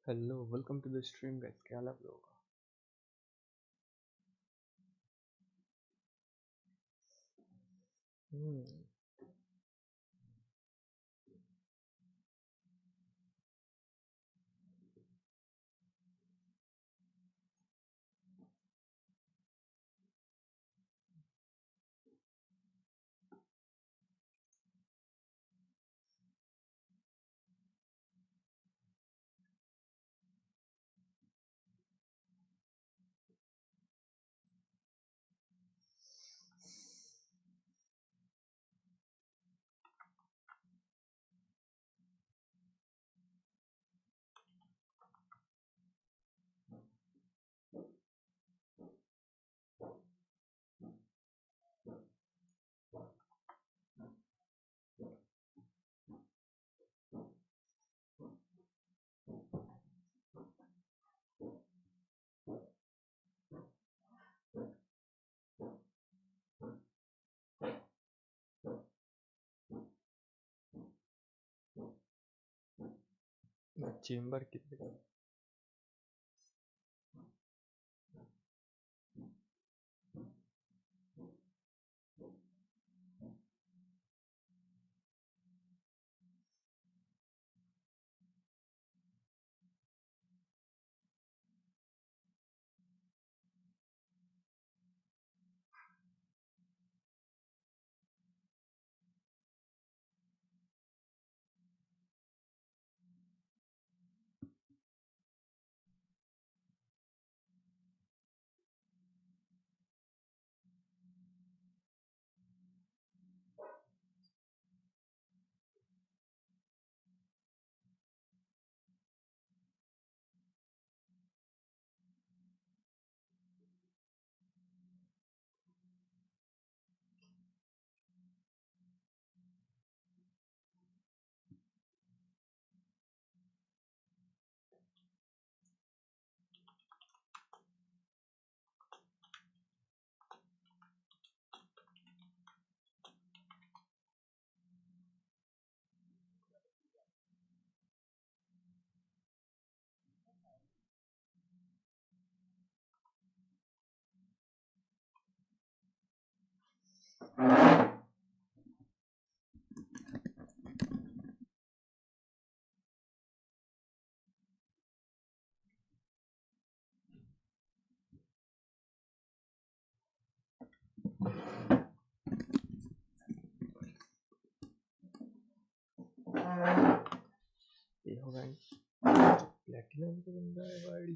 Hello welcome to the stream guys. क्या हाल है आप लोगों का? हम्म चेम्बर कितने? ये होगा प्लेटिनम का बंदा है भाई।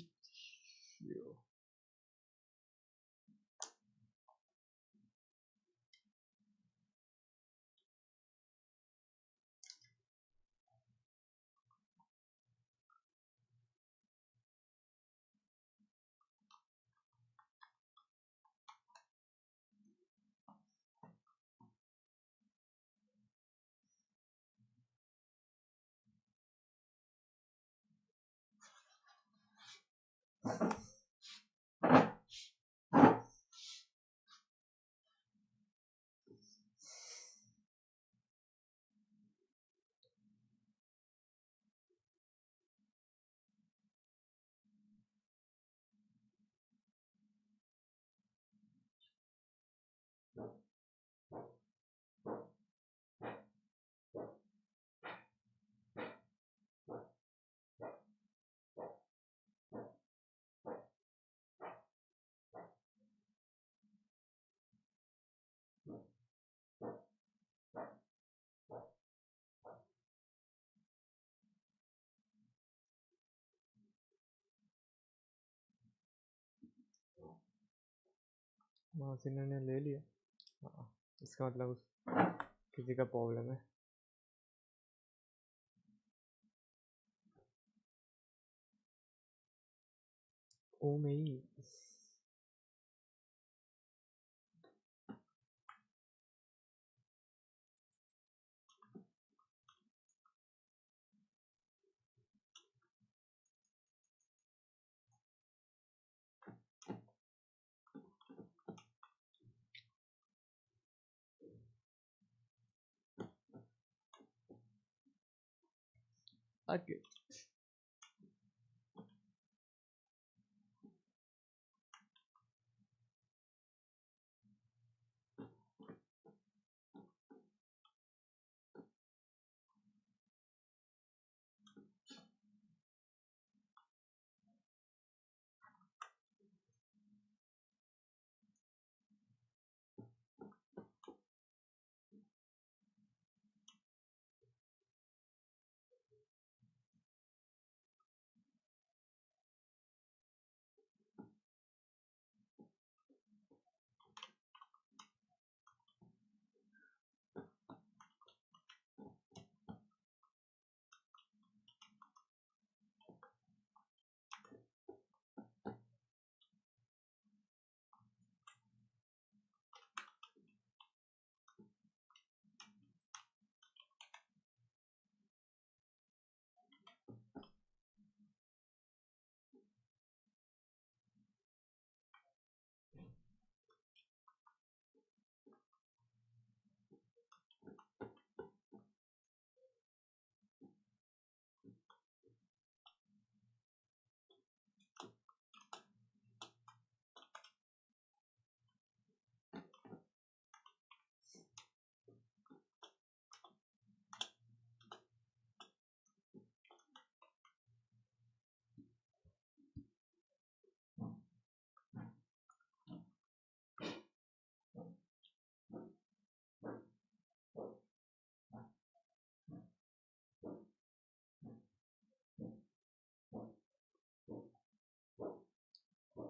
महासिना ने ले लिया। हाँ, इसका मतलब किसी का प्रॉब्लम है। ओ मेरी आके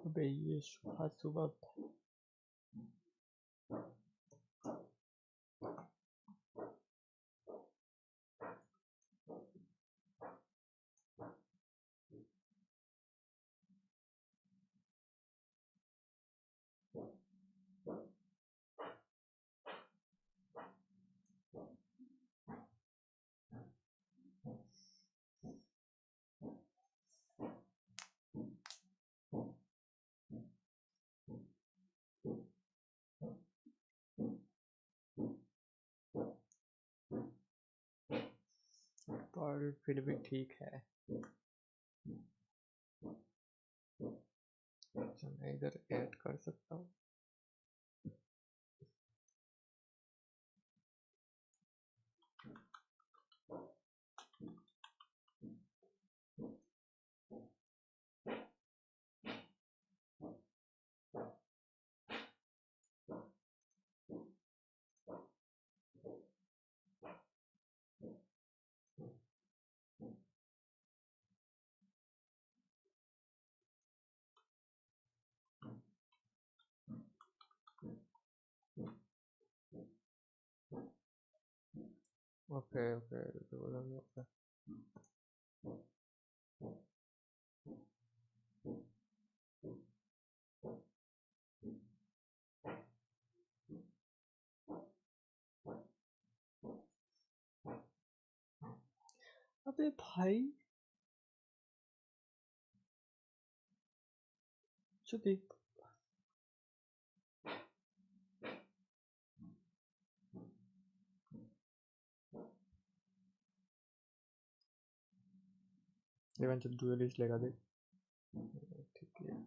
अबे ये सुबह सुबह पर फिर भी ठीक है। अच्छा मैं इधर ऐड कर सकता हूँ। Okay okay okay. अबे भाई चुती इवन जब डुअलिस्ट लेगा देख। ठीक है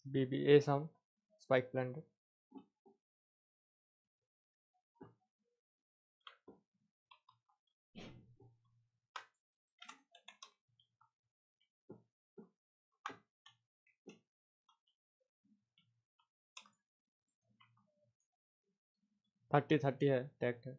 BBA sound spike blender 30 है टैग है।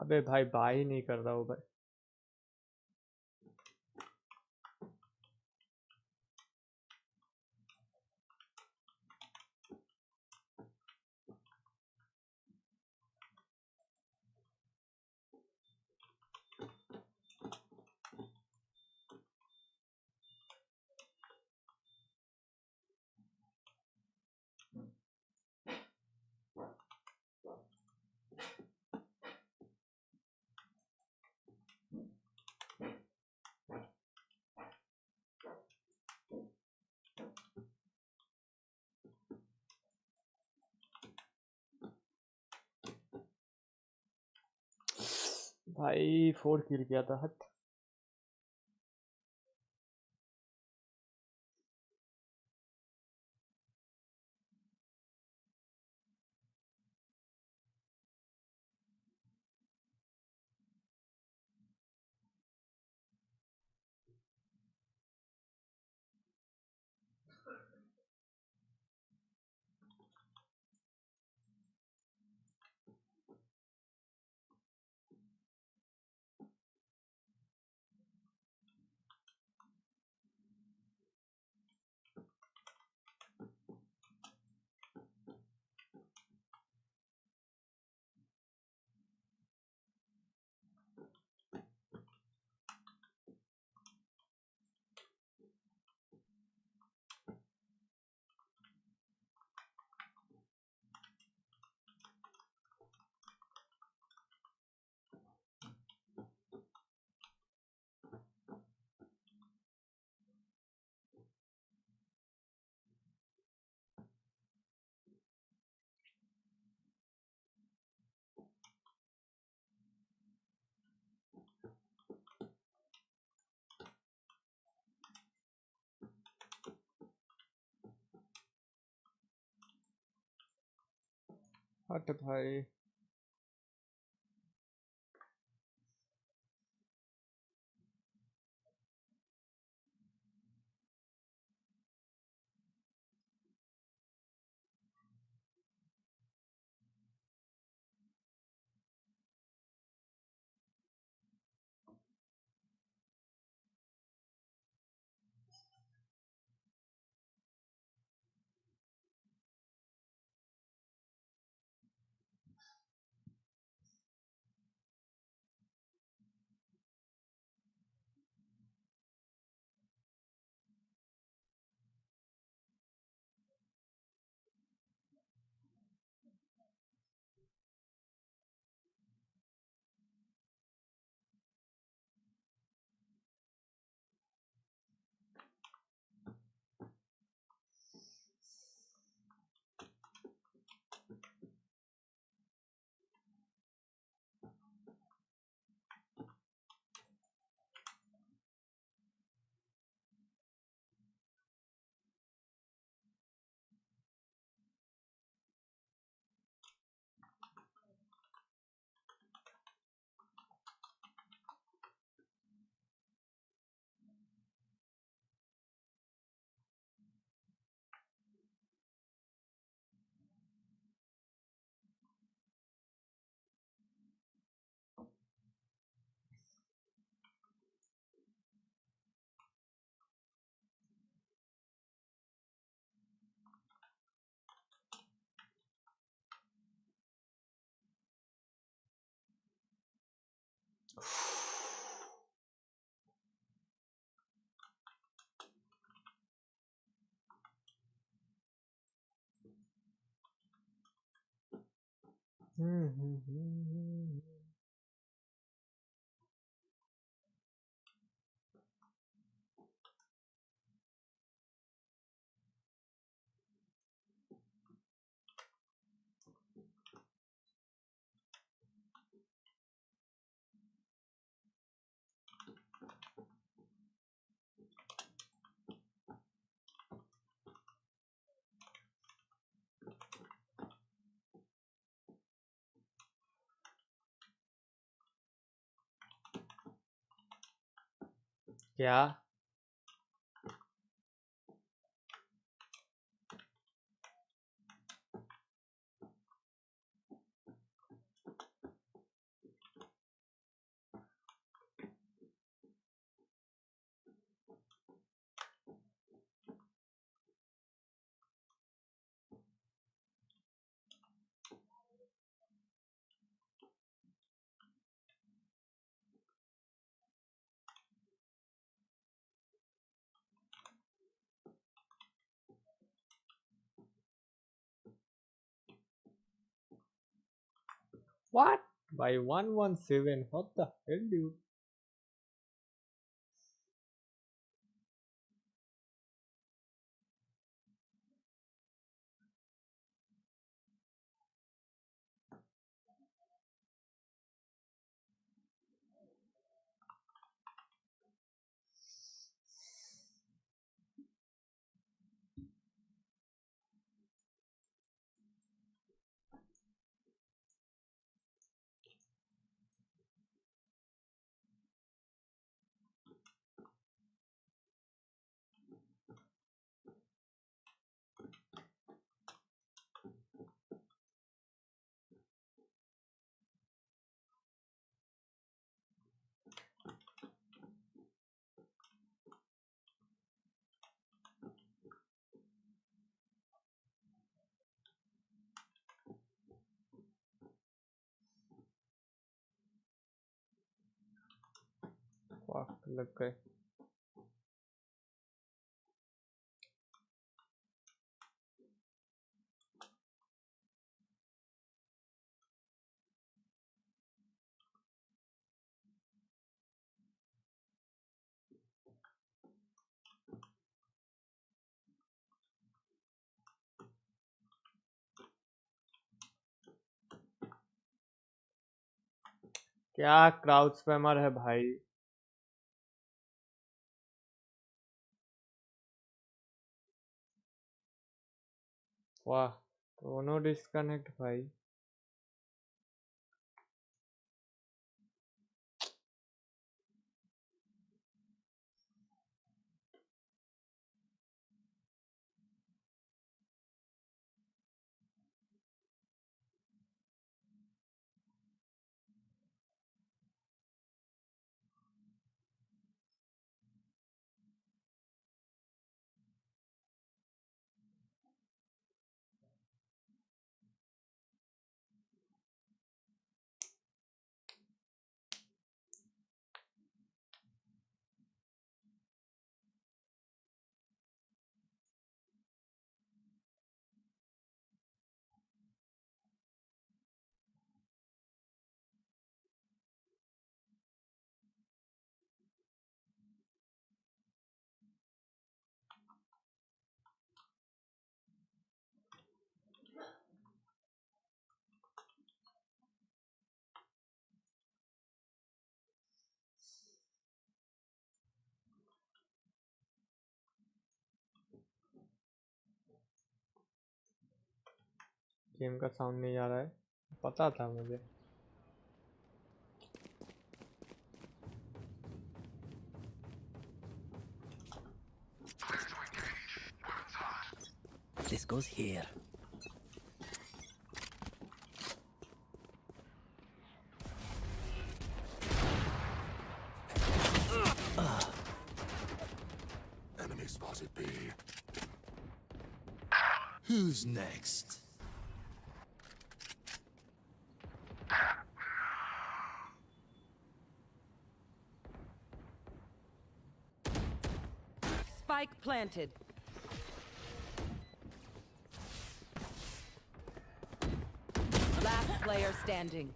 अबे भाई बाय ही नहीं कर रहा हूँ भाई। भाई 4 किल किया था हट। हट भाई। हम्म। क्या? What? By 117? What the hell, dude? Fuck, लग गए. क्या क्राउड स्पैमर है भाई. वाह, दोनों डिस्कनेक्ट भाई. गेम का साउंड नहीं आ रहा है, पता था मुझे. This goes here. Enemy spotted B. Who's next? Spike planted. Last player standing.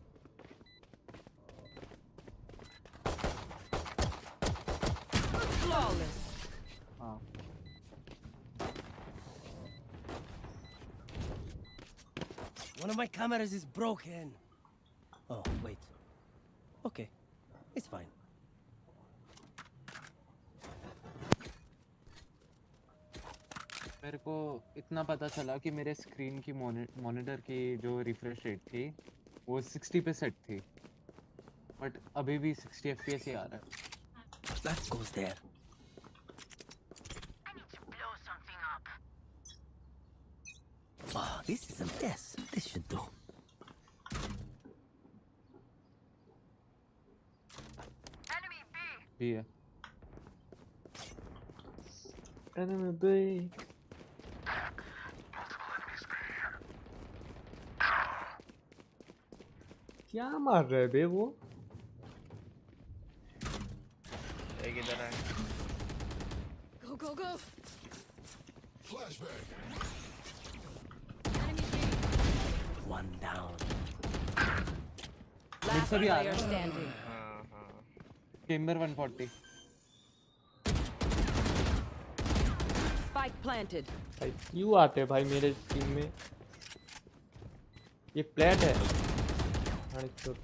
Flawless. One of my cameras is broken. Oh, wait. Okay. It's fine. मेरे को इतना पता चला कि मेरे स्क्रीन की मॉनिटर की जो रिफ्रेश रेट थी वो 60 पे सेट थी, बट अभी भी 60 FPS ही आ रहा है. That goes there. I need to blow something up. Oh, this is a mess. This should do. Enemy B. भी है. Enemy B. क्या मार रहे बे वो? एक इधर है. Go, go, go. Flashbang. One down. Last से भी आ player रहा है। standing. हाँ हाँ चेम्बर 140 Spike planted. भाई क्यों आते हैं भाई मेरे टीम में? ये प्लेट है। अरे छोड़।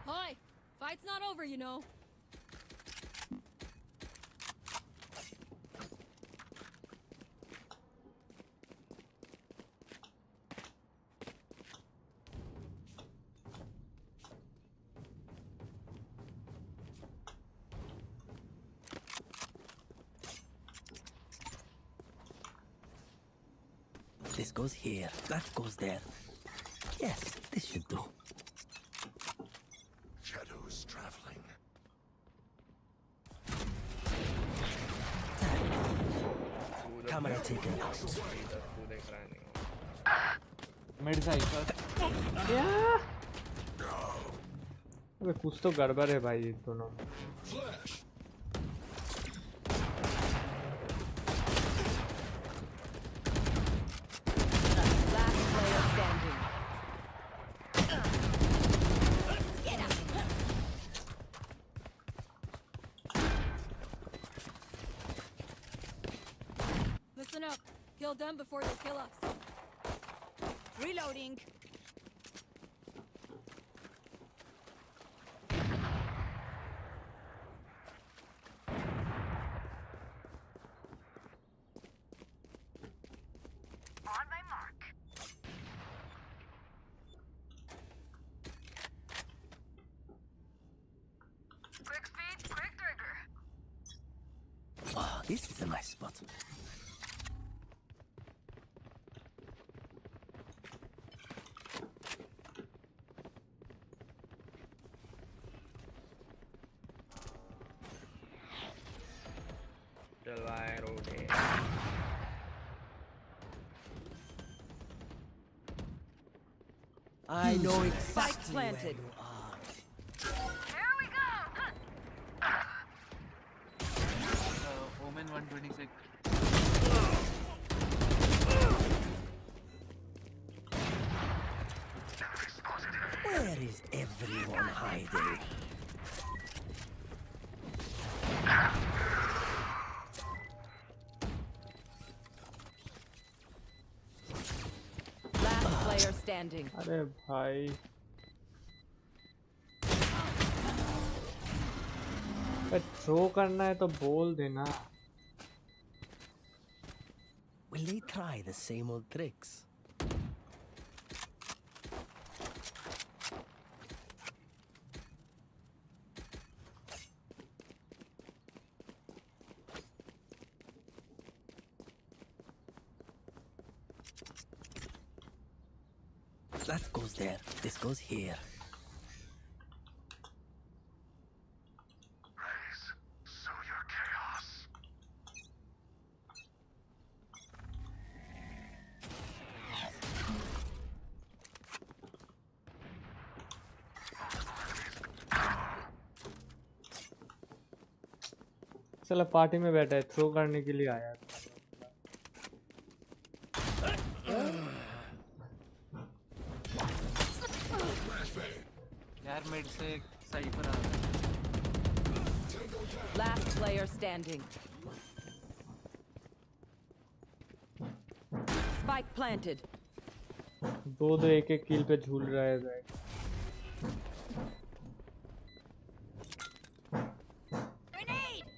Hi. Fight's not over, you know. This goes here, that goes there. Yes, this should do. Shadows traveling. Camera taken out. इधर तू देख रहा है नहीं मिड साइफर अबे कुछ तो गड़बड़ है भाई इस दोनों में। Flash. Last player standing. Listen up. Kill them before they kill us. Reloading. On my mark. Quick speed, quick trigger. Ah, this is a nice spot. चल भाई रोटे I know exactly where planted. you are. Here we go. Omen 126 Where is everyone hiding? Last player standing. अरे भाई throw करना है तो बोल देना। Will they try the same old tricks? That goes there, this goes here. Raise. Sow your chaos. चलो party में बैठा है थ्रो करने के लिए आया है। यार मिड से एक साइफर आ रहा है Last player standing. Spike planted. दो दो एक एक किल पे झूल रहा है भाई। Grenade!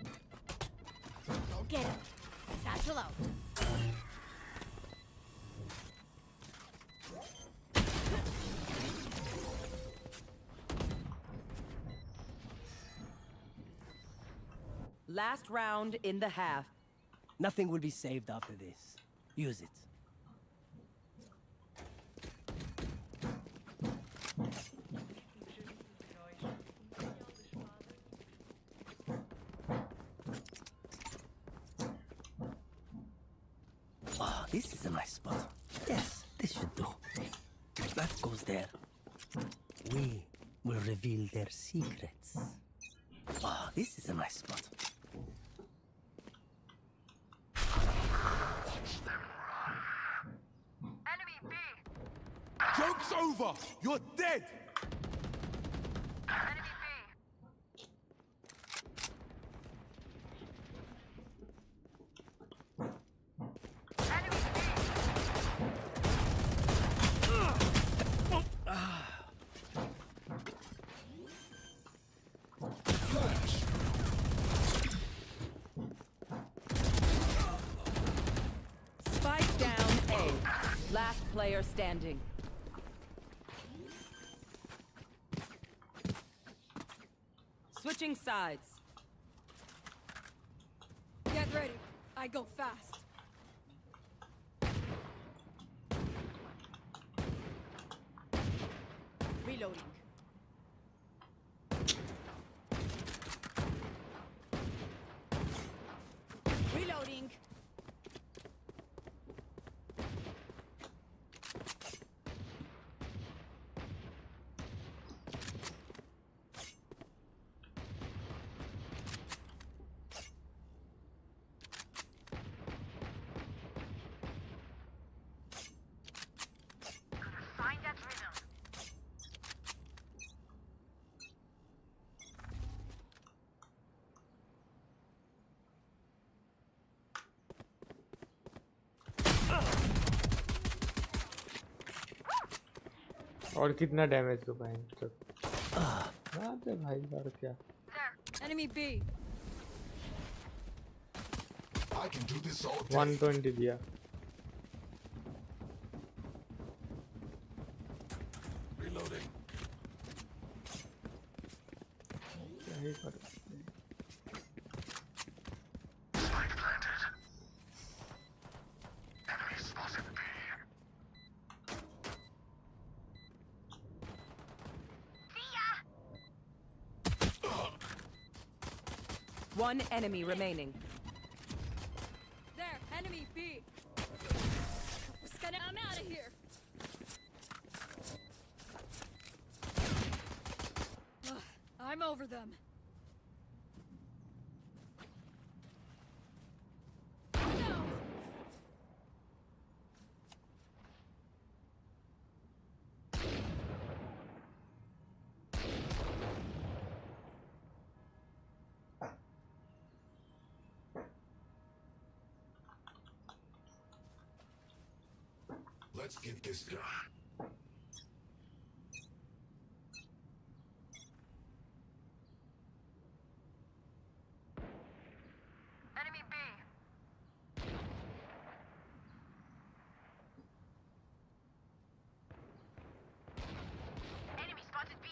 Go get him. Satchel out. Last round in the half. Nothing will be saved after this. Use it. Ah, this is a nice spot. Yes, this should do. That goes there. We will reveal their secrets. Ah, this is a nice spot. over! You're dead! Enemy B. Enemy B. Flash! Spike down A. Last player standing. Switching sides. Get ready. I go fast. Reloading. Reloading. Find that rhythm. और कितना damage हो पाए बात है भाई और क्या There. Enemy B. I can do this all day. 120 दिया Reloading. क्या ही करूं Spike planted. Enemy spotted B. See ya. One enemy remaining. There. Enemy B. I'm out of here. Ugh, I'm over them. No. Let's get this done. Enemy B. Enemy spotted B.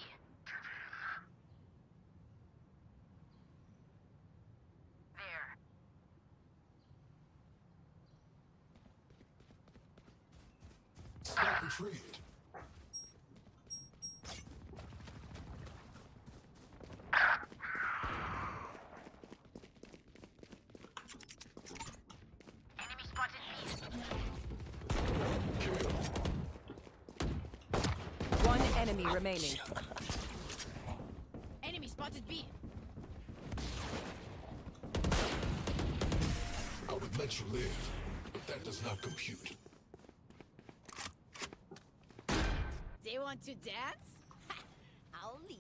There. Spike retrieved. Enemy spotted B. Kill. One enemy remaining. Enemy spotted B. I would let you live, but that does not compute. They want to dance? I'll lead.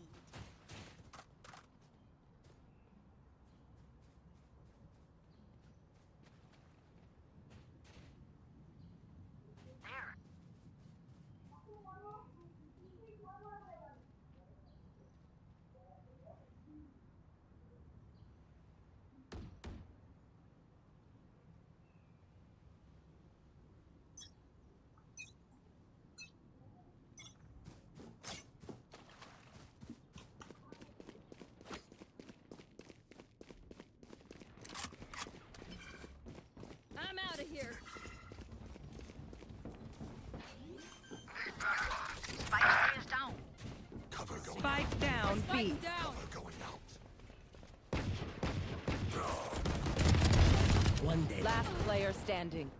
There. I'm out of here. Spike is down. Cover going out. Spike down B. Spike's down. Cover going out. One day. Last player standing.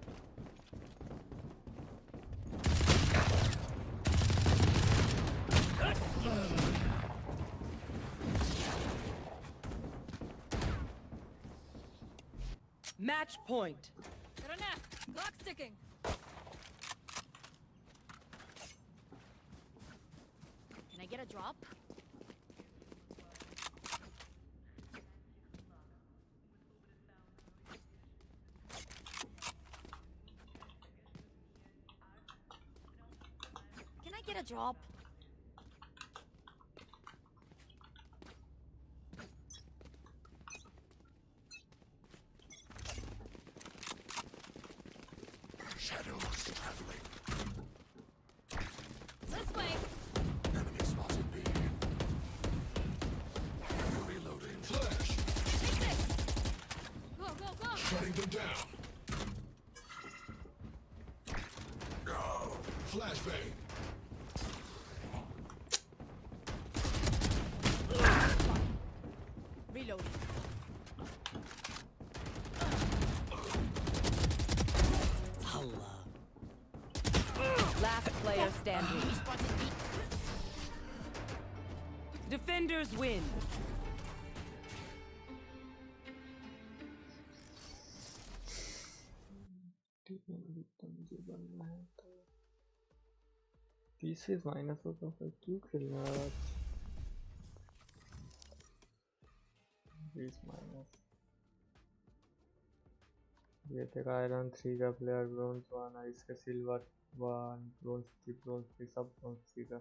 Match point. Grenade. Clock sticking. a drop? Can I get a drop? Shadows traveling. This way. Enemy spotted B. Reloading. Flash. Take this. Go, go, go. Shutting them down. Go. Flashbang. Reloading. Allah. Last player standing. Defenders win. मुझे बनना है तो pieces minus हो तो फिर क्यों खेलना है आज 20 माइनस ये तेरा आयरन 3 का प्लेयर ब्रोंज 1 है इसका सिल्वर 1 ब्रोंज 3 ब्रोंज 3 सब ब्रोंज 3 का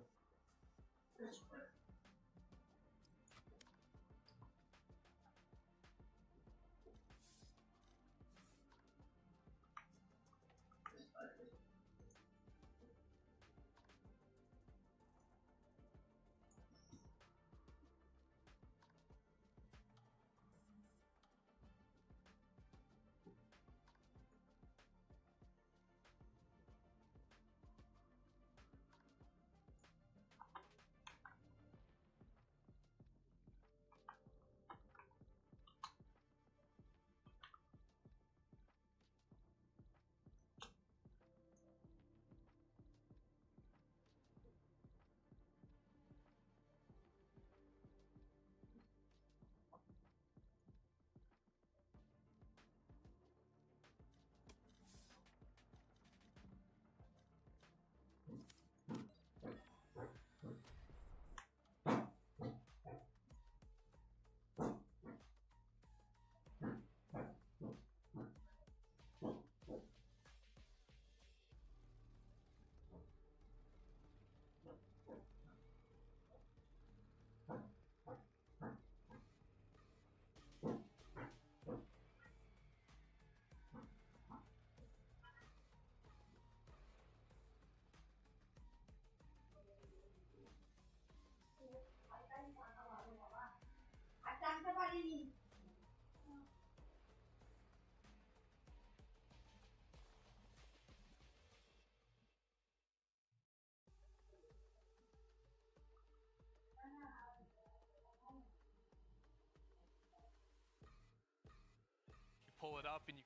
Pull it up and you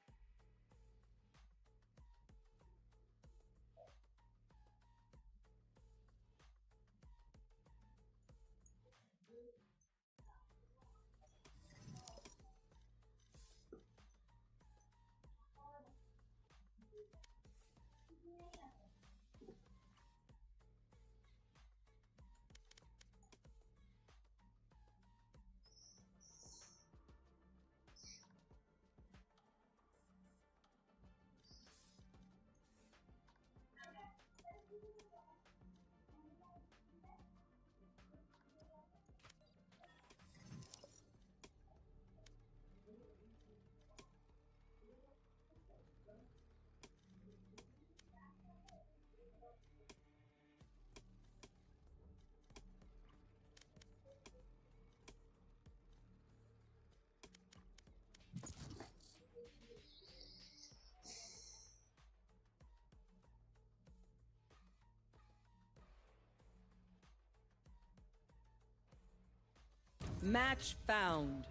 Match found.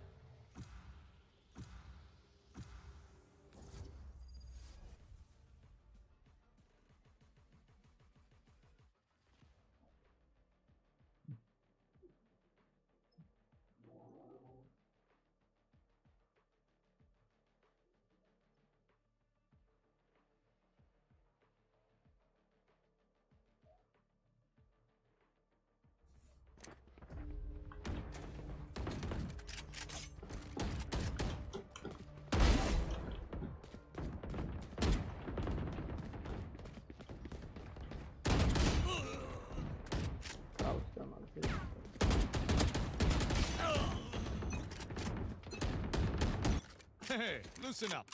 Hey, loosen up.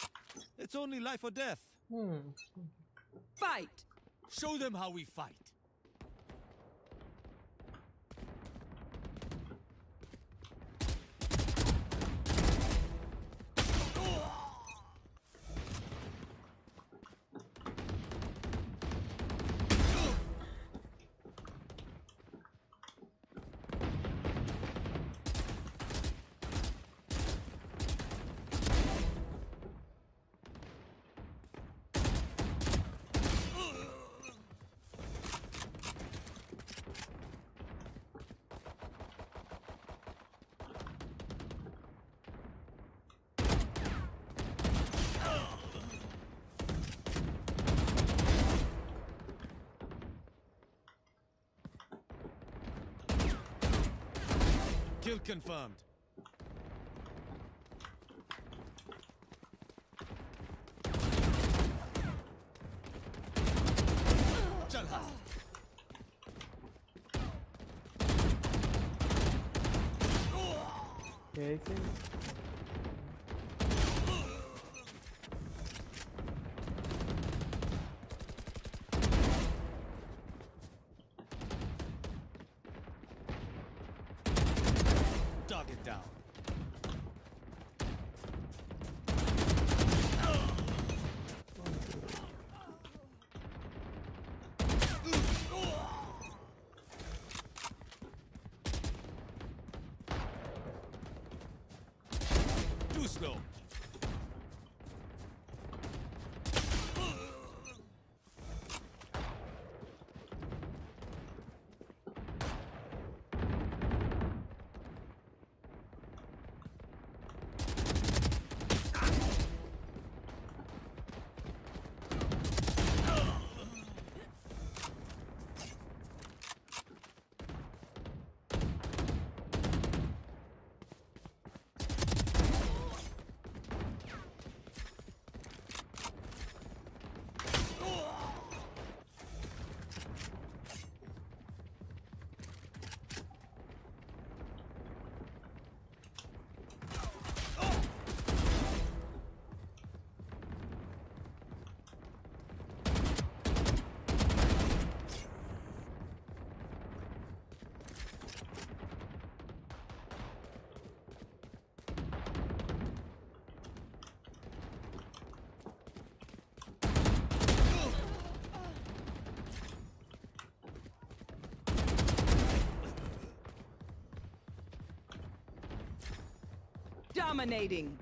It's only life or death. Fight! Show them how we fight. Kill confirmed. Chal ha. कैसे Target down. Too slow. Dominating.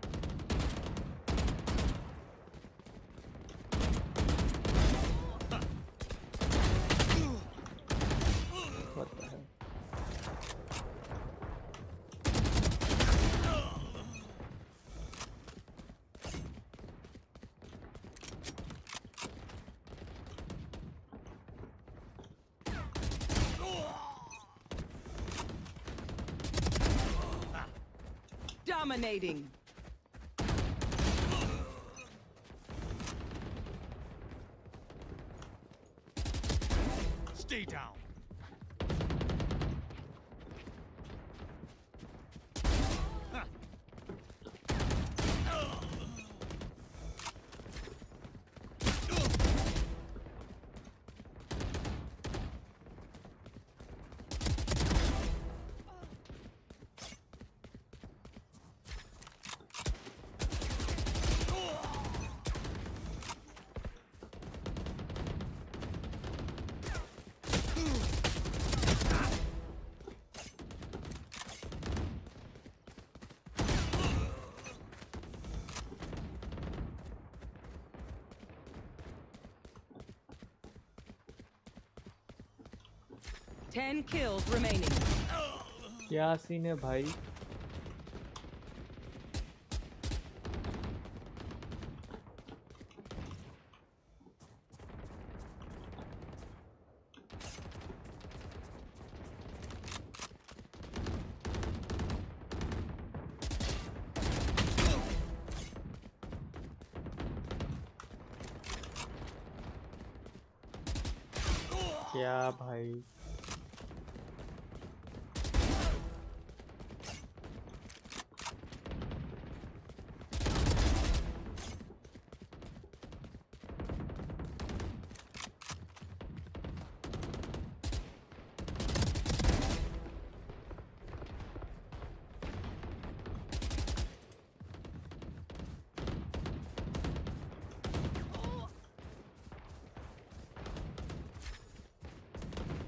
what the hell Dominating. Stay down. Ten kills remaining. क्या scene है भाई क्या भाई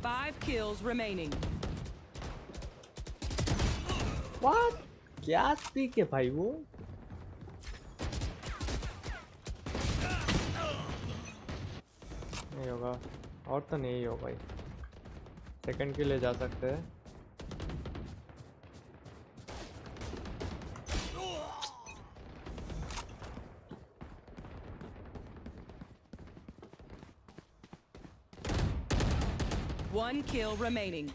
5 kills remaining. What? क्या speak है भाई वो? नहीं होगा और तो नहीं हो भाई. सेकंड के लिए जा सकते हैं. One kill remaining.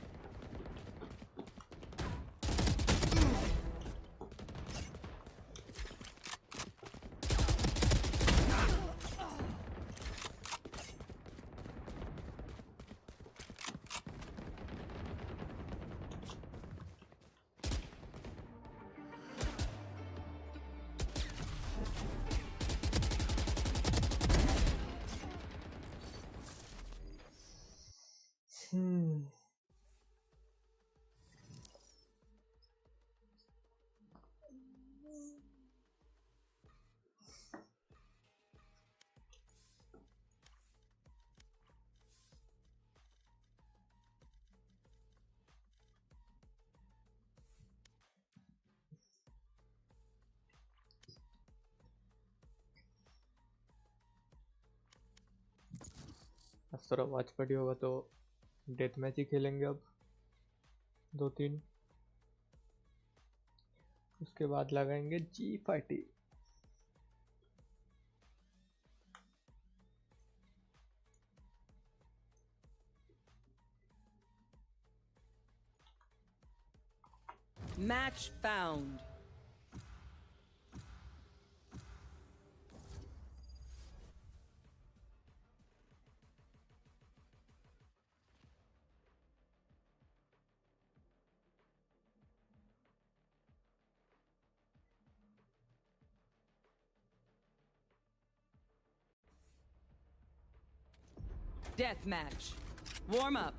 आज थोड़ा वॉच पार्टी होगा तो डेथ मैच ही खेलेंगे अब 2-3. उसके बाद लगाएंगे G5T. Match found. Deathmatch. Warm up.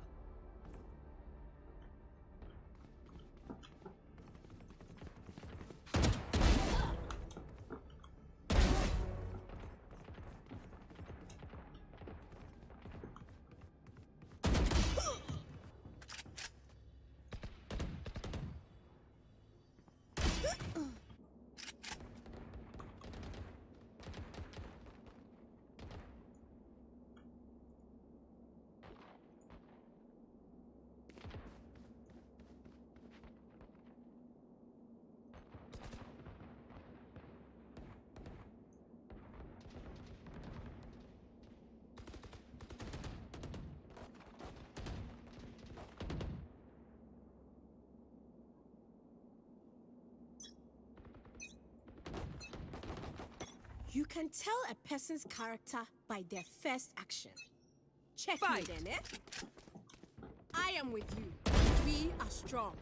You can tell a person's character by their first action. Check me Fight. then, eh? I am with you. We are strong.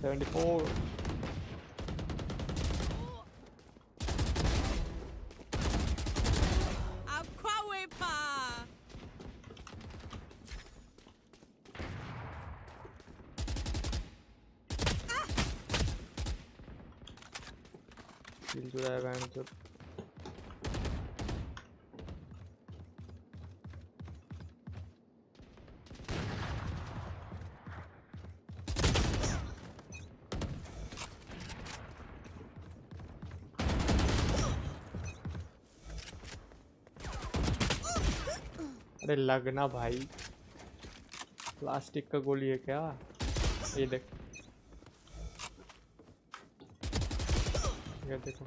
$74. Akwawepa! किल चुराया band चुप. अरे लगना भाई. प्लास्टिक का गोली है क्या? ये देख. ये देखो.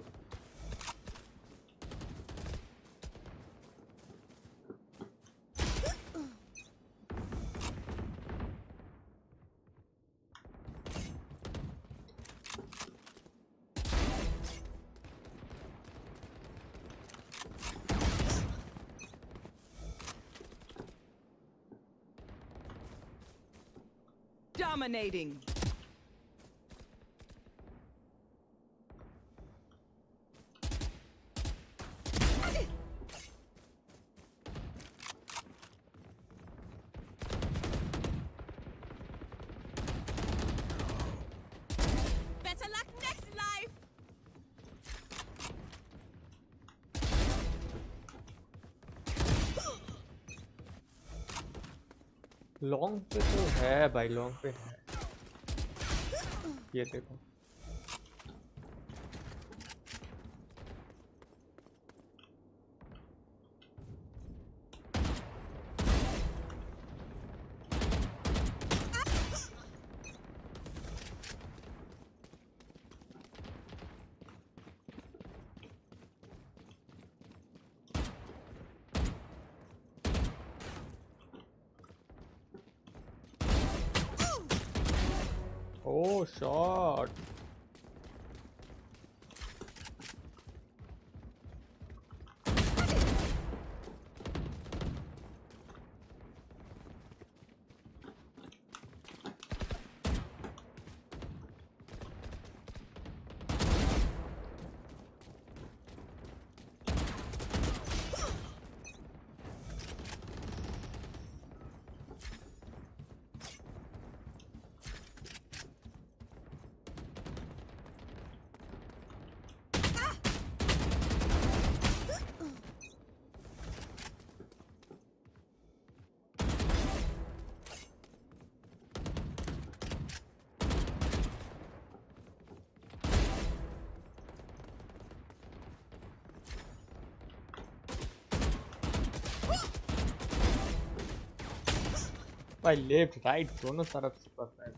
Dominating. Better luck next life. Long पे तो है भाई, लॉन्ग पे है। ये देखो Oh, shot. भाई लेफ्ट राइट दोनों तरफ से पता है।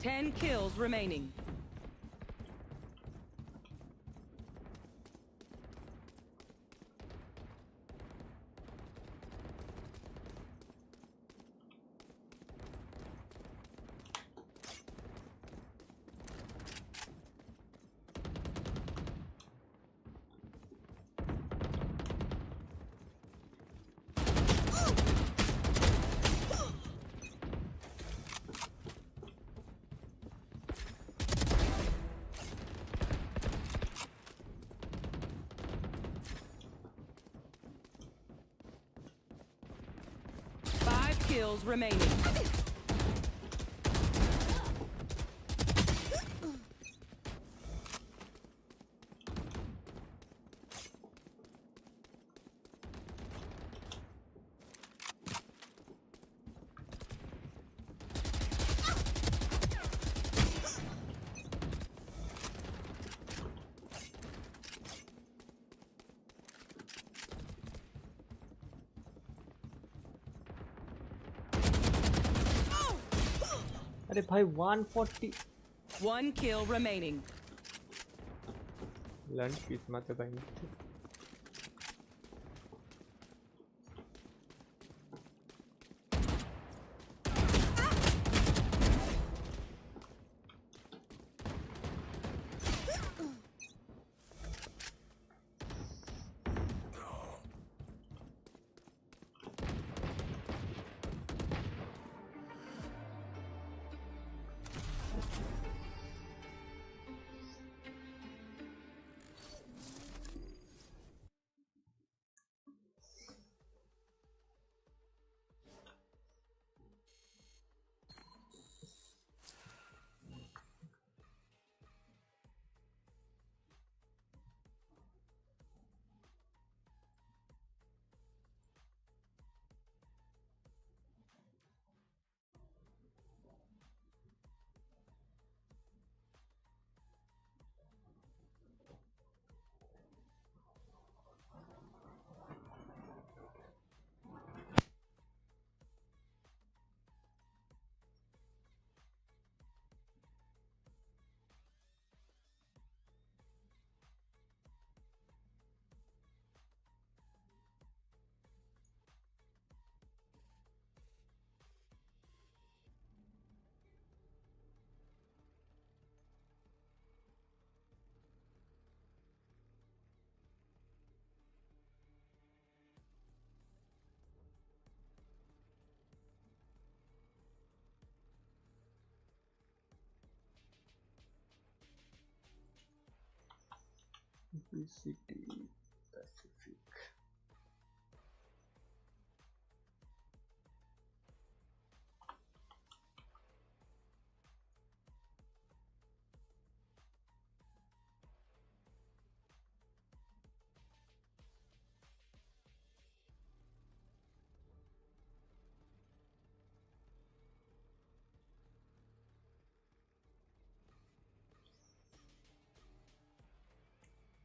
Ten kills remaining. Kills remaining. अरे भाई 140 One kill remaining. लंच किस्मत है भाई। VCT Pacific.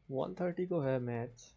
वन 30 को है मैच.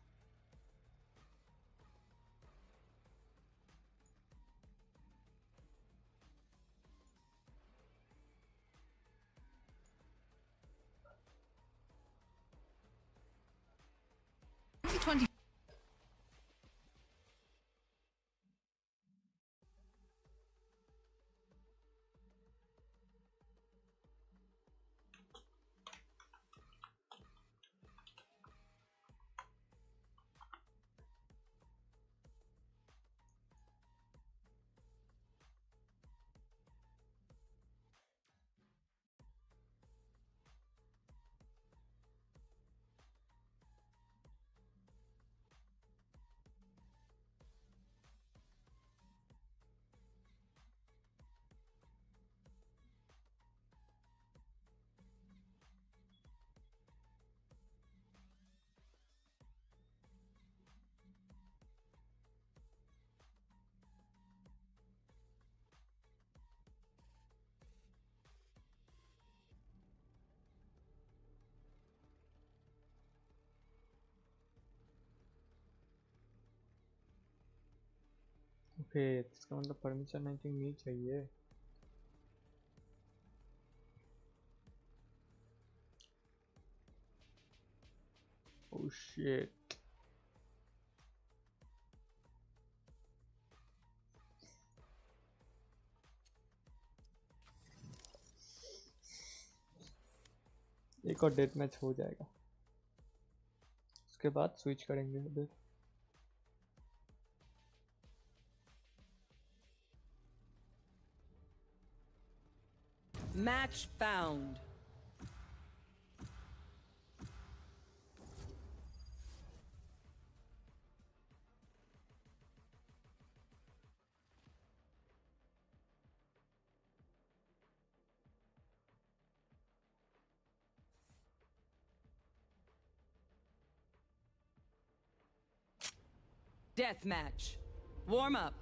ओके, इसका मतलब परमिशन आई थिंक नहीं चाहिए. Oh shit. एक और डेथ मैच हो जाएगा, उसके बाद स्विच करेंगे उधर. Match found. Death match. Warm up.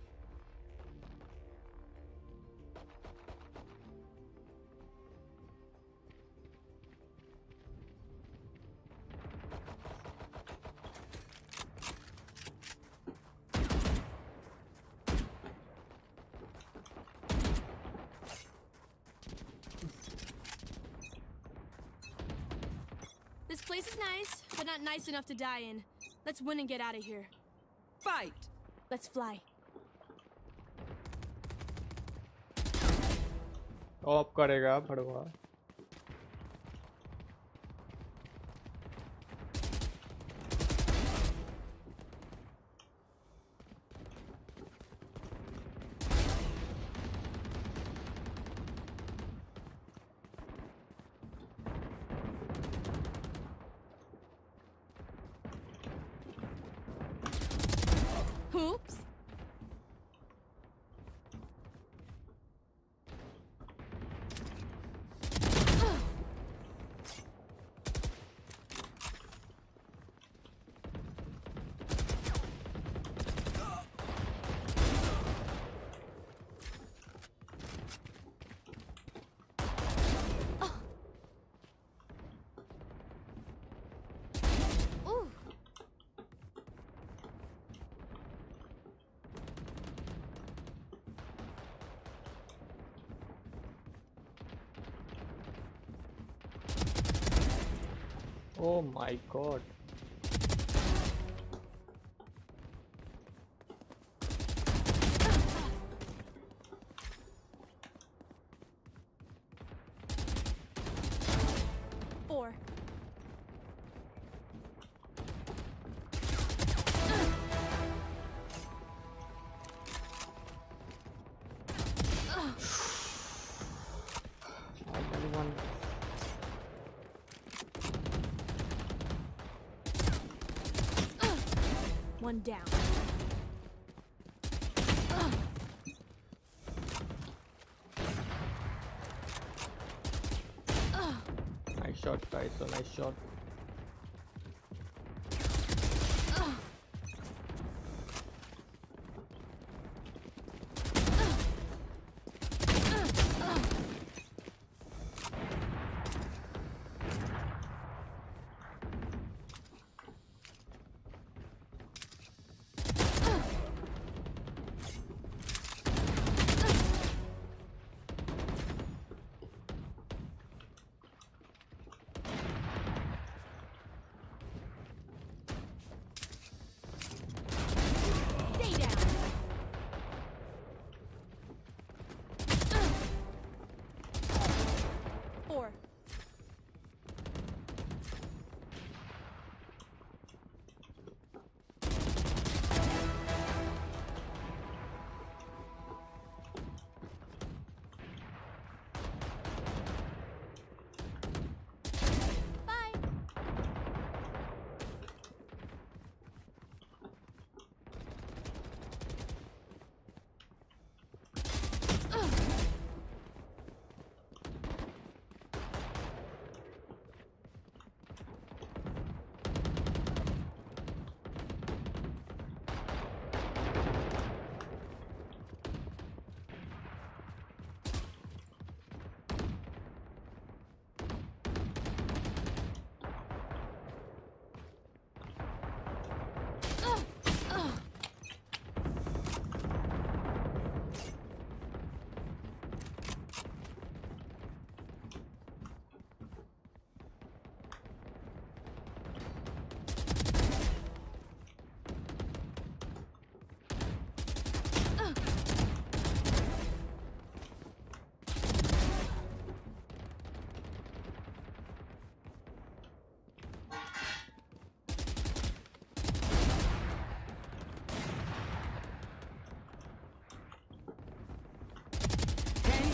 This place is nice, but not nice enough to die in. Let's win and get out of here. Fight. Let's fly. Of करेगा भड़वा. Oops. Ooh. Oh my god. Four. One down. Nice shot, guys. So nice shot. Stay down. Four. Bye.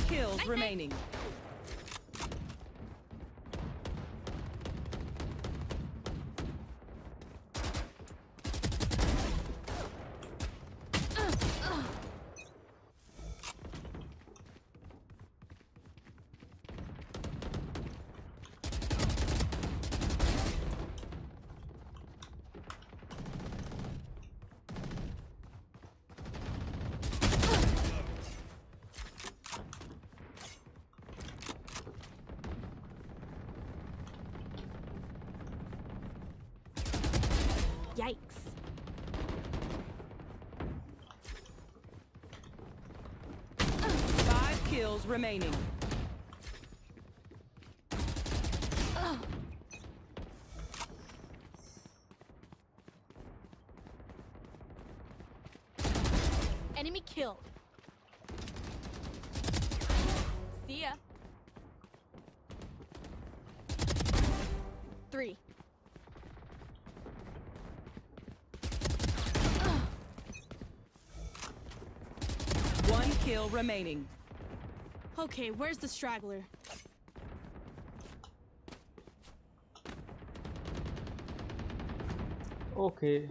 Kills remaining. Yikes. 5 kills remaining. Enemy killed. See ya. 3. One kill remaining. Okay, where's the straggler? Okay.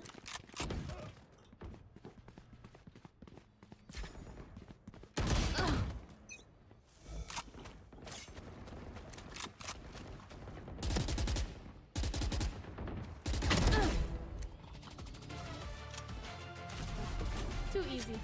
Too easy.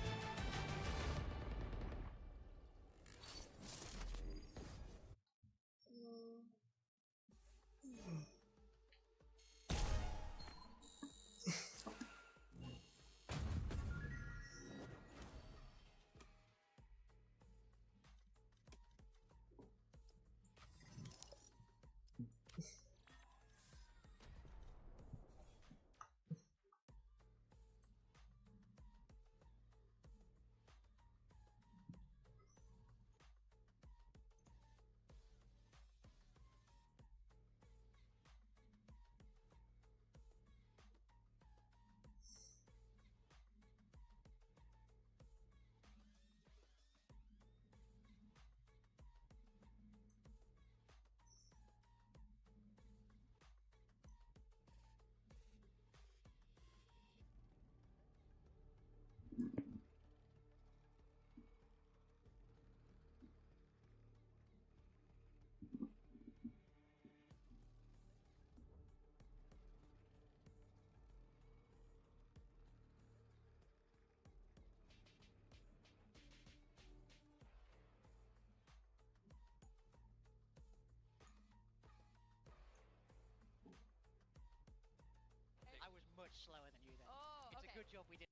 slower than you then. Oh, It's okay. a good job we did.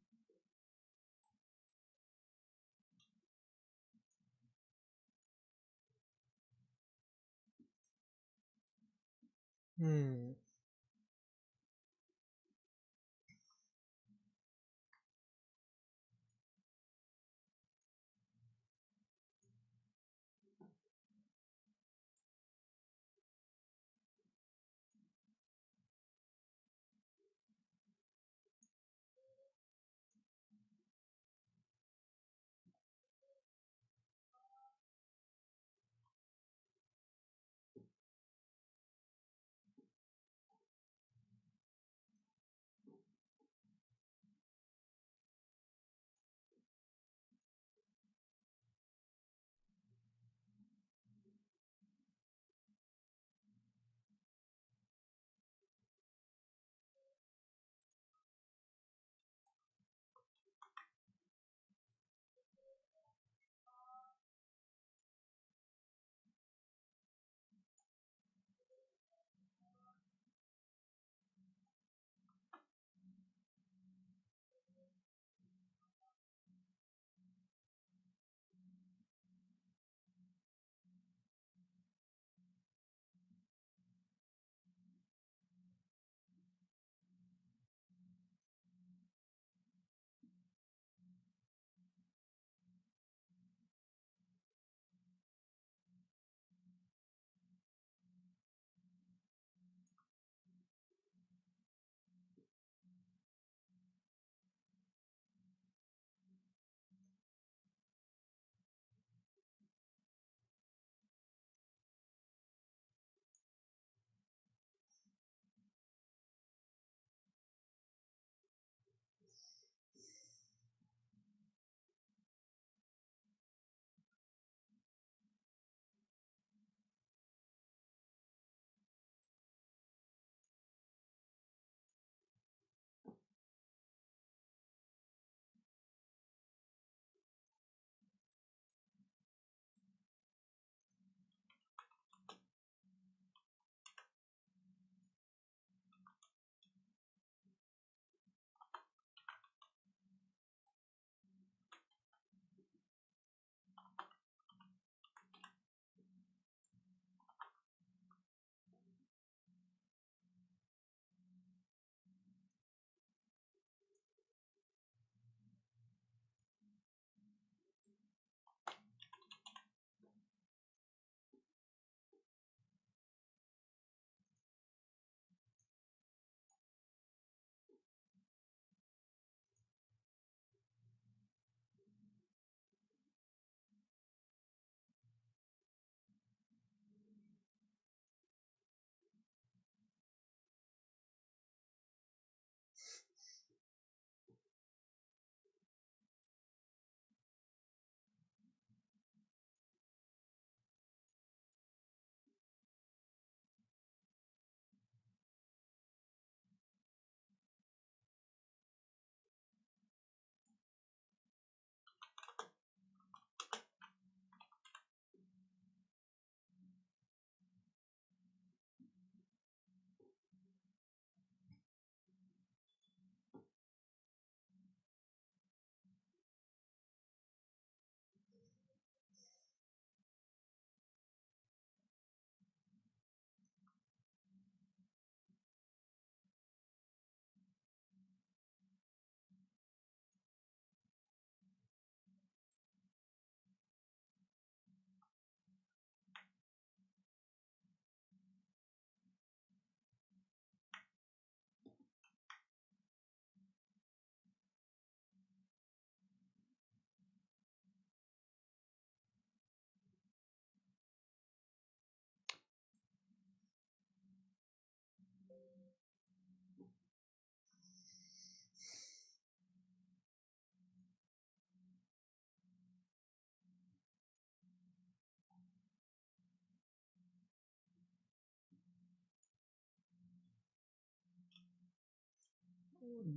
Hmm.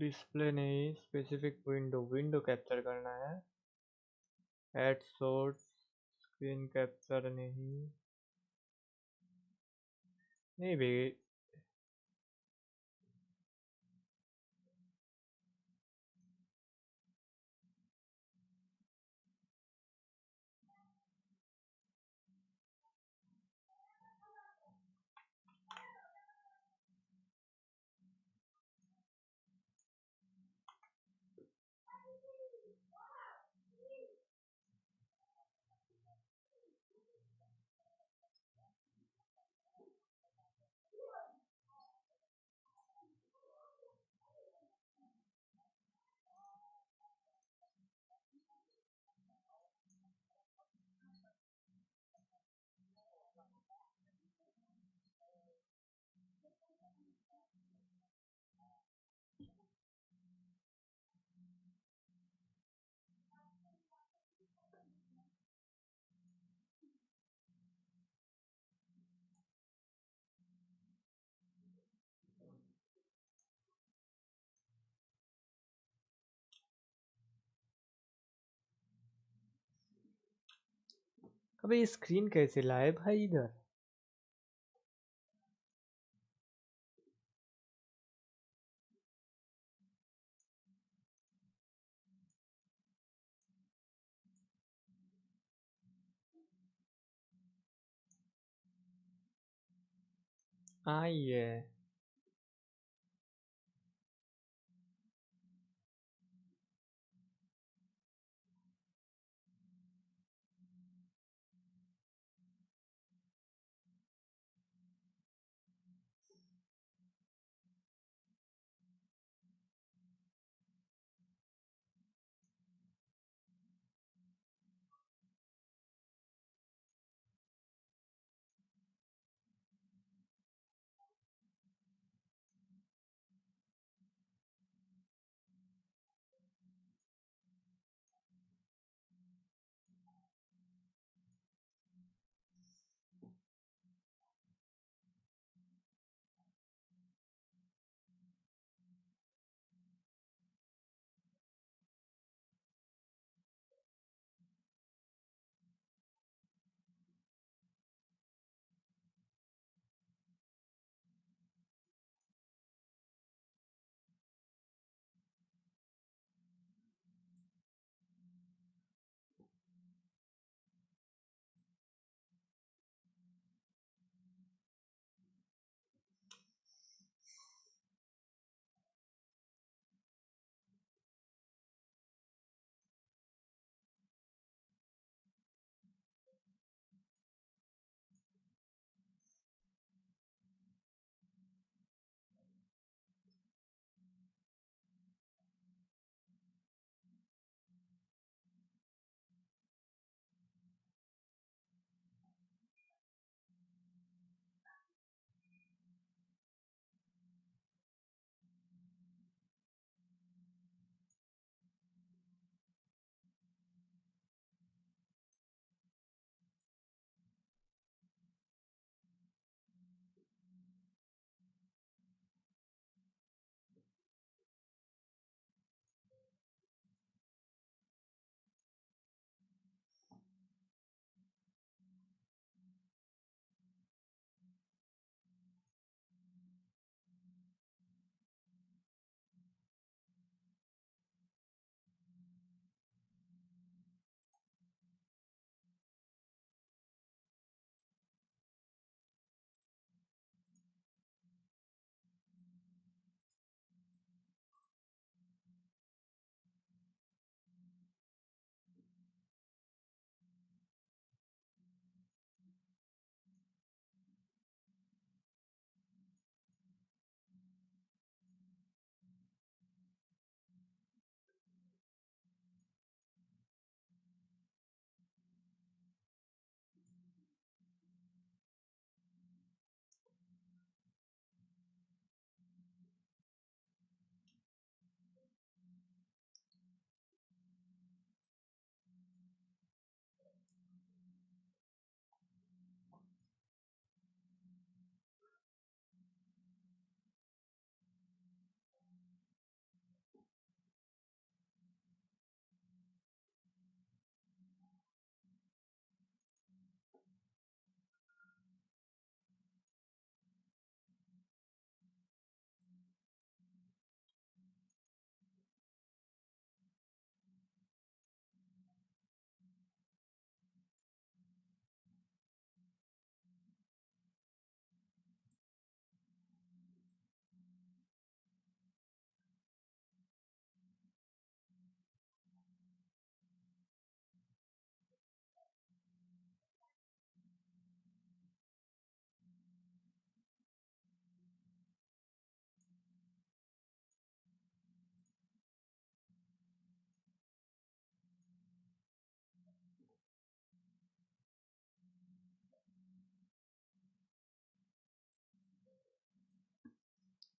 Display नहीं, specific window capture करना है. Add source screen capture नहीं. नहीं भाई, अबे ये screen कैसे लाए भाई इधर? आई है।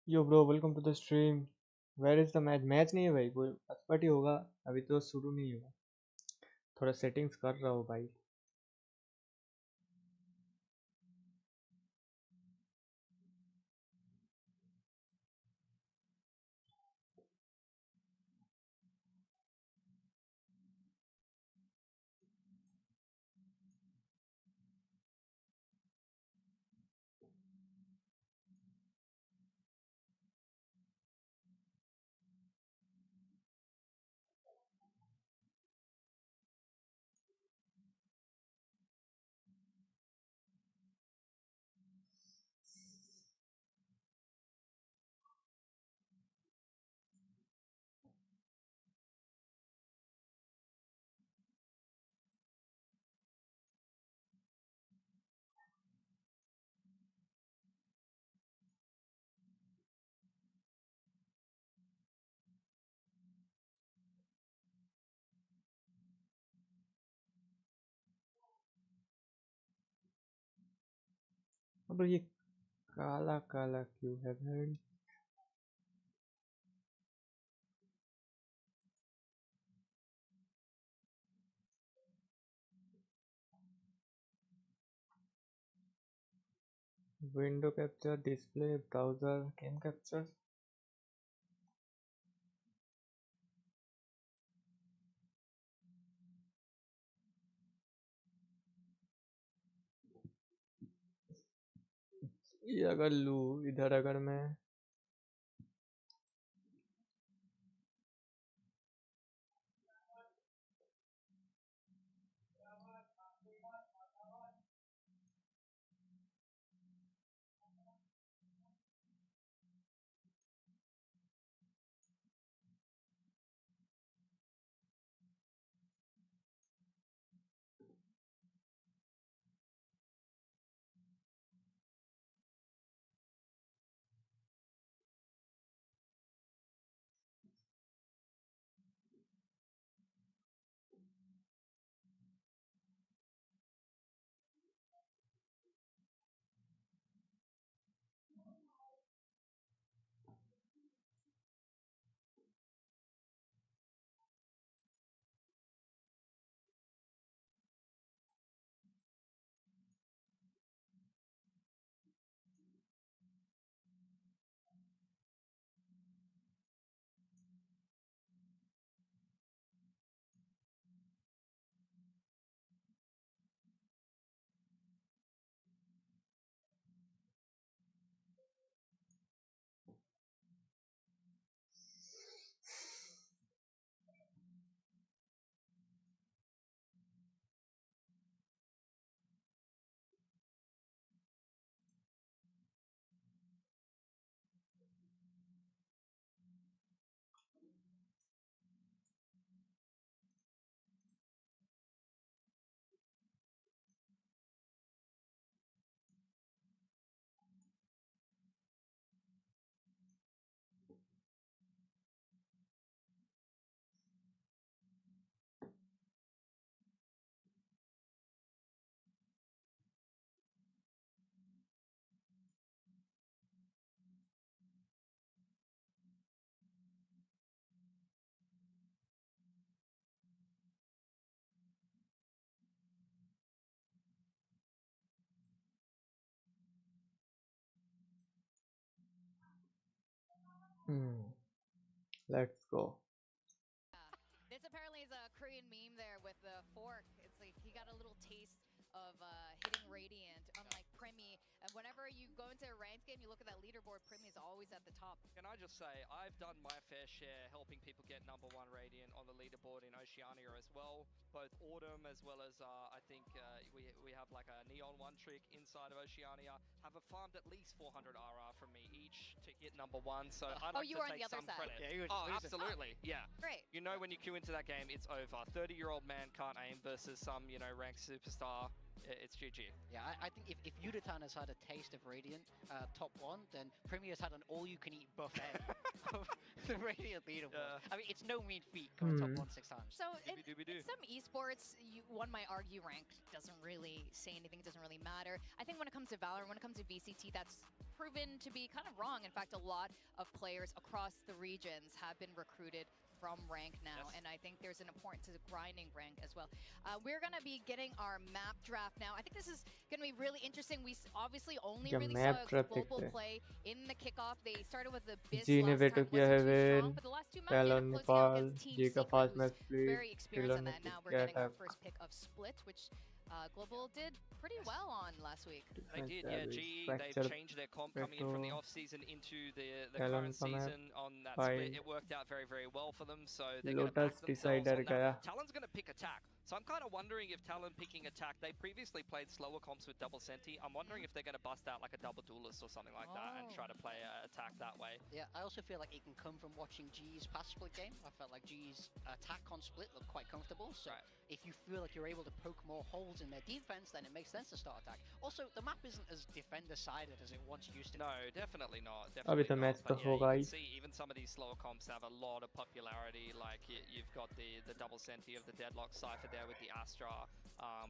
Yo bro welcome to the stream. Where is the match? Match नहीं है भाई, कोई पार्टी होगा, अभी तो शुरू नहीं हुआ। थोड़ा सेटिंग्स कर रहा हूँ भाई। ब्रो ये काला काला क्यों है बहन? Window capture, display, browser, game capture. ये अगर लूँ इधर, अगर मैं let's go. This apparently is a Korean meme there with the fork. It's like he got a little taste of hitting Radiant, unlike Primi. And whenever you go into a ranked game, you look at that leaderboard, Primi is always at the top. Can I just say, I've done my fair share helping people get #1 Radiant on the leaderboard in Oceania as well. Both Autumn as well as I think we have like a Neon 1 trick inside of Oceania. Have farmed at least 400 RR from me each to get #1. So I'd like you to were on take the other some side. credit. Yeah, you were Oh, losing. absolutely. Yeah. Great. You know when you queue into that game, it's over. 30-year-old man can't aim versus some, ranked superstar. It's GG. Yeah, I think if Yudatan has had a taste of Radiant top 1, then Premier has had an all-you-can-eat buffet of the Radiant leaderboard. Yeah. I mean, it's no mean feat going top 1 6 times. So in Doobie-doobie-doo. some esports, one might argue ranked doesn't really say anything, it doesn't really matter. I think when it comes to Valorant, when it comes to VCT, that's proven to be kind of wrong. In fact, a lot of players across the regions have been recruited from rank now, Yes. and I think there's an importance to grinding rank as well. We're gonna be getting our map draft now. I think this is gonna be really interesting. We obviously only really map saw draft global देखते हैं। play in the kickoff. They started with the BYTE जी ने last veto time, किया है wasn't too strong, when, but the last two maps talon ended up closing out Nepal, against Team जी का Secret, fast who's match very split, experienced tiller on ने that. Now we're किया getting our attack. first pick of Split, which Global did pretty well on last week. They did, yeah. GE, they've changed their comp coming in from the off-season into the current season on that split. It worked out very, very well for them, so they're going to back lotus themselves decider on गया। that. Talon's going to pick attack. So I'm kind of wondering if Talon picking attack, they previously played slower comps with double Senti. I'm wondering if they're going to bust out like a double duelist or something like that and try to play attack that way. Yeah, I also feel like it can come from watching G's past split game. I felt like G's attack on split looked quite comfortable, so if you feel like you're able to poke more holes in their defense, then it makes sense to start attack. Also, the map isn't as defender-sided as it once used to be. No, definitely not. अभी तो match तो होगा ही। You can see even some of these slower comps have a lot of popularity. Like you've got the double Senti of the Deadlock Cypher there with the Astra.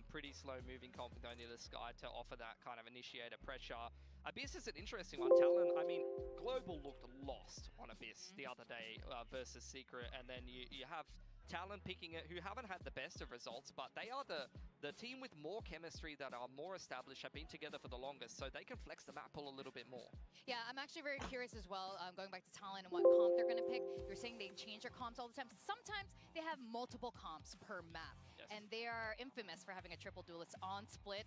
Pretty slow moving comp with only the Sky to offer that kind of initiator pressure. Abyss is an interesting one. Talon, I mean, Global looked lost on Abyss the other day versus Secret, and then you have Talon picking it, who haven't had the best of results, but they are the team with more chemistry, that are more established, have been together for the longest, so they can flex the map pool a little bit more. Yeah, I'm actually very curious as well, going back to Talon and what comp they're going to pick. You're saying they change their comps all the time. Sometimes they have multiple comps per map, and they are infamous for having a triple duelist on split.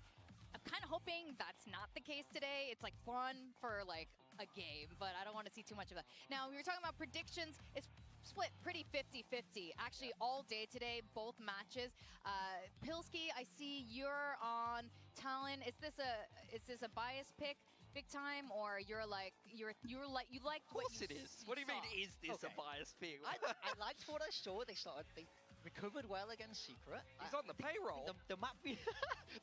I'm kind of hoping that's not the case today. It's like fun for like a game, but I don't want to see too much of that. Now, we were talking about predictions. It's split pretty 50-50 actually all day today, both matches. Pilsky, I see you're on Talon. Is this a biased pick big time, or you like what you Of course it is. What do you mean, is this a biased pick? I liked what I saw. They recovered well against Secret. He's on the payroll. The map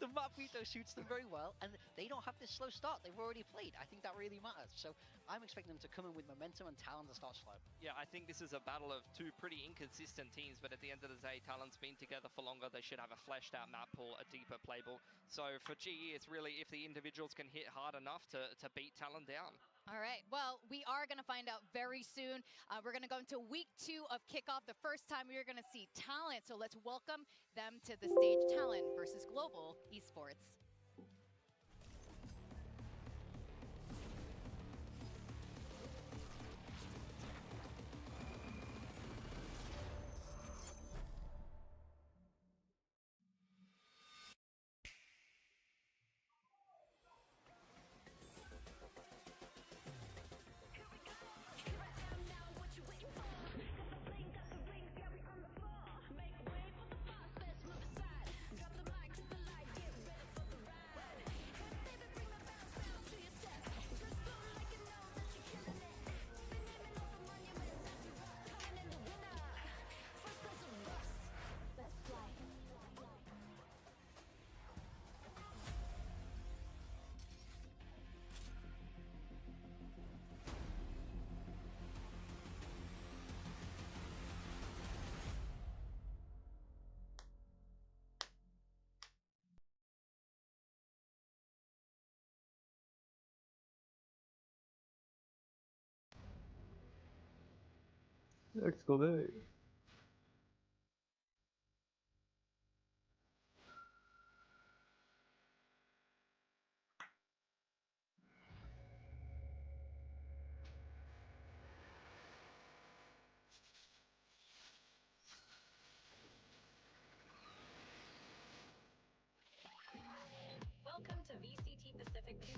the map veto suits them very well, and they don't have this slow start. They've already played. I think that really matters. So I'm expecting them to come in with momentum and Talon to start slow. Yeah, I think this is a battle of two pretty inconsistent teams, but at the end of the day, Talon's been together for longer. They should have a fleshed out map pool, a deeper playbook. So for GE, it's really if the individuals can hit hard enough to beat Talon down. All right, well, we are going to find out very soon. We're going to go into week 2 of Kickoff, the first time we're going to see Talent. So let's welcome them to the stage. Talent versus Global Esports. Let's go, baby. Welcome to VCT Pacific 2025.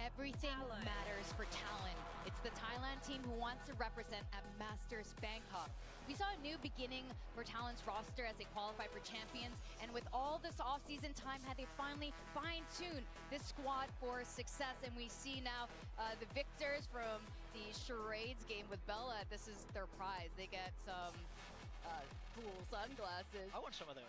Everything matters for Talon. It's the Thailand team who wants to represent at Masters Bangkok. We saw a new beginning for Talon's roster as they qualified for champions, and with all this off-season time, had they finally fine-tuned this squad for success. And we see now the victors from the charades game with Bella. This is their prize. They get some cool sunglasses. I want some of those.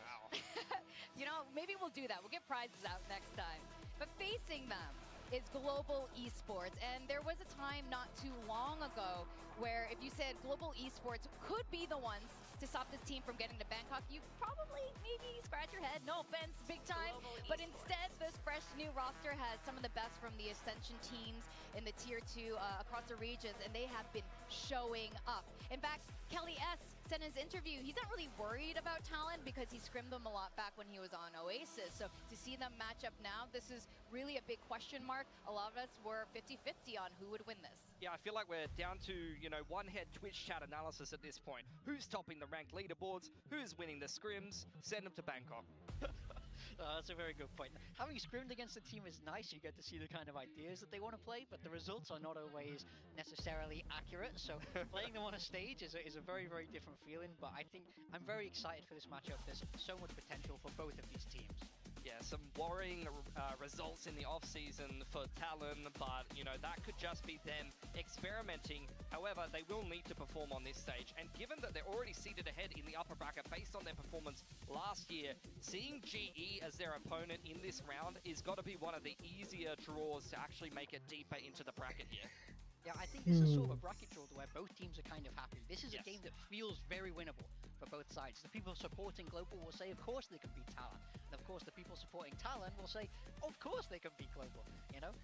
You know, maybe we'll do that. We'll get prizes out next time. But facing them is Global Esports, and there was a time not too long ago where if you said Global Esports could be the ones to stop this team from getting to Bangkok, you probably maybe scratch your head. No offense, big time. But instead, this fresh new roster has some of the best from the Ascension teams in the Tier 2 across the regions, and they have been showing up. In fact, Kelly S said in his interview he's not really worried about Talon because he scrimmed them a lot back when he was on Oasis. So to see them match up now, this is really a big question mark. A lot of us were 50-50 on who would win this. Yeah, I feel like we're down to, one-head Twitch chat analysis at this point. Who's topping the ranked leaderboards? Who's winning the scrims? Send them to Bangkok. That's a very good point. Having scrimmed against the team is nice. You get to see the kind of ideas that they want to play, but the results are not always necessarily accurate. So playing them on a stage is a very, very different feeling. But I think I'm very excited for this matchup. There's so much potential for both of these teams. Yeah, some worrying results in the off-season for Talon, but, that could just be them experimenting. However, they will need to perform on this stage. And given that they're already seated ahead in the upper bracket based on their performance last year, seeing GE as their opponent in this round is got to be one of the easier draws to actually make it deeper into the bracket here. Yeah, I think this is sort of a bracket draw where both teams are kind of happy. This is a game that feels very winnable for both sides. The people supporting Global will say, of course they can beat Talon. And of course, the people supporting Talon will say, of course they can beat Global. You know,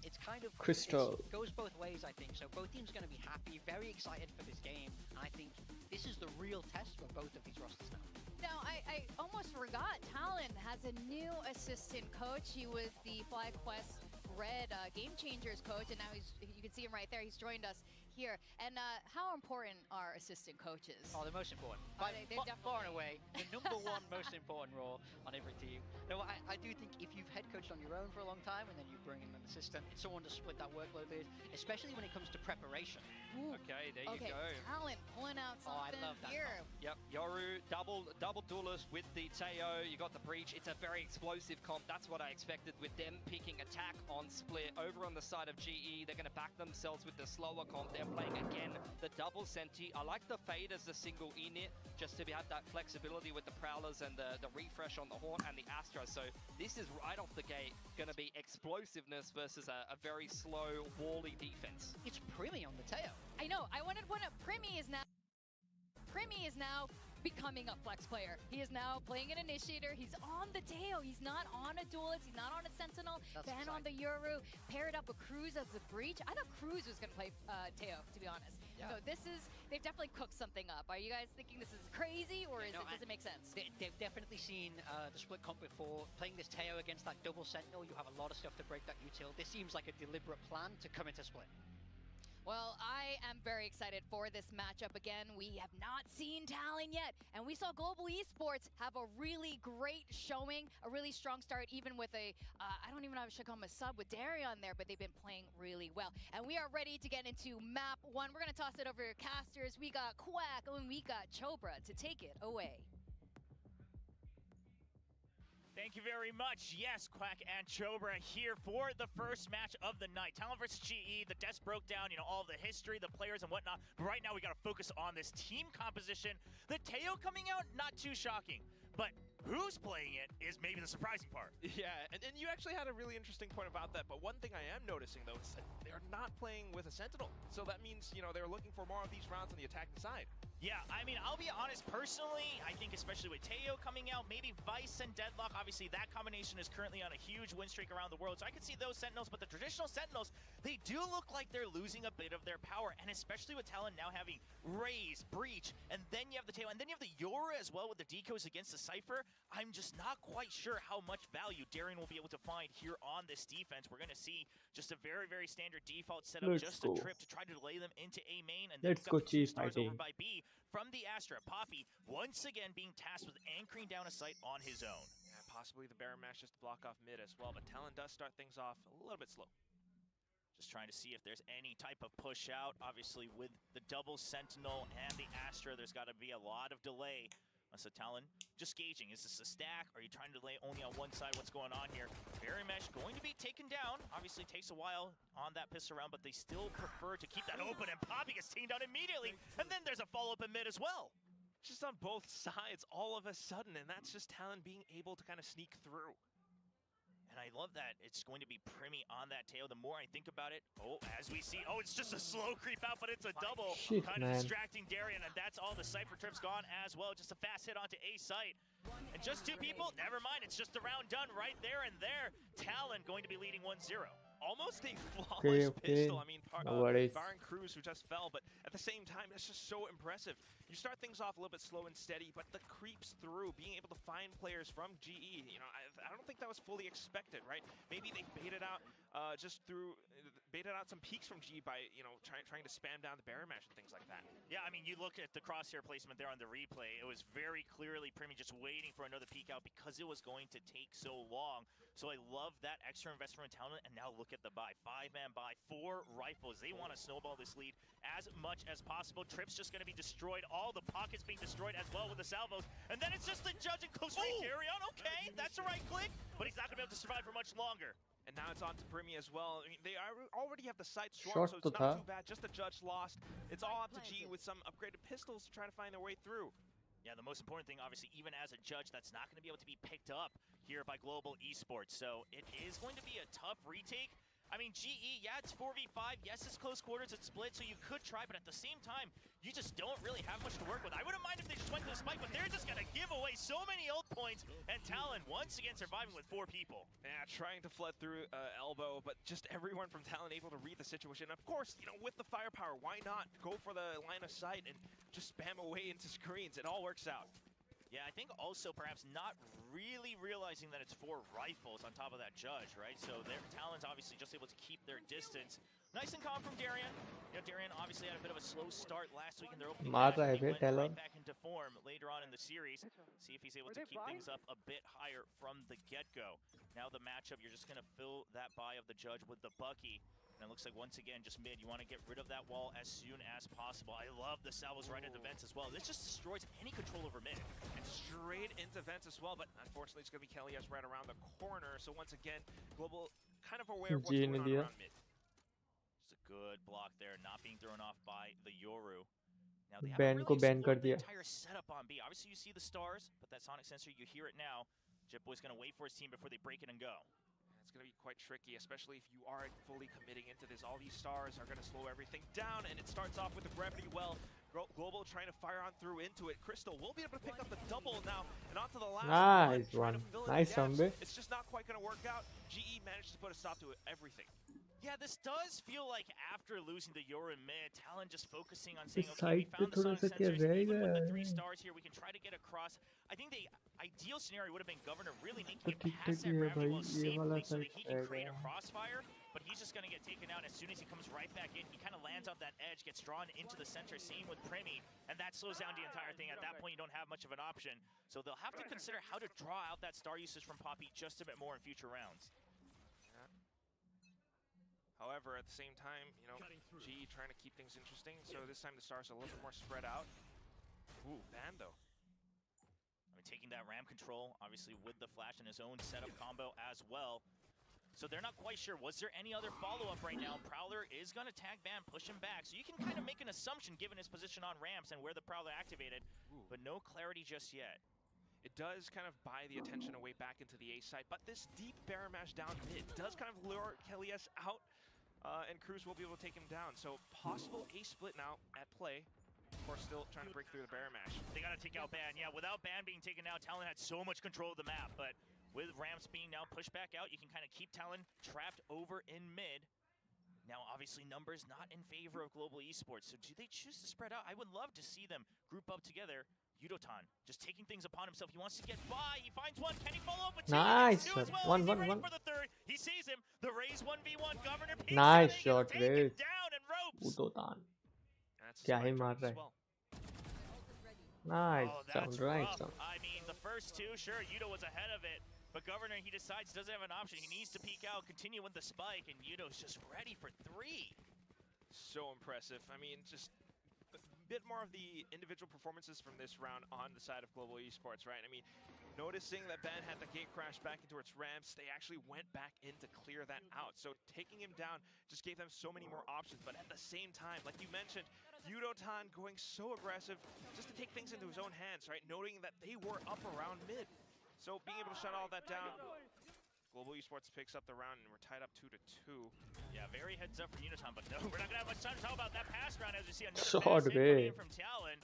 it's kind of Crystal. It goes both ways, I think. So both teams are going to be happy, very excited for this game. And I think this is the real test for both of these rosters now. Now, I almost forgot, Talon has a new assistant coach. He was the FlyQuest Red Game Changers coach, and now you can see him right there. He's joined us here. And how important are assistant coaches? Oh, the most important. They're Far and away, the number one most important role on every team. No, I do think if you've head coached on your own for a long time and then you bring in an assistant, it's someone to split that workload with, especially when it comes to preparation. Ooh. Okay, there you go. Talent pulling out something I love that here. Yep, Yoru, double duelist with the Teo. You got the breach. It's a very explosive comp. That's what I expected with them picking attack on split. Over on the side of GE, they're going to back themselves with the slower comp. They're playing again the double Senti. I like the fade as the single init, just to have that flexibility with the Prowlers and the refresh on the Horn and the Astra. So this is right off the gate going to be explosiveness versus a very slow, wally defense. It's Primi on the Teo. I know. I wanted one of Primi is now becoming a flex player. He is now playing an initiator. He's on the Teo. He's not on a duelist. He's not on a sentinel. Then on the Yoru, paired up with Cruz as the breach. I thought Cruz was going to play Teo, to be honest. Yeah. So they've definitely cooked something up. Are you guys thinking this is crazy, or does it make sense? They've definitely seen the split comp before. Playing this Teo against that double sentinel, you have a lot of stuff to break that util. This seems like a deliberate plan to come into split. Well, I am very excited for this matchup again. We have not seen Talon yet, and we saw Global Esports have a really great showing, a really strong start, even with I don't even know if I should call him a sub with Darion there, but they've been playing really well. And we are ready to get into map 1. We're going to toss it over to casters. We got Quack and we got Chobra to take it away. Thank you very much. Yes, Quack and Chobra here for the first match of the night. Talon versus GE, the desk broke down, all the history, the players and whatnot. But right now we got to focus on this team composition. The Teo coming out, not too shocking. But who's playing it is maybe the surprising part. Yeah, and you actually had a really interesting point about that. But one thing I am noticing, though, is that they're not playing with a Sentinel. So that means, they're looking for more of these rounds on the attacking side. Yeah, I mean, I'll be honest, personally, I think especially with Teo coming out, maybe Vice and Deadlock, obviously that combination is currently on a huge win streak around the world, so I could see those Sentinels, but the traditional Sentinels, they do look like they're losing a bit of their power, and especially with Talon now having Raze, Breach, and then you have the Teo, and then you have the Yoru as well with the decos against the Cypher. I'm just not quite sure how much value Darion will be able to find here on this defense. We're going to see just a very, very standard default setup, a trip to try to delay them into A main, and then Let's go, Chief fighting. over by B. From the Astra, Poppy once again being tasked with anchoring down a site on his own. Yeah, possibly the Baron Mash just to block off mid as well, but Talon does start things off a little bit slow. Just trying to see if there's any type of push out. Obviously with the double Sentinel and the Astra, there's got to be a lot of delay. So Talon just gauging, is this a stack? Are you trying to delay only on one side? What's going on here? Baron Mesh going to be taken down. Obviously takes a while on that pistol round, but they still prefer to keep that open, and Poppy gets taken down immediately. And then there's a follow-up in mid as well. Just on both sides all of a sudden, and that's just Talon being able to kind of sneak through. And I love that it's going to be Primi on that tail. The more I think about it, as we see, it's just a slow creep out, but it's a double. Kind of distracting Darion, and that's all. The Cypher trip's gone as well. Just a fast hit onto A site. And just 2 people, never mind, it's just the round done right there and there. Talon going to be leading 1-0. Almost a flawless pistol. I mean, Baron Cruz, who just fell, but at the same time, that's just so impressive. You start things off a little bit slow and steady, but the creeps through, being able to find players from GE, I don't think that was fully expected, right? Maybe they baited out baited out some peaks from GE by, trying to spam down the Baron Mash and things like that. Yeah, I mean, you look at the crosshair placement there on the replay. It was very clearly Primi just waiting for another peek out because it was going to take so long. So I love that extra investment in Talon, and now look at the buy. 5-man buy, 4 rifles. They want to snowball this lead as much as possible. Trip's just going to be destroyed. All the pockets being destroyed as well with the salvos. And then it's just the judge and close range Darion. Okay, that's a right click, but he's not going to be able to survive for much longer. And now it's on to Primi as well. I mean, they already have the site swarm, so it's not too bad. Just the judge lost. It's all up to G with some upgraded pistols to try to find their way through. Yeah, the most important thing, obviously, even as a judge, that's not going to be able to be picked up here by Global Esports. So it is going to be a tough retake. I mean, GE, yeah, it's 4v5. Yes, it's close quarters, it's split, so you could try, but at the same time, you just don't really have much to work with. I wouldn't mind if they just went to the spike, but they're just going to give away so many ult points, and Talon once again surviving with 4 people. Yeah, trying to flood through elbow, but just everyone from Talon able to read the situation. Of course, you know, with the firepower, why not go for the line of sight and just spam away into screens? It all works out. Yeah, I think also perhaps not really realizing that it's 4 rifles on top of that judge, right? So their Talon's obviously just able to keep their distance. Nice and calm from Darian. You know, Darian obviously had a bit of a slow start last week in their opening match, but he went right back into form later on in the series. See if he's able to keep things up a bit higher from the get-go. Now the matchup, you're just going to fill that buy of the judge with the Bucky. And it looks like, once again, just mid. You want to get rid of that wall as soon as possible. I love the salvos right into vents as well. This just destroys any control over mid. And straight into vents as well, but unfortunately it's going to be Kelly's right around the corner. So once again, Global kind of aware of what's going on around mid. Just a good block there, not being thrown off by the Yoru. Now they haven't really explored the entire setup on B. Obviously you see the stars, but that sonic sensor, you hear it now. Jitboy's going to wait for his team before they break it and go. It's going to be quite tricky, especially if you aren't fully committing into this. All these stars are going to slow everything down, and it starts off with the gravity well. Global trying to fire on through into it. Crystal will be able to pick up the double now, and onto the last nice one. Nice Humbly. It's just not quite going to work out. GE managed to put a stop to everything. Yeah, this does feel like after losing the Yoru mid, Talon just focusing on saying, okay, we found the sonic sensors, even with the 3 stars here, we can try to get across. I think the ideal scenario would have been Governor really making it past that gravity well safely so that he can create a crossfire, but he's just going to get taken out as soon as he comes right back in. He kind of lands on that edge, gets drawn into the center, same with Primi, and that slows down the entire thing. At that point, you don't have much of an option, so they'll have to consider how to draw out that star usage from Poppy just a bit more in future rounds. However, at the same time, you know, GE trying to keep things interesting, so this time the stars are a little bit more spread out. Ooh, Ban though. I mean, taking that ramp control, obviously with the flash and his own setup combo as well. So they're not quite sure. Was there any other follow-up right now? Prowler is going to tag Ban, push him back. So you can kind of make an assumption given his position on ramps and where the Prowler activated, but no clarity just yet. It does kind of buy the attention away back into the A side, but this deep Baron mash down mid does kind of lure Kelly's out, and Cruz will be able to take him down. So possible A split now at play, or still trying to break through the Baron mash. They got to take out Ban. Yeah, without Ban being taken out, Talon had so much control of the map, but with ramps being now pushed back out, you can kind of keep Talon trapped over in mid. Now, obviously, numbers not in favor of Global Esports, so do they choose to spread out? I would love to see them group up together. Yudotan just taking things upon himself. He wants to get by. He finds one. Can he follow up with 2? Nice as well. One. For the 3rd. He sees him. The Raze 1v1. Governor nice shot, Raze. Down and ropes. Yudotan. क्या ही मार रहा है. Nice sound, right sound. I mean, the first 2, sure, Yudo was ahead of it. But Governor, he decides doesn't have an option. He needs to peek out, continue with the spike, and Yudo's just ready for 3. So impressive. I mean, just a bit more of the individual performances from this round on the side of Global Esports, right? I mean, noticing that Ban had the gate crash back into its ramps, they actually went back in to clear that out. So taking him down just gave them so many more options. But at the same time, like you mentioned, Yudotan going so aggressive just to take things into his own hands, right? Noting that they were up around mid. So being able to shut all that down, Global Esports picks up the round, and we're tied up 2-2. Yeah, very heads up for Yudotan, but no, we're not gonna have much time to talk about that pass round as we see another short coming in from Talon.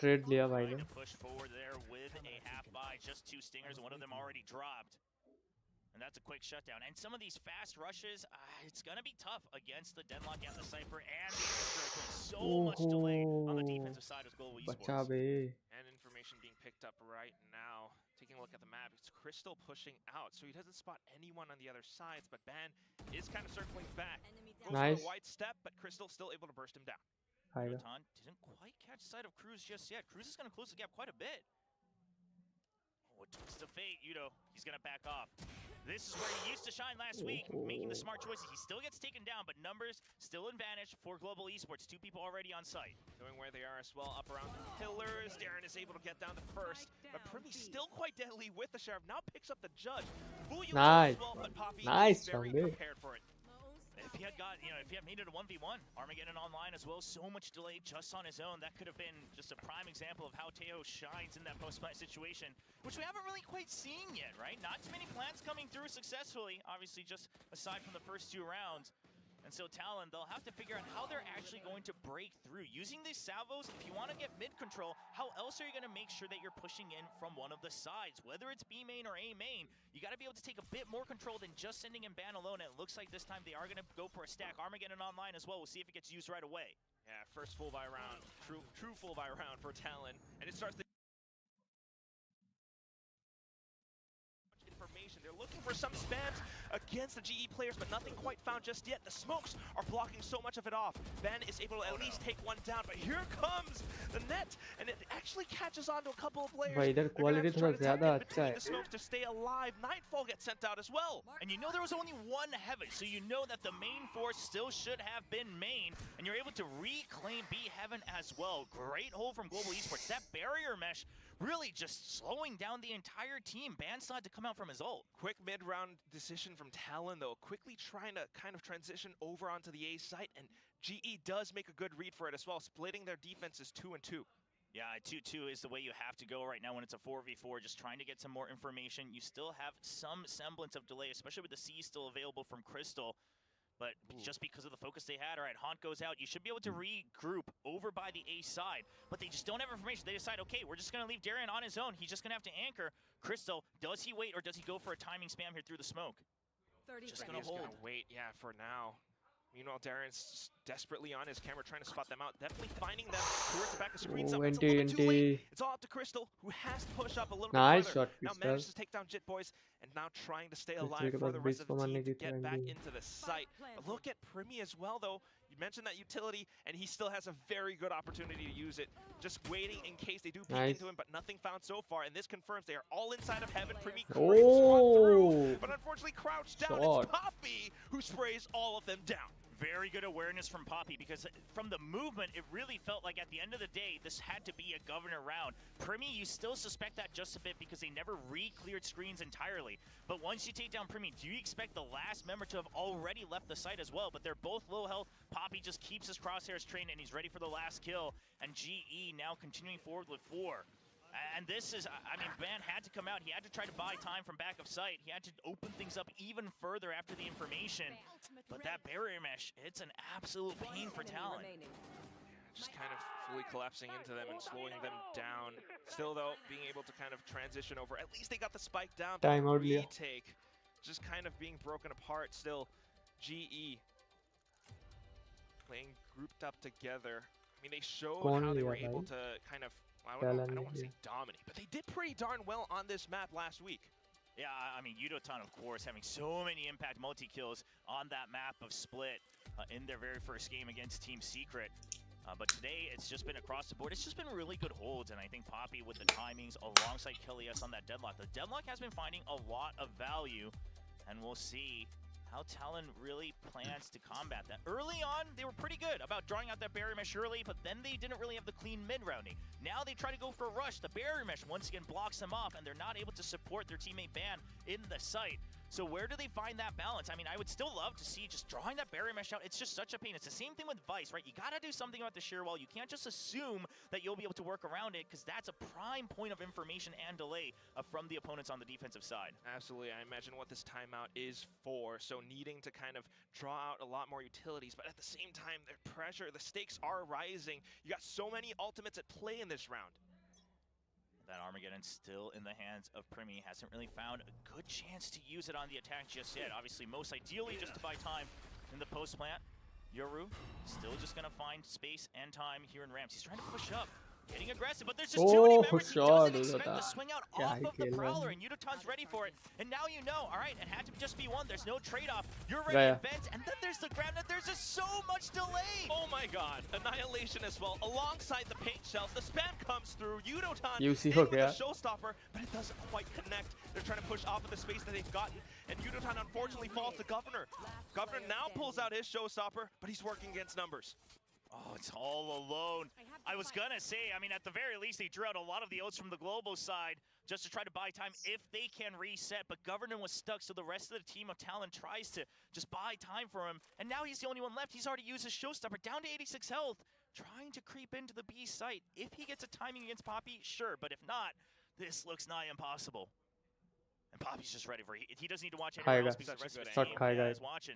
Trade liya bhai ne. Push forward there with a half buy, just 2 stingers, one of them already dropped. And that's a quick shutdown. And some of these fast rushes, it's going to be tough against the Deadlock and the Cypher and the Esports. So much delay on the defensive side of Global Esports. And information being picked up right now. Taking a look at the map, it's Crystal pushing out. So he doesn't spot anyone on the other sides, but Ban is kind of circling back. Goes for the wide step, but Crystal still able to burst him down. Yudotan didn't quite catch sight of Cruz just yet. Cruz is going to close the gap quite a bit. Oh, a twist of fate, Yudo. He's going to back off. This is where he used to shine last week, making the smart choices. He still gets taken down, but numbers still advantage for Global Esports. 2 people already on site. Knowing where they are as well, up around the pillars. Darren is able to get down to first, but Primi still quite deadly with the Sheriff. Now picks up the Judge. Nice, as well, but Poppy nice, is very prepared for it. if he had made it a 1v1, Armageddon online as well, so much delay just on his own. That could have been just a prime example of how Teo shines in that post-plant situation, which we haven't really quite seen yet, right? Not too many plants coming through successfully, obviously just aside from the first 2 rounds. And so Talon, they'll have to figure out how they're actually going to break through. Using these salvos, if you want to get mid control, how else are you going to make sure that you're pushing in from one of the sides? Whether it's B main or A main, you got to be able to take a bit more control than just sending in ban alone. And it looks like this time they are going to go for a stack. Armageddon online as well. We'll see if it gets used right away. Yeah, first full buy round, true full buy round for Talon, and it starts the information. They're looking for some spams against the GE players, but nothing quite found just yet. The smokes are blocking so much of it off. Ben is able to at least take one down, but here comes the net, and it actually catches on to a couple of players. भाई इधर quality थोड़ा ज़्यादा अच्छा है. The smokes to stay alive. Nightfall gets sent out as well. And you know there was only one heaven, so you know that the main force still should have been main, and you're able to reclaim B heaven as well. Great hold from Global Esports. That barrier mesh really just slowing down the entire team. Bansod to come out from his ult. Quick mid-round decision from Talon, though, quickly trying to kind of transition over onto the A site, and GE does make a good read for it as well, splitting their defenses 2-2. Yeah, 2-2 is the way you have to go right now when it's a 4v4, just trying to get some more information. You still have some semblance of delay, especially with the C still available from Crystal. But just because of the focus they had, all right, Haunt goes out. You should be able to regroup over by the A side, but they just don't have information. They decide, okay, we're just going to leave Darien on his own. He's just going to have to anchor. Crystal, does he wait or does he go for a timing spam here through the smoke? 30 Just seconds. going to wait, yeah, for now. Meanwhile, Darien's desperately on his camera trying to spot them out. Definitely finding them towards the back of screen. So it's a little bit too late. It's all up to Crystal, who has to push up a little bit further. Now manages to take down Jit Boys, and now trying to stay alive for the rest of the team to get back into the site. A look at Primi as well, though. You mentioned that utility, and he still has a very good opportunity to use it. Just waiting in case they do peek into him, but nothing found so far. And this confirms they are all inside of heaven. Primi creeps on through, but unfortunately crouched down. It's Poppy who sprays all of them down. Very good awareness from Poppy, because from the movement, it really felt like at the end of the day, this had to be a governor round. Primi, you still suspect that just a bit because they never re-cleared screens entirely. But once you take down Primi, do you expect the last member to have already left the site as well? But they're both low health. Poppy just keeps his crosshairs trained, and he's ready for the last kill. And GE now continuing forward with 4. And this is, I mean, Ban had to come out. He had to try to buy time from back of sight. He had to open things up even further after the information. But that barrier mesh, it's an absolute pain for Talon. Just kind of fully collapsing into them and slowing them down. Still, though, being able to kind of transition over. At least they got the spike down. Time out liya. Retake, just kind of being broken apart. Still, GE playing grouped up together. I mean, they showed how they were able to kind of, I don't want to say dominate, but they did pretty darn well on this map last week. Yeah, I mean, Yudotan, of course, having so many impact multi-kills on that map of Split in their very first game against Team Secret. But today, it's just been across the board. It's just been really good holds, and I think Poppy with the timings alongside Kilias on that deadlock. The deadlock has been finding a lot of value, and we'll see how Talon really plans to combat that. Early on, they were pretty good about drawing out that barrier mesh early, but then they didn't really have the clean mid-rounding. Now they try to go for a rush. The barrier mesh once again blocks them off, and they're not able to support their teammate Ban in the site. So where do they find that balance? I mean, I would still love to see just drawing that barrier mesh out. It's just such a pain. It's the same thing with Vice, right? You got to do something about the shear wall. You can't just assume that you'll be able to work around it, because that's a prime point of information and delay from the opponents on the defensive side. Absolutely. I imagine what this timeout is for. So needing to kind of draw out a lot more utilities, but at the same time, the pressure, the stakes are rising. You got so many ultimates at play in this round. That Armageddon still in the hands of Primi. Hasn't really found a good chance to use it on the attack just yet. Obviously, most ideally just to buy time in the post plant. Yoru still just going to find space and time here in ramps. He's trying to push up, getting aggressive, but there's just too many members. He doesn't expect the swing out off of the Prowler, and Yudotan's ready for it. And now you know, all right, it had to just be one. There's no trade-off. You're ready to vent, and then there's the grab net. There's just so much delay. Oh my god. Annihilation as well, alongside the paint shells. The spam comes through. Yudotan with the showstopper, but it doesn't quite connect. They're trying to push off of the space that they've gotten, and Yudotan unfortunately falls to Governor. Governor now pulls out his showstopper, but he's working against numbers. Oh, it's all alone. I was gonna say, I mean, at the very least, they drew out a lot of the ults from the global side just to try to buy time if they can reset, but Governor was stuck, so the rest of the team of Talon tries to just buy time for him, and now he's the only one left. He's already used his showstopper, down to 86 health, trying to creep into the B site. If he gets a timing against Poppy, sure, but if not, this looks nigh impossible. And Poppy's just ready for it. He doesn't need to watch anyone else because the rest of his team is watching.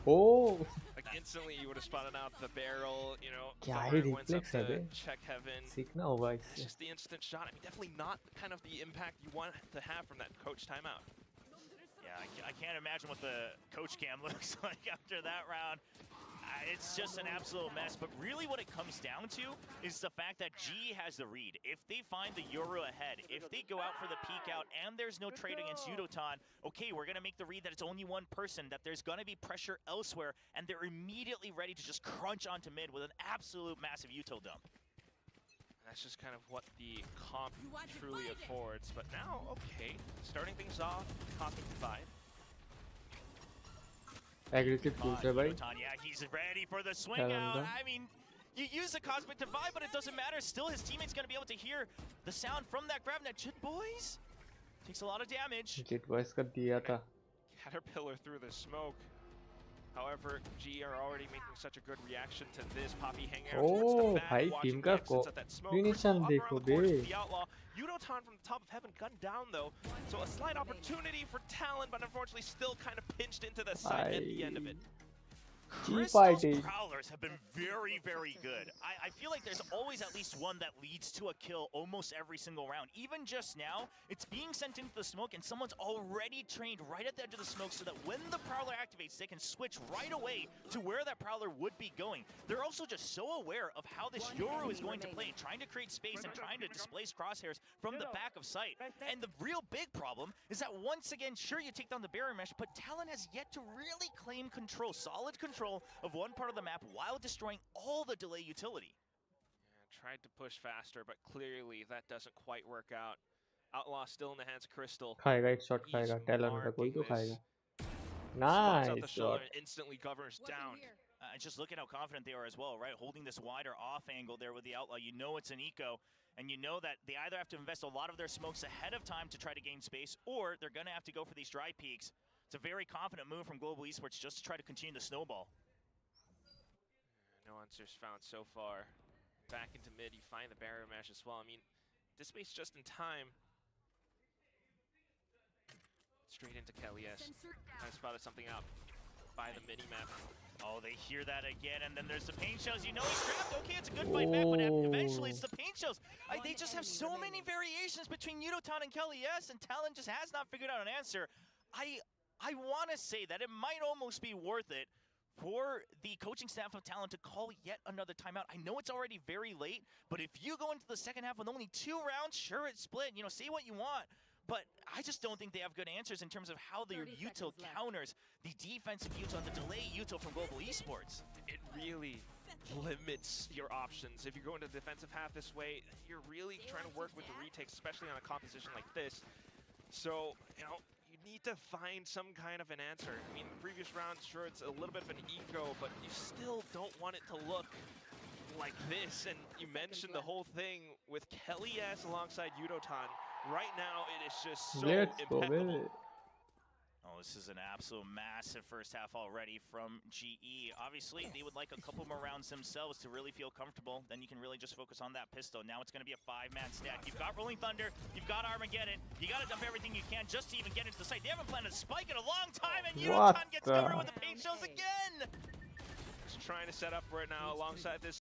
Oh! Like instantly you would have spotted out the barrel, you know, क्या ही Governor went up reflex है to bay? check heaven. सीखना होगा It's इससे. just the instant shot. I mean, definitely not kind of the impact you want to have from that coach timeout. Yeah, I can't imagine what the coach cam looks like after that round. It's just an absolute mess, but really what it comes down to is the fact that G has the read. If they find the Yoru ahead, if they go out for the peek out and there's no trade against Yudotan, okay, we're going to make the read that it's only one person, that there's going to be pressure elsewhere, and they're immediately ready to just crunch onto mid with an absolute massive util dump. That's just kind of what the comp truly affords. But now, okay, starting things off, Cosmic Divide. Aggressive push है भाई. Yeah, he's ready for the swing out. I mean, you use the Cosmic Divide, but it doesn't matter. Still, his teammate's going to be able to hear the sound from that grab net. Jit Boys takes a lot of damage. Jit Boys का दिया था. Caterpillar through the smoke. However, G are already making such a good reaction to this. Poppy hanging out towards the back, भाई watching team the का exits of that smoke. combination देखो बे. The Outlaw. Yudotan from the top of heaven gunned down though. So a slight opportunity for Talon, but unfortunately still kind of pinched into the side at the end of it. Crystal's Prowlers have been very, very good. I feel like there's always at least one that leads to a kill almost every single round. Even just now, it's being sent into the smoke and someone's already trained right at the edge of the smoke so that when the Prowler activates, they can switch right away to where that Prowler would be going. They're also just so aware of how this Yoru is going to play, trying to create space and trying to displace crosshairs from the back of sight. And the real big problem is that once again, sure, you take down the barrier mesh, but Talon has yet to really claim control, solid control of one part of the map while destroying all the delay utility. Yeah, tried to push faster, but clearly that doesn't quite work out. Outlaw still in the hands of Crystal. खाएगा एक shot खाएगा. Talon का कोई तो खाएगा. Nice shot. Instantly Governor's down. And just look at how confident they are as well, right? Holding this wider off angle there with the Outlaw. You know it's an eco, and you know that they either have to invest a lot of their smokes ahead of time to try to gain space, or they're going to have to go for these dry peaks. It's a very confident move from Global Esports just to try to continue the snowball. No answers found so far. Back into mid, you find the barrier mesh as well. I mean, dissipates just in time. Straight into Kelly S. Kind of spotted something out by the mini-map. Oh, they hear that again, and then there's the paint shells. You know he's trapped. Okay, it's a good fight back, but eventually it's the paint shells. They just have so many variations between Yudotan and Kelly S, and Talon just has not figured out an answer. I want to say that it might almost be worth it for the coaching staff of Talon to call yet another timeout. I know it's already very late, but if you go into the second half with only 2 rounds, sure, it's split. You know, say what you want. But I just don't think they have good answers in terms of how their util counters the defensive util and the delay util from Global Esports. It really limits your options. If you go into the defensive half this way, you're really trying to work with the retakes, especially on a composition like this. So, you know, you need to find some kind of an answer. I mean, the previous round, sure, it's a little bit of an eco, but you still don't want it to look like this. And you mentioned the whole thing with Kelly S alongside Yudotan. Right now, it is just so impeccable. Oh, this is an absolute massive first half already from GE. Obviously, they would like a couple more rounds themselves to really feel comfortable. Then you can really just focus on that pistol. Now it's going to be a 5-man stack. You've got Rolling Thunder, you've got Armageddon. You got to dump everything you can just to even get into the site. They haven't planted a spike in a long time, and Yudotan gets covered with the paint shells again. Just trying to set up right now alongside this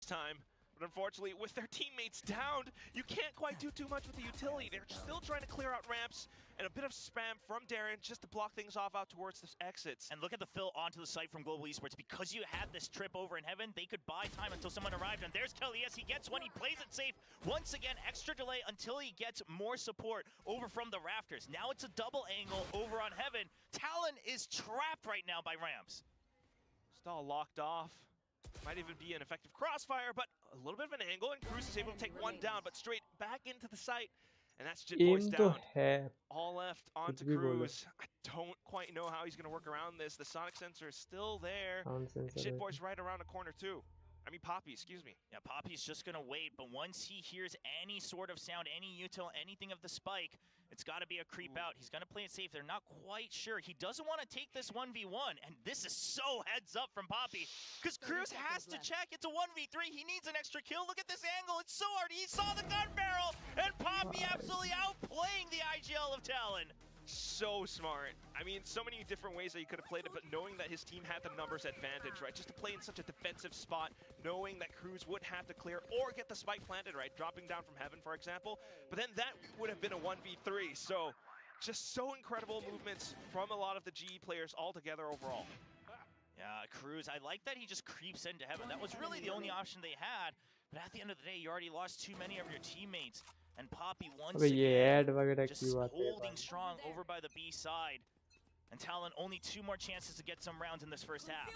time. But unfortunately, with their teammates downed, you can't quite do too much with the utility. They're still trying to clear out ramps, and a bit of spam from Darren just to block things off out towards the exits. And look at the fill onto the site from Global Esports. Because you had this trip over in heaven, they could buy time until someone arrived. And there's Kelly. Yes, he gets one. He plays it safe. Once again, extra delay until he gets more support over from the rafters. Now it's a double angle over on heaven. Talon is trapped right now by ramps. Stall locked off. Might even be an effective crossfire, but a little bit of an angle, and Cruz is able to take one down, but straight back into the site. and that's JitBoys Aim तो down. है, All left onto कुछ भी बोलो. Cruz. I don't quite know how he's going to work around this. The sonic sensor is still there. Sound And sensor है. JitBoys right around the corner too. I mean Poppy, excuse me. Yeah, Poppy's just gonna wait, but once he hears any sort of sound, any util, anything of the spike, it's gotta be a creep out. He's gonna play it safe. They're not quite sure. He doesn't want to take this 1v1, and this is so heads up from Poppy, because Cruz has to check. It's a 1v3. He needs an extra kill. Look at this angle. It's so hard. He saw the gun barrel, and Poppy absolutely outplaying the IGL of Talon. So smart. I mean, so many different ways that he could have played it, but knowing that his team had the numbers advantage, right? Just to play in such a defensive spot, knowing that Cruz would have to clear or get the spike planted, right? Dropping down from heaven, for example. But then that would have been a 1v3. So just so incredible movements from a lot of the GE players altogether overall. Yeah, Cruz, I like that he just creeps into heaven. That was really the only option they had. But at the end of the day, you already lost too many of your teammates. And Poppy once अबे ये again, add वगैरह just क्यों आते हैं holding भाई? strong over by the B side. And Talon only 2 more chances to get some rounds in this first half.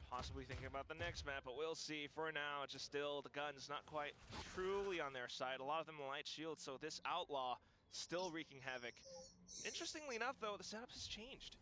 Possibly thinking about the next map, but we'll see. For now, just still the gun's not quite truly on their side. A lot of them light shields, so this outlaw still wreaking havoc. Interestingly enough, though, the setup has changed.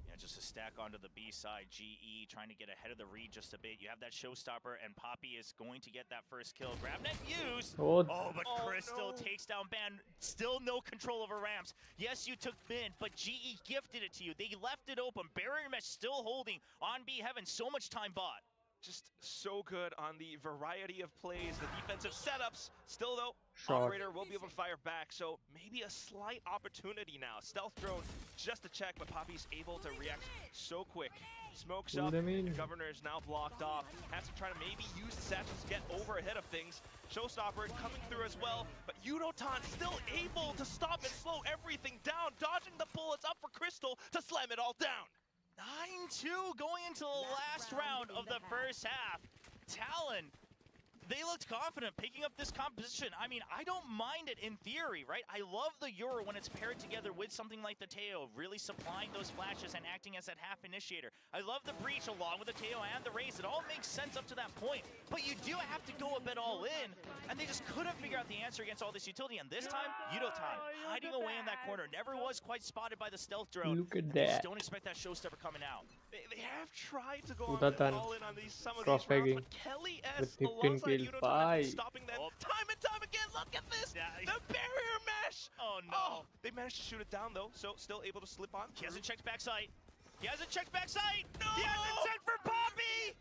Yeah, just a stack onto the B side. GE trying to get ahead of the read just a bit. You have that showstopper, and Poppy is going to get that first kill. Grab net used. Oh, but Crystal takes down Ban. Still no control over ramps. Yes, you took bin, but GE gifted it to you. They left it open. Barrier mesh still holding on B heaven. So much time bought. Just so good on the variety of plays, the defensive setups. Still, though, Shot. Operator will be able to fire back, so maybe a slight opportunity now. Stealth drone just to check, but Poppy's able to react so quick. Smokes up, the Governor is now blocked off. Has to try to maybe use the satchels to get over ahead of things. Showstopper coming through as well, but Yudotan still able to stop and slow everything down, dodging the bullets up for Crystal to slam it all down. 9-2 going into the last round of the first half. Talon, they looked confident picking up this composition. I mean, I don't mind it in theory, right? I love the Euro when it's paired together with something like the Teo, really supplying those flashes and acting as that half initiator. I love the Breach along with the Teo and the Raze. It all makes sense up to that point, but you do have to go a bit all in, and they just couldn't figure out the answer against all this utility. And this time, Yudotan hiding away in that corner, never was quite spotted by the stealth drone. Look at They just that. don't expect that showstopper coming out. They have tried to go Yudotan all in on these, some of cross these rounds, pegging but Kelly with S 15 alongside kills. Yudotan have Bye. been stopping them time and time again. Look at this! The barrier mesh! Oh no! They managed to shoot it down though, so still able to slip on. He hasn't checked backside. He hasn't checked backside! No! He hasn't checked for Poppy!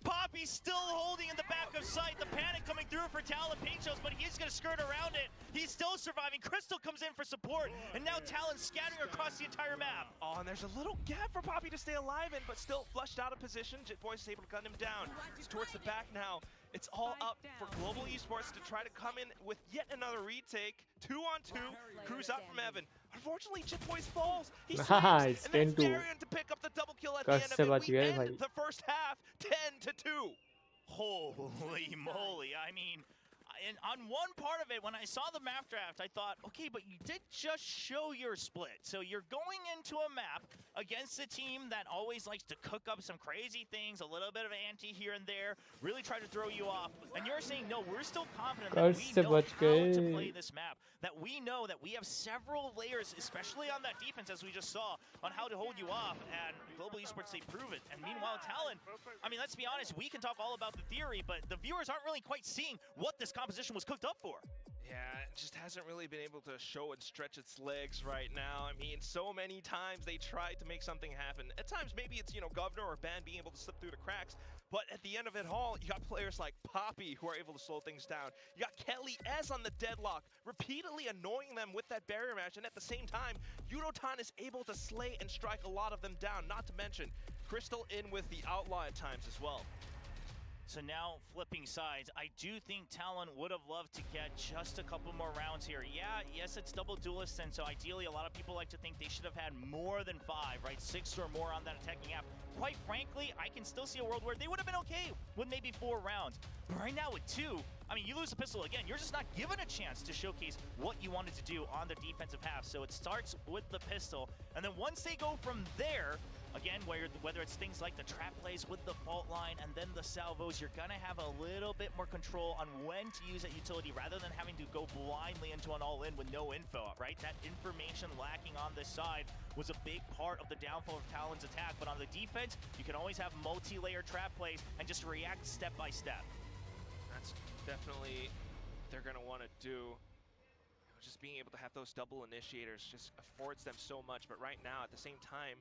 Poppy's still holding in the back of sight. The panic coming through for Talon Paintshells, but he's gonna skirt around it. He's still surviving. Crystal comes in for support, and now Talon scattering across the entire map. Oh, and there's a little gap for Poppy to stay alive in, but still flushed out of position. JitBoys is able to gun him down. He's towards the back now. It's all up for Global Esports to try to come in with yet another retake. 2-on-2, Cruz out from Evan. Unfortunately, JitBoys falls. He Nice, swings, and then 10-2. Darian to pick up the double kill at the end cos of से it. बच We गए end भाई. the first half 10-2. Holy moly, I mean, and on one part of it, when I saw the map draft, I thought, okay, but you did just show your split. So you're going into a map against a team that always likes to cook up some crazy things, a little bit of ante here and there, really try to throw you off. And you're saying, no, we're still confident that we know how to play this map, that we know that we have several layers, especially on that defense, as we just saw, on how to hold you off. And Global Esports, they prove it. And meanwhile, Talon, I mean, let's be honest, we can talk all about the theory, but the viewers aren't really quite seeing what this composition was cooked up for. Yeah, it just hasn't really been able to show and stretch its legs right now. I mean, so many times they tried to make something happen. At times, maybe it's, Governor or Ban being able to slip through the cracks. But at the end of it all, you got players like Poppy who are able to slow things down. You got Kelly S on the deadlock, repeatedly annoying them with that barrier match. And at the same time, Yudotan is able to slay and strike a lot of them down. Not to mention, Crystal in with the outlaw at times as well. So now flipping sides, I do think Talon would have loved to get just a couple more rounds here. Yeah, yes, it's double duelist, and so ideally a lot of people like to think they should have had more than 5, right? 6 or more on that attacking app. Quite frankly, I can still see a world where they would have been okay with maybe 4 rounds. But right now with 2, I mean, you lose a pistol again, you're just not given a chance to showcase what you wanted to do on the defensive half. So it starts with the pistol, and then once they go from there, Again, whether it's things like the trap plays with the fault line and then the salvos, you're gonna have a little bit more control on when to use that utility rather than having to go blindly into an all-in with no info, right? That information lacking on this side was a big part of the downfall of Talon's attack, but on the defense, you can always have multi-layer trap plays and just react step by step. That's definitely what they're gonna wanna do. Just being able to have those double initiators just affords them so much, but right now, at the same time,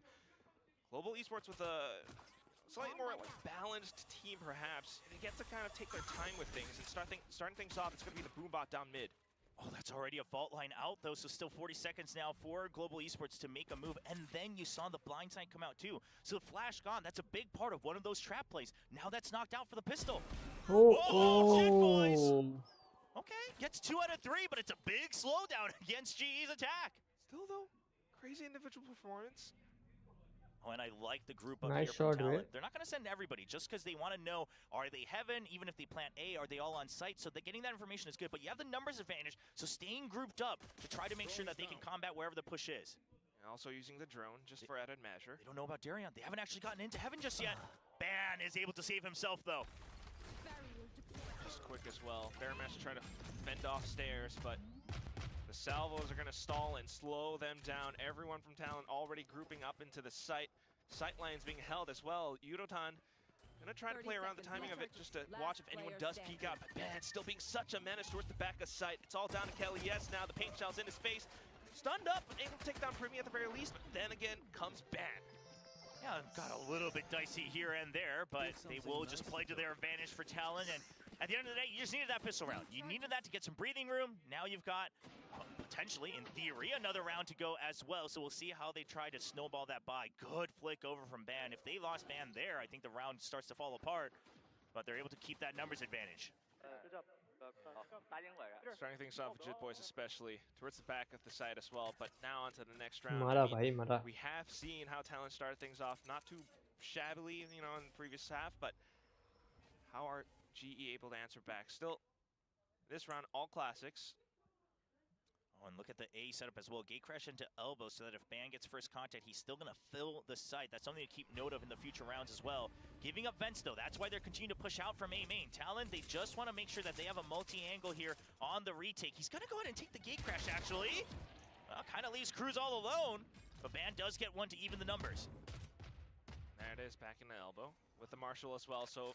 Global Esports with a slightly more balanced team, perhaps, they get to kind of take their time with things and starting things off. It's going to be the Boombot down mid. Oh, that's already a fault line out, though, so still 40 seconds now for Global Esports to make a move, and then you saw the blind side come out, too. So the flash gone, that's a big part of one of those trap plays. Now that's knocked out for the pistol. Shit, boys! Okay, gets 2 out of 3, but it's a big slowdown against GE's attack. Still, though, crazy individual performance. Oh, and I like the group up Nice here from shot, Talon. Ray. They're not going to send everybody just because they want to know, are they heaven? Even if they plant A, are they all on site? So getting that information is good, but you have the numbers advantage, so staying grouped up to try to make sure that they can combat wherever the push is. And also using the drone just for added measure. They don't know about Darion. They haven't actually gotten into heaven just yet. Ban is able to save himself, though. Just quick as well. Bearmaster trying to fend off stairs, but the salvos are going to stall and slow them down. Everyone from Talon already grouping up into the site. Sight lines being held as well. Yudotan gonna try to play around the timing of it just to watch if anyone does peek out. But man, still being such a menace towards the back of sight. It's all down to Kelly. Yes, now the paint shell's in his face. Stunned up, able to take down Primi at the very least, but then again comes Ban. Yeah, got a little bit dicey here and there, but they will just play to their advantage for Talon. And at the end of the day, you just needed that pistol round. You needed that to get some breathing room. Now you've got, potentially, in theory, another round to go as well. So we'll see how they try to snowball that by. Good flick over from Ban. If they lost Ban there, I think the round starts to fall apart. But they're able to keep that numbers advantage. Starting things off with JIT Boys especially, towards the back of the site as well, but now onto the next round. Mara bhai, mara. We have seen how Talon started things off, not too shabbily, you know, in the previous half, but how are GE able to answer back? Still, this round, all classics. Oh, and look at the A setup as well. Gate crash into elbow so that if Ban gets first contact, he's still going to fill the site. That's something to keep note of in the future rounds as well. Giving up vents, though. That's why they're continuing to push out from A main. Talon, they just want to make sure that they have a multi-angle here on the retake. He's going to go ahead and take the gate crash, actually. Well, kind of leaves Cruz all alone, but Ban does get one to even the numbers. There it is, back in the elbow with the Marshall as well. So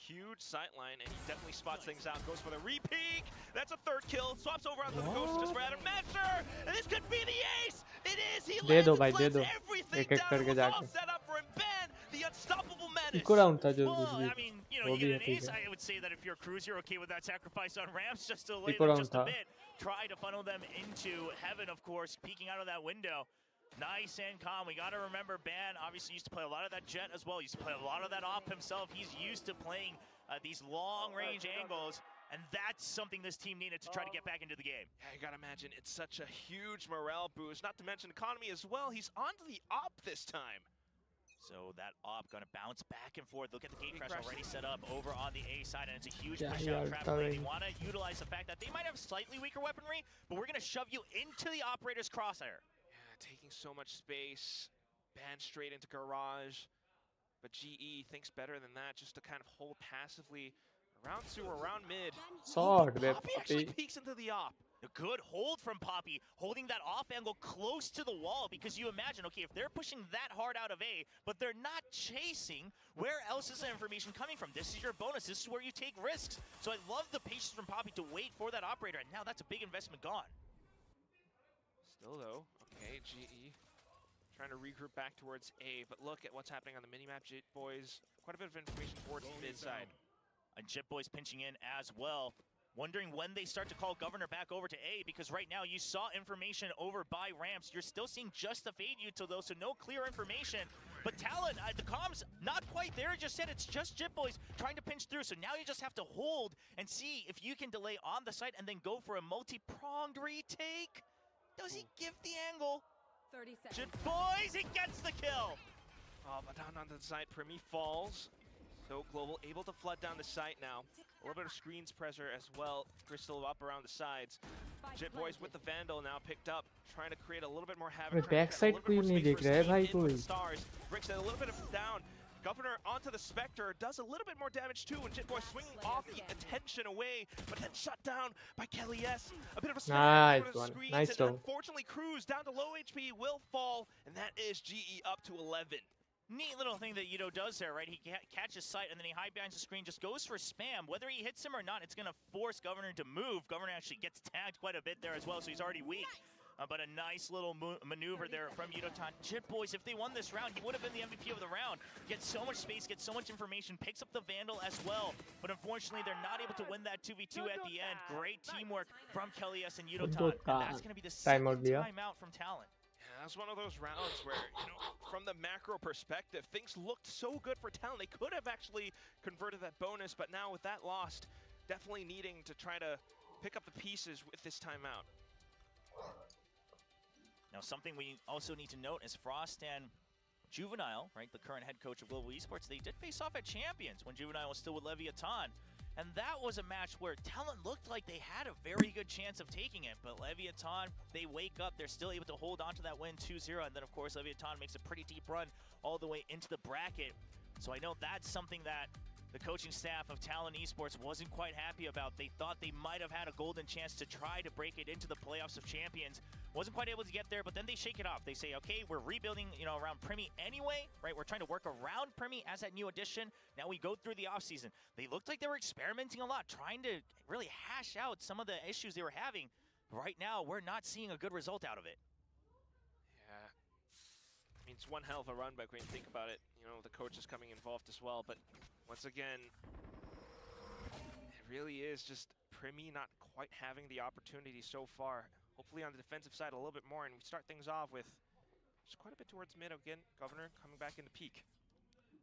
huge sight line, and he definitely spots things out. Goes for the re-peek. That's a third kill. Swaps over onto the Ghost just for added master. And this could be the ace. It is. He lands and flips everything down. It was all set up for him. Ben, the unstoppable menace. round था जो Well, I mean, you know, you get an ace. I would say that if you're Cruz, you're okay with that sacrifice on ramps just to lay them just a bit. Try to funnel them into heaven, of course, peeking out of that window. Nice and calm. We got to remember, Ban obviously used to play a lot of that jet as well. Used to play a lot of that op himself. He's used to playing these long-range angles, and that's something this team needed to try to get back into the game. Yeah, you got to imagine it's such a huge morale boost, not to mention economy as well. He's onto the op this time. So that op going to bounce back and forth. Look at the gate crash already set up over on the A side, and it's a huge push-out trap play. They want to utilize the fact that they might have slightly weaker weaponry, but we're going to shove you into the operator's crosshair. Taking so much space, Ban straight into garage, but GE thinks better than that, just to kind of hold passively around 2 or around mid. Poppy actually peeks into the op. A good hold from Poppy, holding that off angle close to the wall, because you imagine, okay, if they're pushing that hard out of A, but they're not chasing, where else is the information coming from? This is your bonus. This is where you take risks. So I love the patience from Poppy to wait for that operator, and now that's a big investment gone. Still though, okay, GE trying to regroup back towards A, but look at what's happening on the minimap. JIT Boys, quite a bit of information towards the mid side. And JIT Boys pinching in as well. Wondering when they start to call Governor back over to A, because right now you saw information over by ramps. You're still seeing just the fade util though, so no clear information. But Talon, the comms not quite there just yet. It's just JIT Boys trying to pinch through. So now you just have to hold and see if you can delay on the site and then go for a multi-pronged retake. Does he give the angle? 30 seconds. JIT Boys, he gets the kill. Oh, but down onto the side, Primi falls. So Global able to flood down the site now. A little bit of screens pressure as well. Crystal up around the sides. Jit Boys with the Vandal now picked up, trying to create a little bit more havoc. Back side कोई नहीं देख रहा है भाई कोई. Stars. Bricks a little bit of down. Governor onto the Spectre, does a little bit more damage too, and Jit Boy swinging off the attention away, but then shut down by Kelly S. A bit of a snap over the screens, nice and unfortunately Cruz down to low HP will fall, and that is GE up to 11. Neat little thing that Yudo does there, right? He catches sight and then he hide behind the screen, just goes for spam. Whether he hits him or not, it's going to force Governor to move. Governor actually gets tagged quite a bit there as well, so he's already weak. But a nice little maneuver there from Yudotan. Jit Boys, if they won this round, he would have been the MVP of the round. Gets so much space, gets so much information, picks up the Vandal as well. But unfortunately, they're not able to win that 2v2 at the end. Great teamwork from Kelly S and Yudotan. And that's going to be the second timeout from Talon. That's one of those rounds where, you know, from the macro perspective, things looked so good for Talon. They could have actually converted that bonus, but now with that lost, definitely needing to try to pick up the pieces with this timeout. Now, something we also need to note is Frost and Juvenile, right, the current head coach of Global Esports, they did face off at Champions when Juvenile was still with Leviathan. And that was a match where Talon looked like they had a very good chance of taking it. But Leviathan, they wake up, they're still able to hold on to that win 2-0. And then, of course, Leviathan makes a pretty deep run all the way into the bracket. So I know that's something that the coaching staff of Talon Esports wasn't quite happy about. They thought they might have had a golden chance to try to break it into the playoffs of champions. Wasn't quite able to get there, but then they shake it off. They say, okay, we're rebuilding, you know, around Primi anyway, right? We're trying to work around Primi as that new addition. Now we go through the offseason. They looked like they were experimenting a lot, trying to really hash out some of the issues they were having. Right now, we're not seeing a good result out of it. Yeah. I mean, it's one hell of a run back when you think about it. You know, the coach is coming involved as well, but once again, it really is just Primi not quite having the opportunity so far. Hopefully on the defensive side a little bit more, and we start things off with just quite a bit towards mid again. Governor coming back into peak.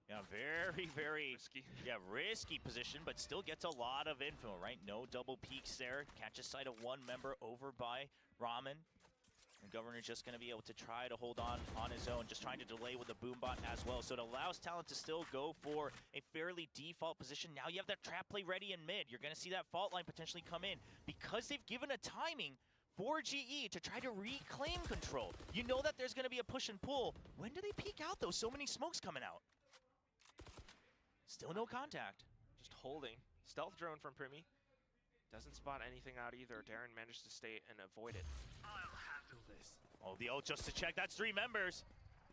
Yeah, very, very risky. Yeah, risky position, but still gets a lot of info, right? No double peeks there. Catches sight of one member over by Ramen. And Governor's just going to be able to try to hold on his own, just trying to delay with the boombot as well. So it allows Talon to still go for a fairly default position. Now you have that trap play ready in mid. You're going to see that fault line potentially come in. Because they've given a timing for GE to try to reclaim control. You know that there's going to be a push and pull. When do they peek out, though? So many smokes coming out. Still no contact. Just holding. Stealth drone from Primi. Doesn't spot anything out either. Darren managed to stay and avoid it. I'll handle this. Oh, the ult just to check. That's 3 members.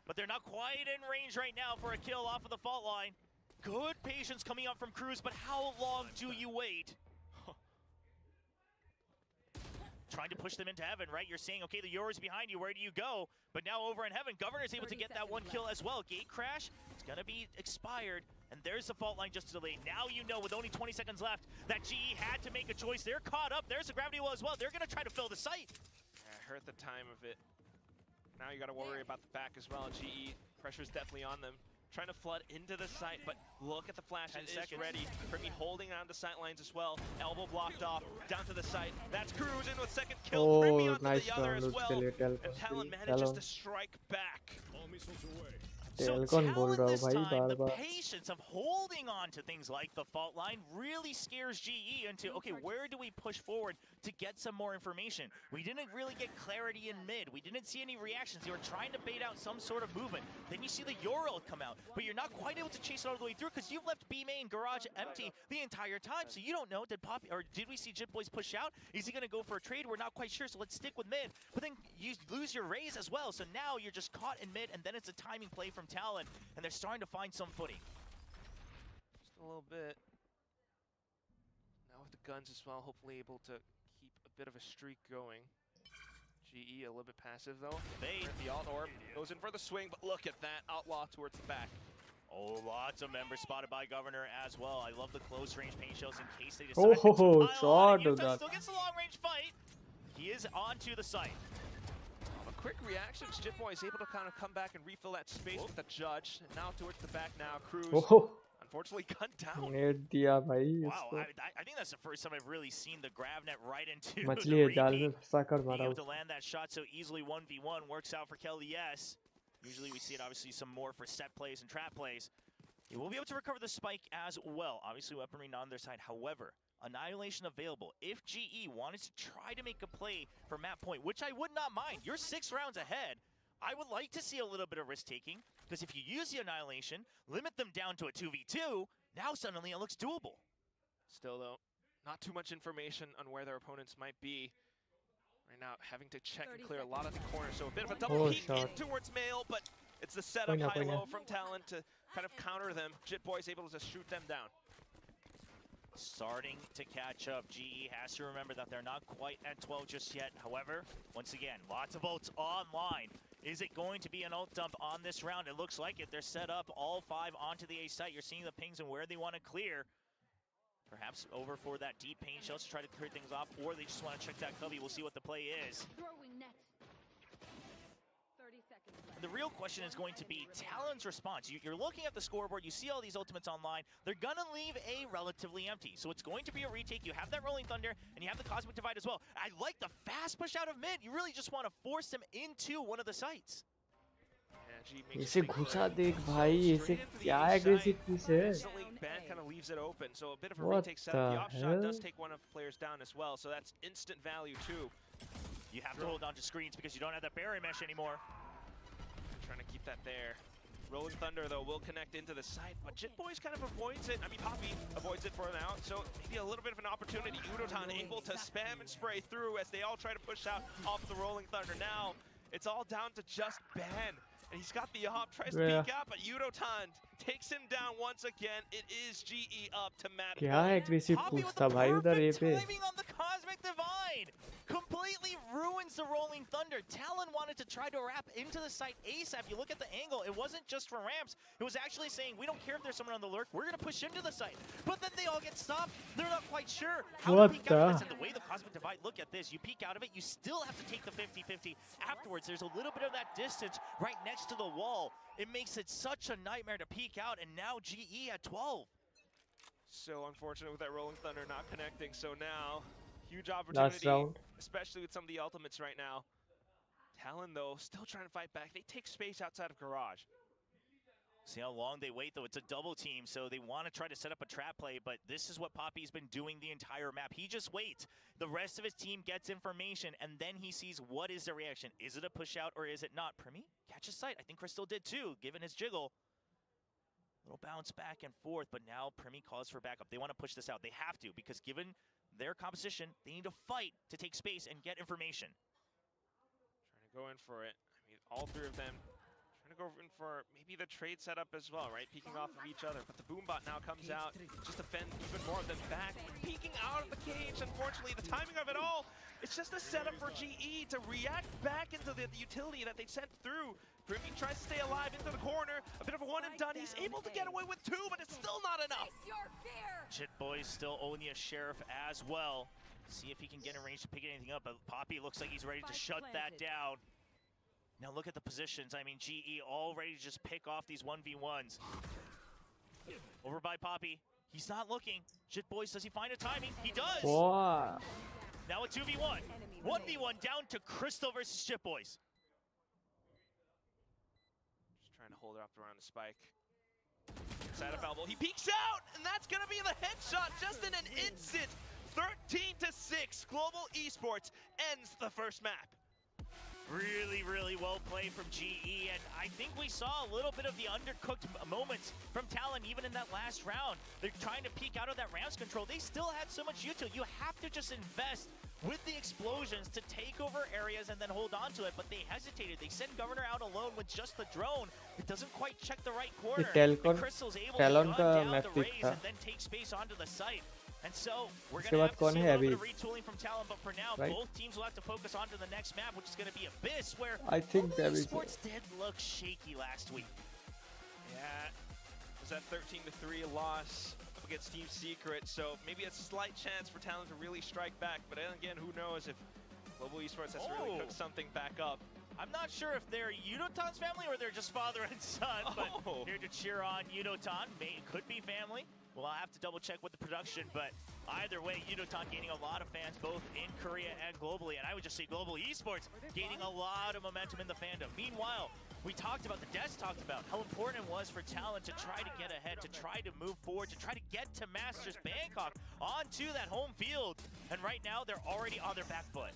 But they're not quite in range right now for a kill off of the fault line. Good patience coming up from Cruz, but how long do you wait? Trying to push them into heaven, right? You're saying, okay, the Euro's behind you, where do you go? But now over in heaven, Governor's able to get that one kill as well. Gate crash, it's gonna be expired, and there's the fault line just delayed. Now you know, with only 20 seconds left, that GE had to make a choice. They're caught up, there's the gravity well as well. They're gonna try to fill the site. Yeah, hurt the time of it. Now you gotta worry about the back as well. GE, pressure's definitely on them. Trying to flood into the site, but look at the flash, it is ready. Primi holding on the sight lines as well. Elbow blocked off, down to the site. That's Cruz in with second kill. Primi onto nice the other as well. And Talon manages to strike back. So Talon this time, the patience of holding on to things like the fault line really scares GE into, okay, where do we push forward to get some more information? We didn't really get clarity in mid. We didn't see any reactions. They were trying to bait out some sort of movement. Then you see the Euro come out, but you're not quite able to chase it all the way through because you've left B main garage empty the entire time. So you don't know, did we see Jit Boys push out? Is he going to go for a trade? We're not quite sure, so let's stick with mid. But then you lose your raise as well, so now you're just caught in mid, and then it's a timing play from Talon, and they're starting to find some footing. Just a little bit. Now with the guns as well, hopefully able to keep a bit of a streak going. GE a little bit passive though. The alt orb goes in for the swing, but look at that outlaw towards the back. Oh, lots of members spotted by Governor as well. I love the close range paint shells in case they decide to pile on. Still gets a long range fight. He is onto the site. Quick reactions, Jit Boy is able to kind of come back and refill that space with the judge. And now towards the back now, Cruz unfortunately gunned down. Wow, I think that's the first time I've really seen the grav net right into the repeat. Being able to land that shot so easily 1v1 works out for Kelly S. Usually we see it obviously some more for set plays and trap plays. You will be able to recover the spike as well. Obviously, weaponry not on their side. However, Annihilation available. If GE wanted to try to make a play for map point, which I would not mind, you're 6 rounds ahead. I would like to see a little bit of risk taking, because if you use the Annihilation, limit them down to a 2v2, now suddenly it looks doable. Still though, not too much information on where their opponents might be. Right now, having to check and clear a lot of the corners, so a bit of a double peek in towards Mail, but it's the setup high-low from Talon to kind of counter them. Jitboy's able to shoot them down. Starting to catch up. GE has to remember that they're not quite at 12 just yet. However, once again, lots of ults online. Is it going to be an ult dump on this round? It looks like it. They're set up all 5 onto the A site. You're seeing the pings and where they want to clear. Perhaps over for that deep pain shell to try to clear things off, or they just want to check that cubby. We'll see what the play is. Throwing net. 30 seconds left. The real question is going to be Talon's response. You're looking at the scoreboard, you see all these ultimates online, they're gonna leave A relatively empty. So it's going to be a retake, you have that Rolling Thunder, and you have the Cosmic Divide as well. I like the fast push out of mid, you really just want to force them into one of the sites. इसे घुसा देख भाई, इसे क्या aggressiveness है? Ben kind of leaves it open, so a bit of a retake setup. The off shot does take one of the players down as well, so that's instant value too. You have to hold on to screens because you don't have that barrier mesh anymore. Trying to keep that there. Rolling Thunder though will connect into the site, but Jitboy's kind of avoids it. I mean, Poppy avoids it for now, so maybe a little bit of an opportunity. Udotan able to spam and spray through as they all try to push out off the Rolling Thunder. Now it's all down to just Ben. And he's got the op, tries to peek out, but Udotan takes him down once again. It is GE up to Matt. क्या aggressive push था भाई उधर ए पे? Timing on the Cosmic Divide completely ruins the Rolling Thunder. Talon wanted to try to wrap into the site ASAP. You look at the angle, it wasn't just for ramps. It was actually saying, we don't care if there's someone on the lurk, we're going to push into the site. But then they all get stopped. They're not quite sure how to peek out of this. And the way the Cosmic Divide, look at this. You peek out of it, you still have to take the 50-50 afterwards. There's a little bit of that distance right next to the wall. It makes it such a nightmare to peek out, and now GE at 12. So unfortunate with that Rolling Thunder not connecting. So now, huge opportunity, especially with some of the ultimates right now. Talon, though, still trying to fight back. They take space outside of Garage. See how long they wait, though. It's a double team, so they want to try to set up a trap play, but this is what Poppy's been doing the entire map. He just waits. The rest of his team gets information, and then he sees what is the reaction. Is it a push out or is it not? Primi catches sight. I think Crystal did too, given his jiggle. Little bounce back and forth, but now Primi calls for backup. They want to push this out. They have to, because given their composition, they need to fight to take space and get information. Trying to go in for it. I mean, all 3 of them trying to go in for maybe the trade setup as well, right? Peeking off of each other, but the Boombot now comes out, just defend even more of them back. Peeking out of the cage, unfortunately, the timing of it all, it's just a setup for GE to react back into the utility that they sent through. Primi tries to stay alive into the corner, a bit of a one and done. He's able to get away with 2, but it's still not enough. Jitboy's still only a sheriff as well. See if he can get in range to pick anything up, but Poppy looks like he's ready to shut that down. Now look at the positions. I mean, GE all ready to just pick off these 1v1s. Over by Poppy. He's not looking. Jitboys, does he find a timing? He does! Wow. Now a 2v1. 1v1 down to Crystal versus Jitboys. Just trying to hold her up around the spike. Inside of elbow. He peeks out! And that's going to be the headshot just in an instant. 13-6. Global Esports ends the first map. Really, really well played from GE, and I think we saw a little bit of the undercooked moments from Talon even in that last round. They're trying to peek out of that ramps control. They still had so much util. You have to just invest with the explosions to take over areas and then hold on to it, but they hesitated. They sent Governor out alone with just the drone. It doesn't quite check the right corner. Talcon, Crystal's able to gun down the raise and then take space onto the site. And so, we're going to have to see a little bit of retooling from Talon, but for now, both teams will have to focus on to the next map, which is going to be Abyss, where I think Esports did look shaky last week. Yeah, it was that 13-3 loss up against Team Secret, so maybe a slight chance for Talon to really strike back, but then again, who knows if Global Esports has to really cook something back up. I'm not sure if they're Unoton's family or they're just father and son, but here to cheer on Unoton. Could be family. We'll have to double check with the production, but either way, Unoton gaining a lot of fans both in Korea and globally, and I would just say global esports gaining a lot of momentum in the fandom. Meanwhile, we talked about, the devs talked about how important it was for Talon to try to get ahead, to try to move forward, to try to get to Masters Bangkok onto that home field, and right now they're already on their back foot.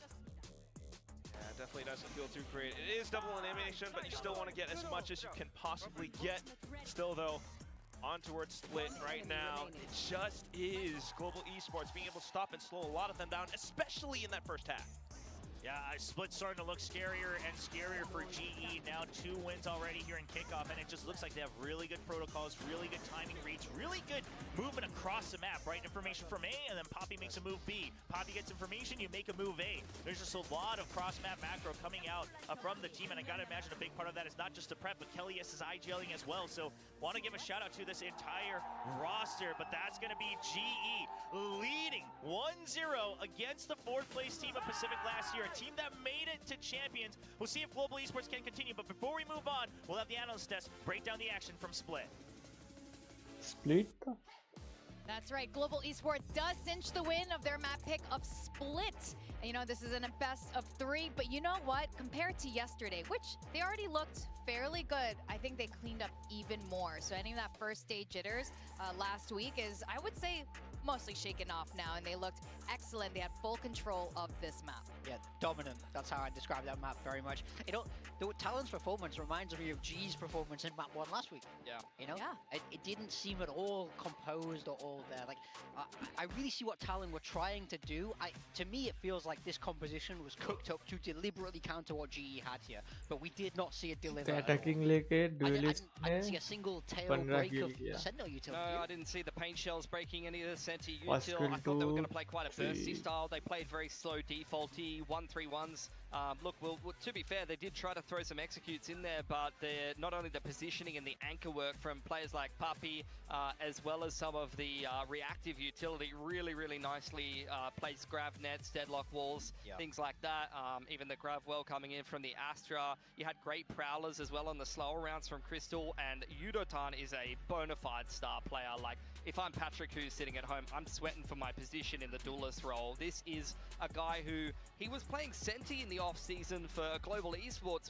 Yeah, definitely doesn't feel too great. It is double elimination, but you still want to get as much as you can possibly get. Still though, on towards split right now. It just is global esports being able to stop and slow a lot of them down, especially in that first half. Yeah, Split's starting to look scarier and scarier for GE. Now 2 wins already here in Kickoff, and it just looks like they have really good protocols, really good timing reads, really good movement across the map, right? Information from A, and then Poppy makes a move B. Poppy gets information, you make a move A. There's just a lot of cross-map macro coming out from the team, and I gotta imagine a big part of that is not just the prep, but Kelly is IGLing as well. So want to give a shout out to this entire roster, but that's gonna be GE leading 1-0 against the 4th place team of Pacific last year, a team that made it to champions. We'll see if global esports can continue, but before we move on, we'll have the analyst desk break down the action from Split. Split? That's right, Global Esports does cinch the win of their map pick of Split. And, you know, this is in a best of 3, but you know what? Compared to yesterday, which they already looked fairly good, I think they cleaned up even more. So any of that first day jitters last week is, I would say, mostly shaken off now, and they looked excellent. They had full control of this map. Yeah, dominant. That's how I describe that map very much. The Talon's performance reminds me of G's performance in map 1 last week. Yeah. You know? Yeah. It didn't seem at all composed or all there. Like, I really see what Talon were trying to do. To me, it feels like this composition was cooked up to deliberately counter what GE had here, but we did not see it deliver. Attacking लेके duelist I didn't see a single tail break of Sentinel utility. No, I didn't see the paint shells breaking any of the Senti util. I thought they were going to play quite a bursty style. They played very slow, defaulty, 1-3-1s. Look, to be fair, they did try to throw some executes in there, but not only the positioning and the anchor work from players like Puppy, as well as some of the reactive utility, really nicely placed grav nets, deadlock walls, things like that. Even the grav well coming in from the Astra. You had great prowlers as well on the slower rounds from Crystal, and Unoton is a bona fide star player. Like, if I'm Patrick, who's sitting at home, I'm sweating for my position in the duelist role. This is a guy who, he was playing Senti in the off-season for Global Esports.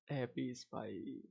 Happy spy.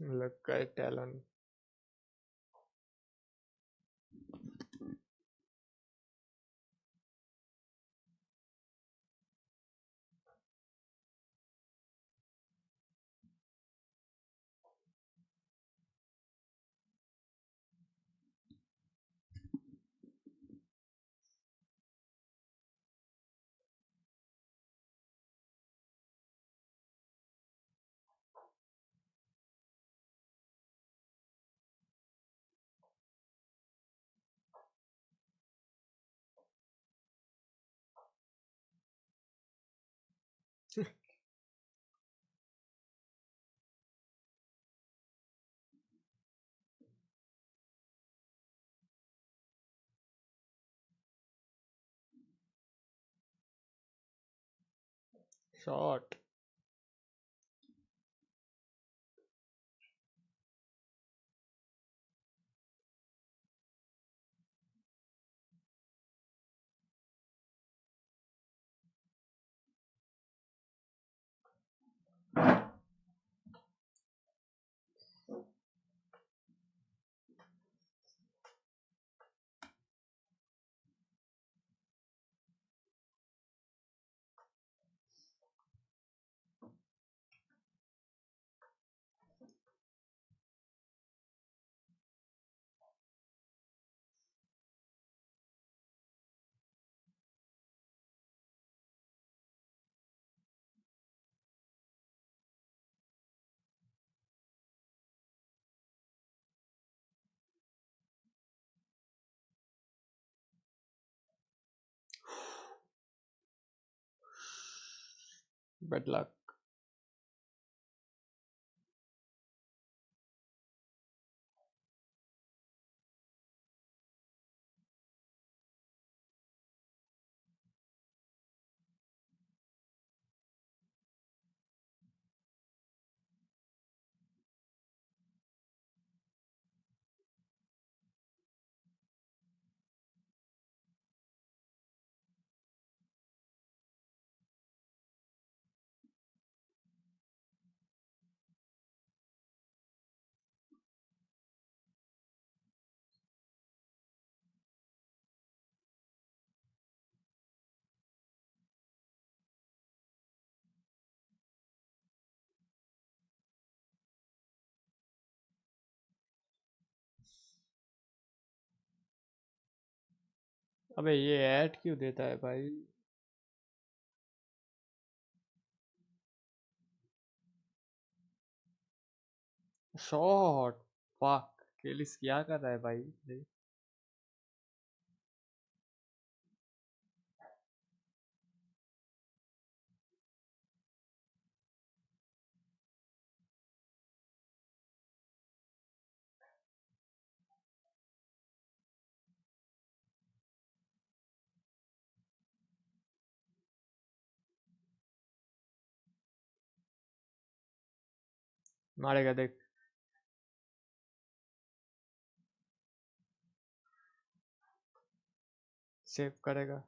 Look at Talon. Shot. Bad luck. अबे ये add क्यों देता है भाई? Shot. Fuck. Kelly's क्या कर रहा है भाई? मारेगा देख. सेव करेगा.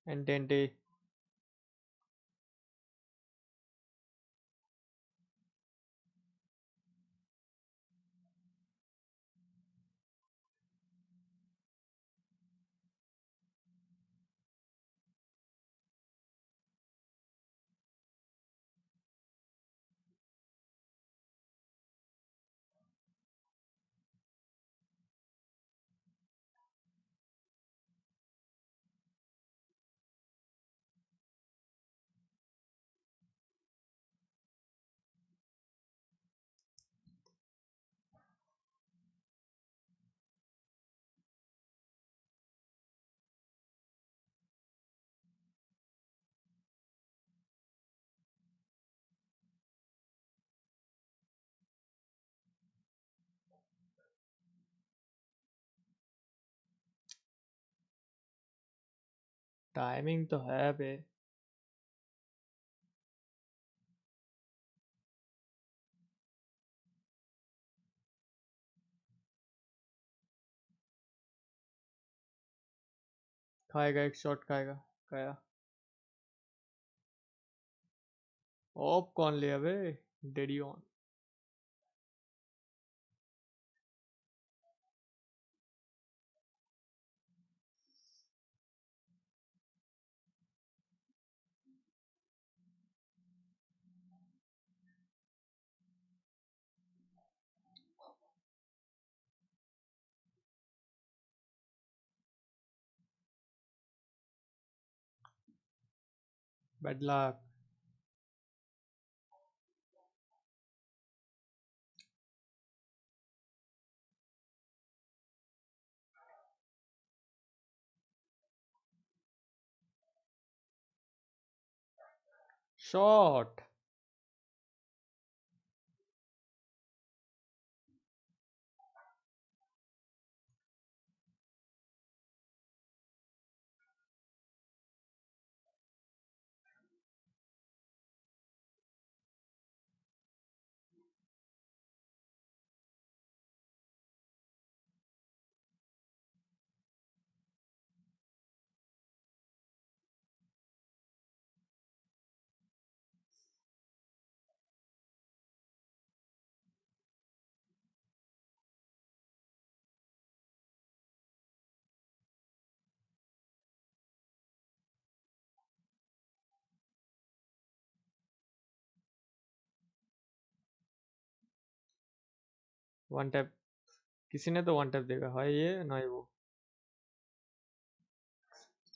एंटेंटी. टाइमिंग तो है बे. खाएगा, एक शॉट खाएगा, खाया। ऑप कौन लिया बे? डेडी ऑन। Bad luck. Shot. One tap, किसी ने तो वन टैप देगा। हाँ ये ना ही वो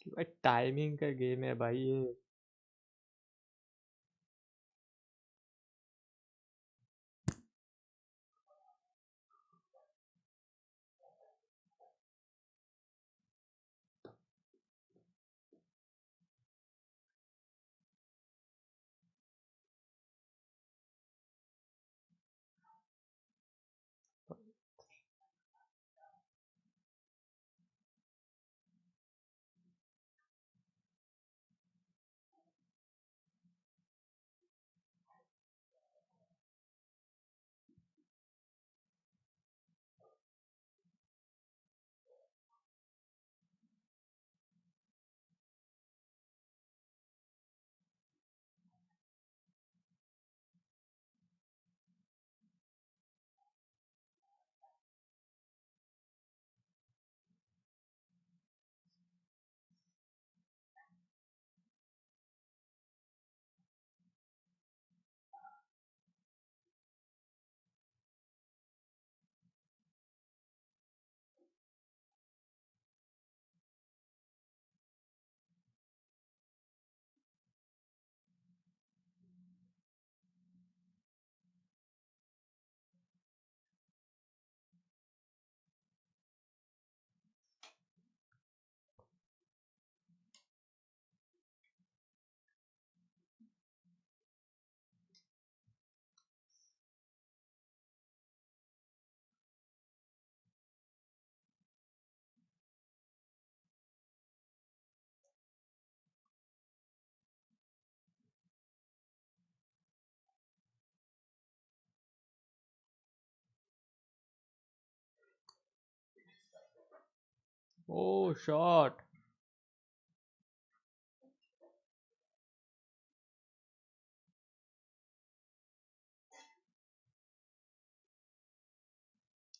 भाई, टाइमिंग का गेम है भाई ये। ओ shot.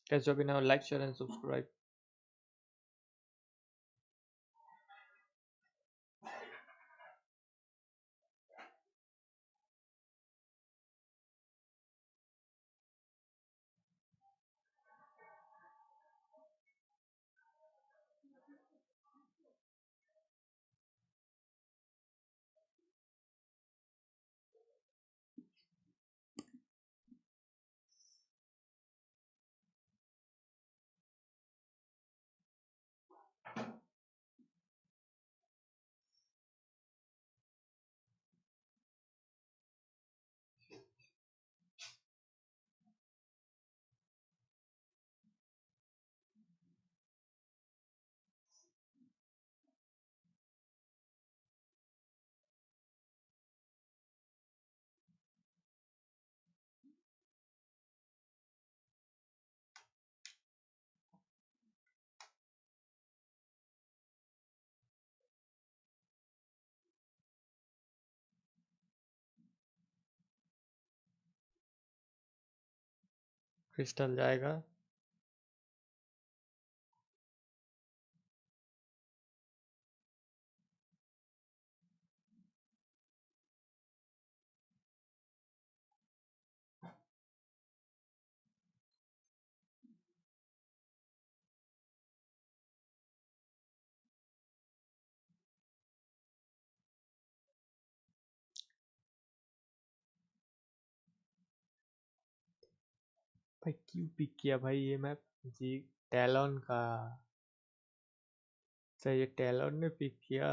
Guys, job now, like, share and subscribe. Crystal जाएगा। भाई क्यों पिक किया भाई ये मैप? जी टैलन का। अच्छा ये टैलन ने पिक किया।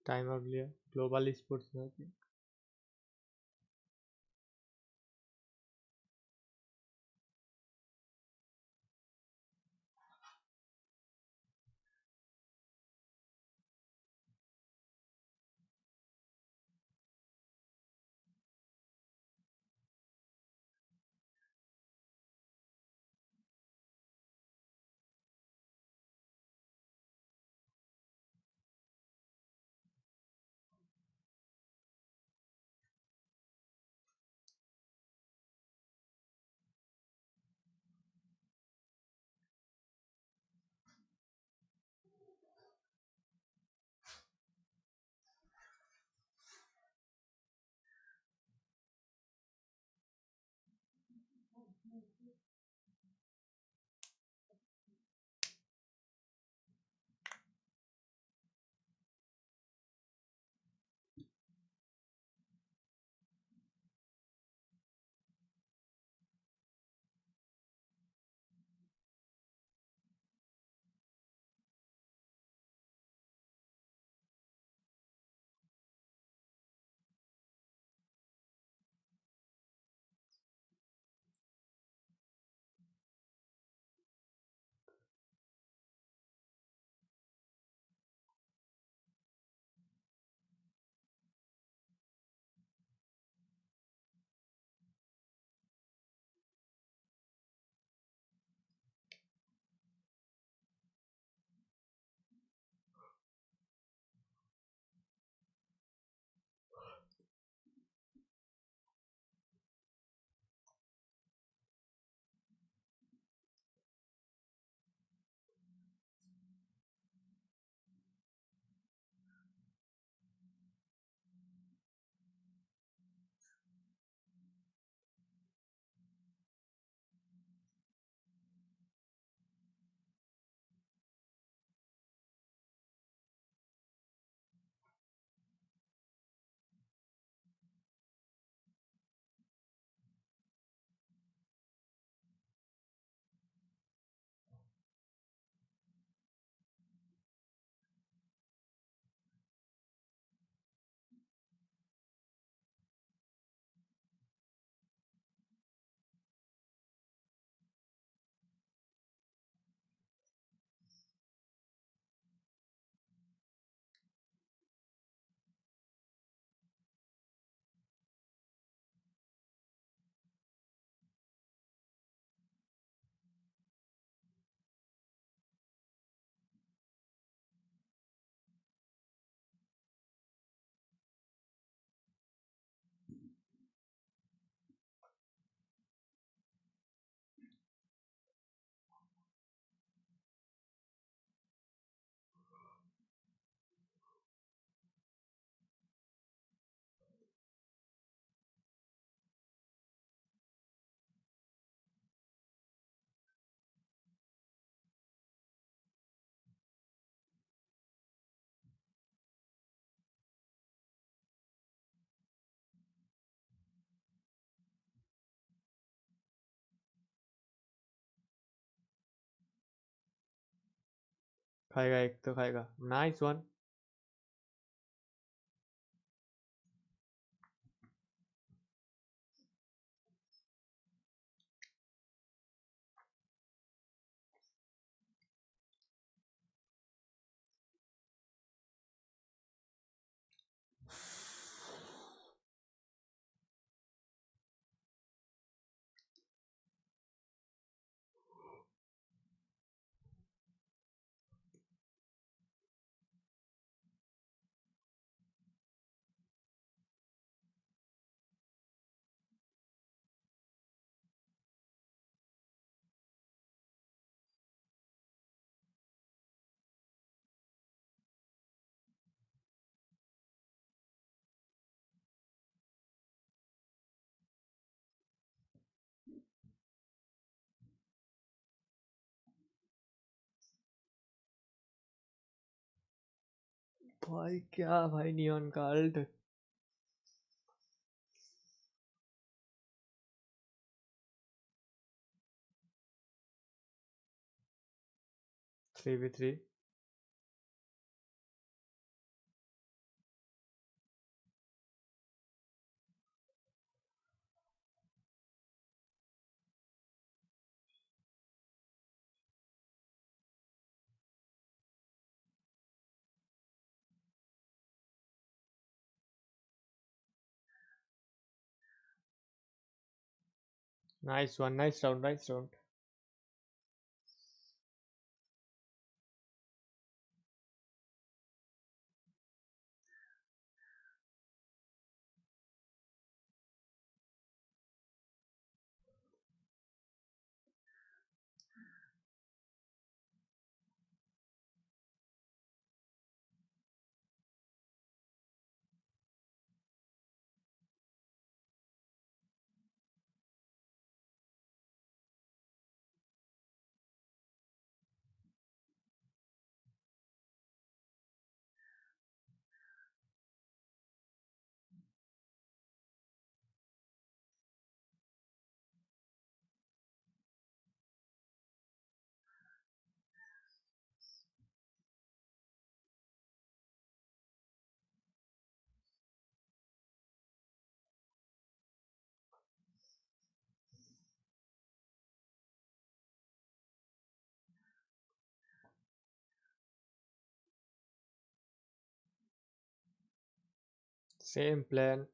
टाइम अब लिया ग्लोबल स्पोर्ट्स में। खाएगा एक तो खाएगा। Nice one. भाई क्या भाई नियॉन का alt 3v3 nice one, nice round, nice round. Same plan.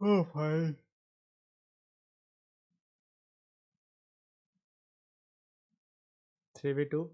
Oh भाई 3v2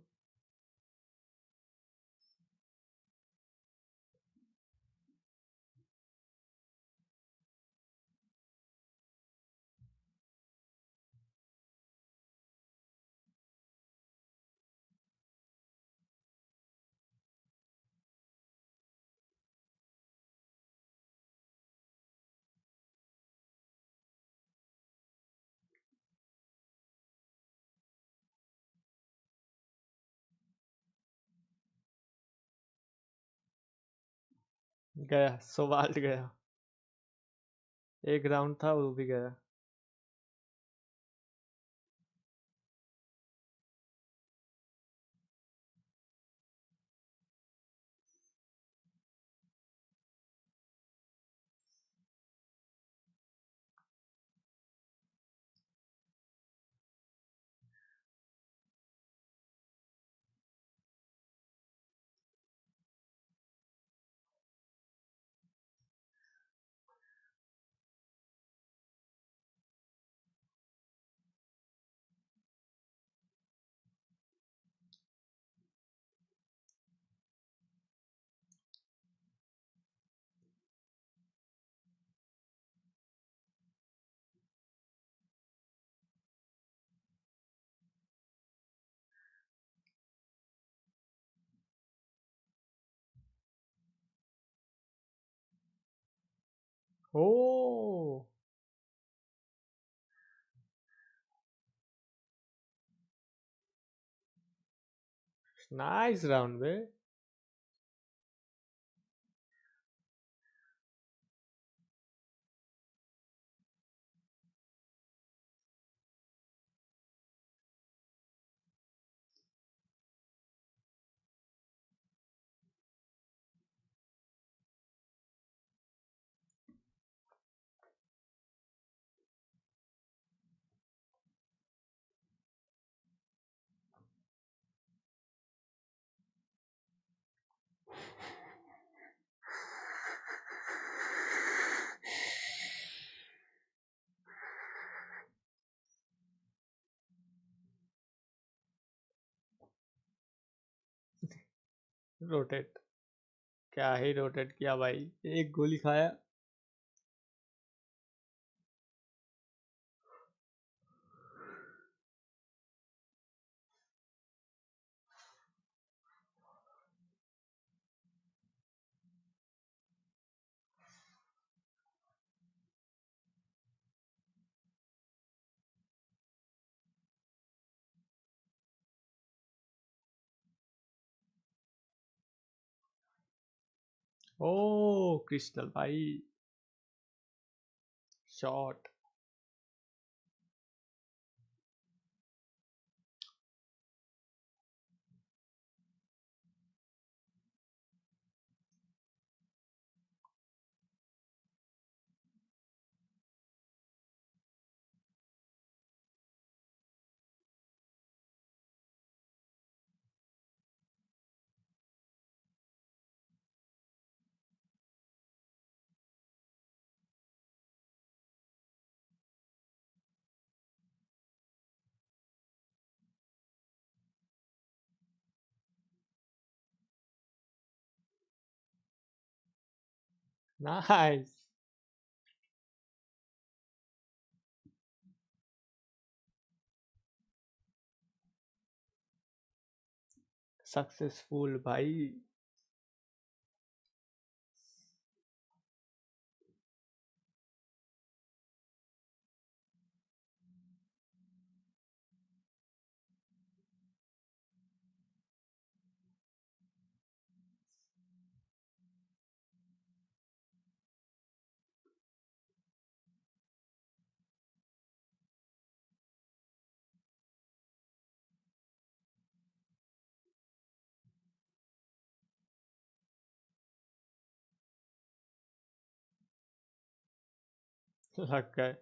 गया, सोवाल्ट गया, एक राउंड था वो भी गया. Oh, nice round, bro. Rotate, क्या ही रोटेट किया भाई, एक गोली खाया. ओ क्रिस्टल भाई शॉट नाइस सक्सेसफुल भाई लग गए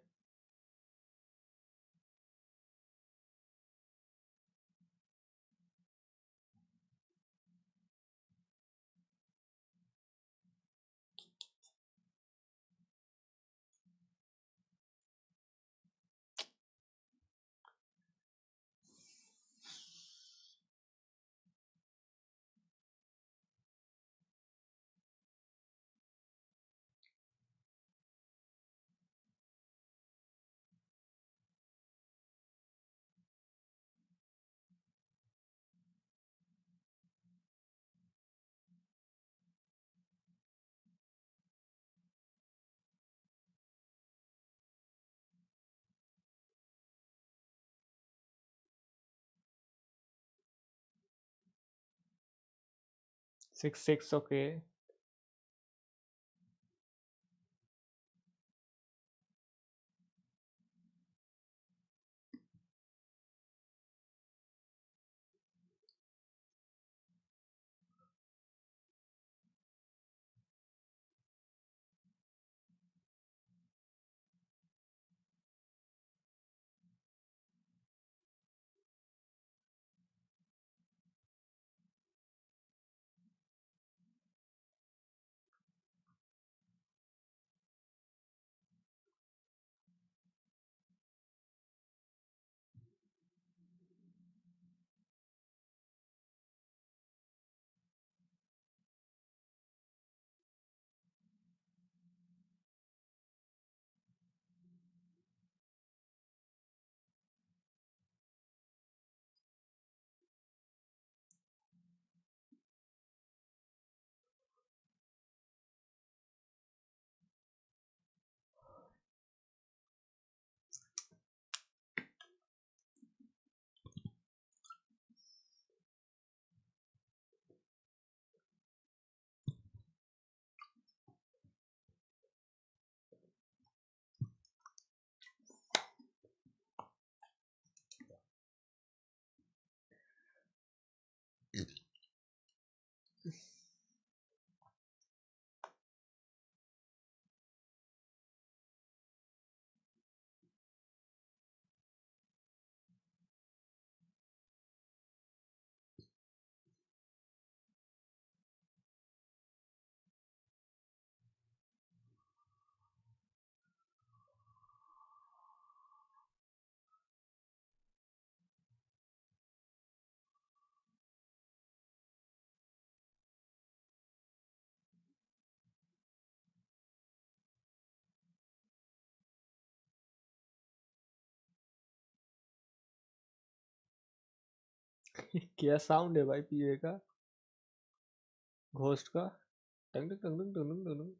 6-6 ओके क्या साउंड है भाई पीए का घोस्ट का टंग टंग टंग टंग टंग टंग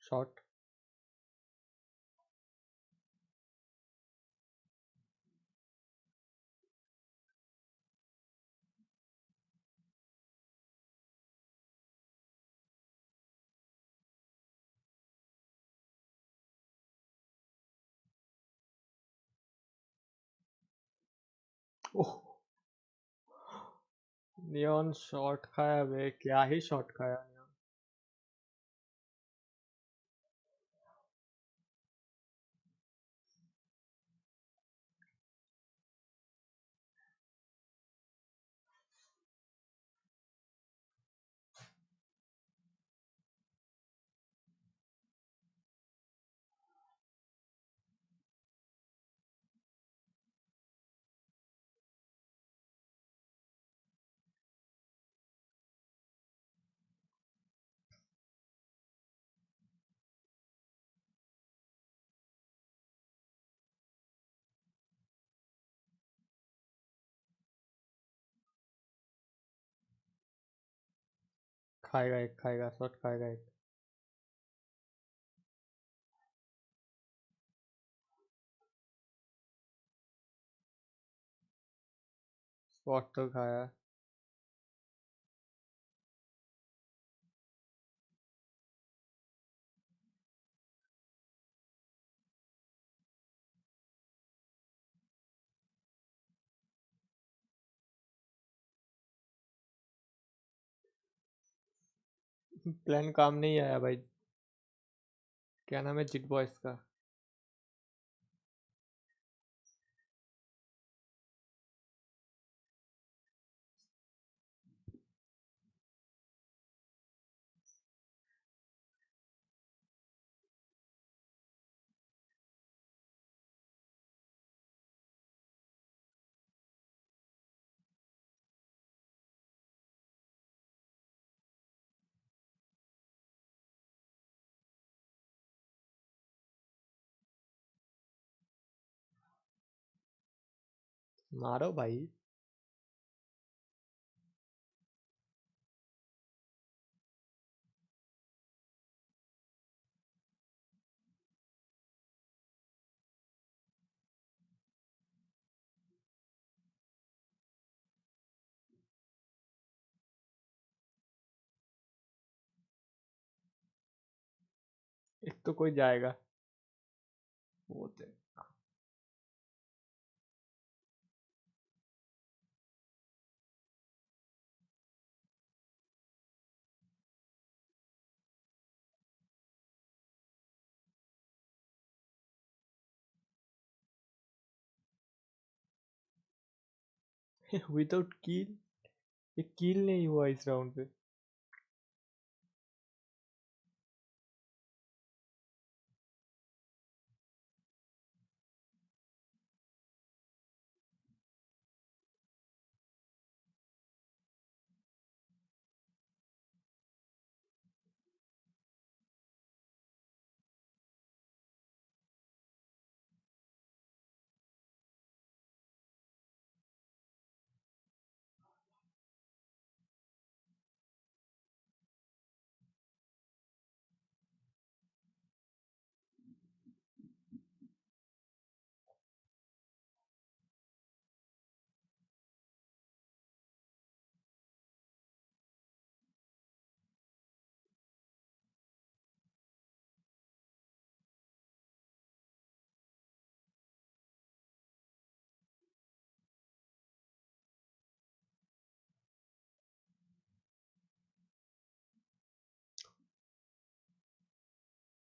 शॉट ओह नियॉन शॉट खाया बे, क्या ही शॉट खाया नियॉन। खाएगा एक, खाएगा शॉट खाएगा एक। स्पॉट तो खाया। प्लान काम नहीं आया भाई। क्या नाम है जिट बॉयज का? मारो भाई। एक तो कोई जाएगा वो तो। विदाउट कील, ये कील नहीं हुआ इस राउंड पे।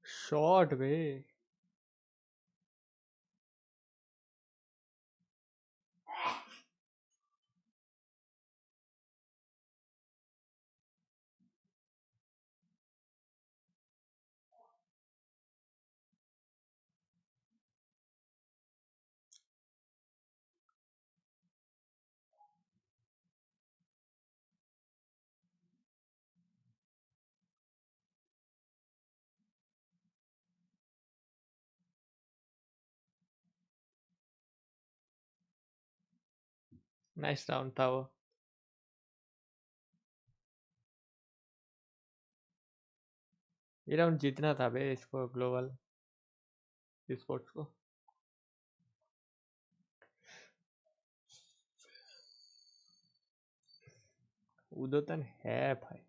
शॉट बे। नाइस राउंड था वो। ये राउंड जीतना था बे इसको, ग्लोबल स्पोर्ट्स को। उदोतन है भाई।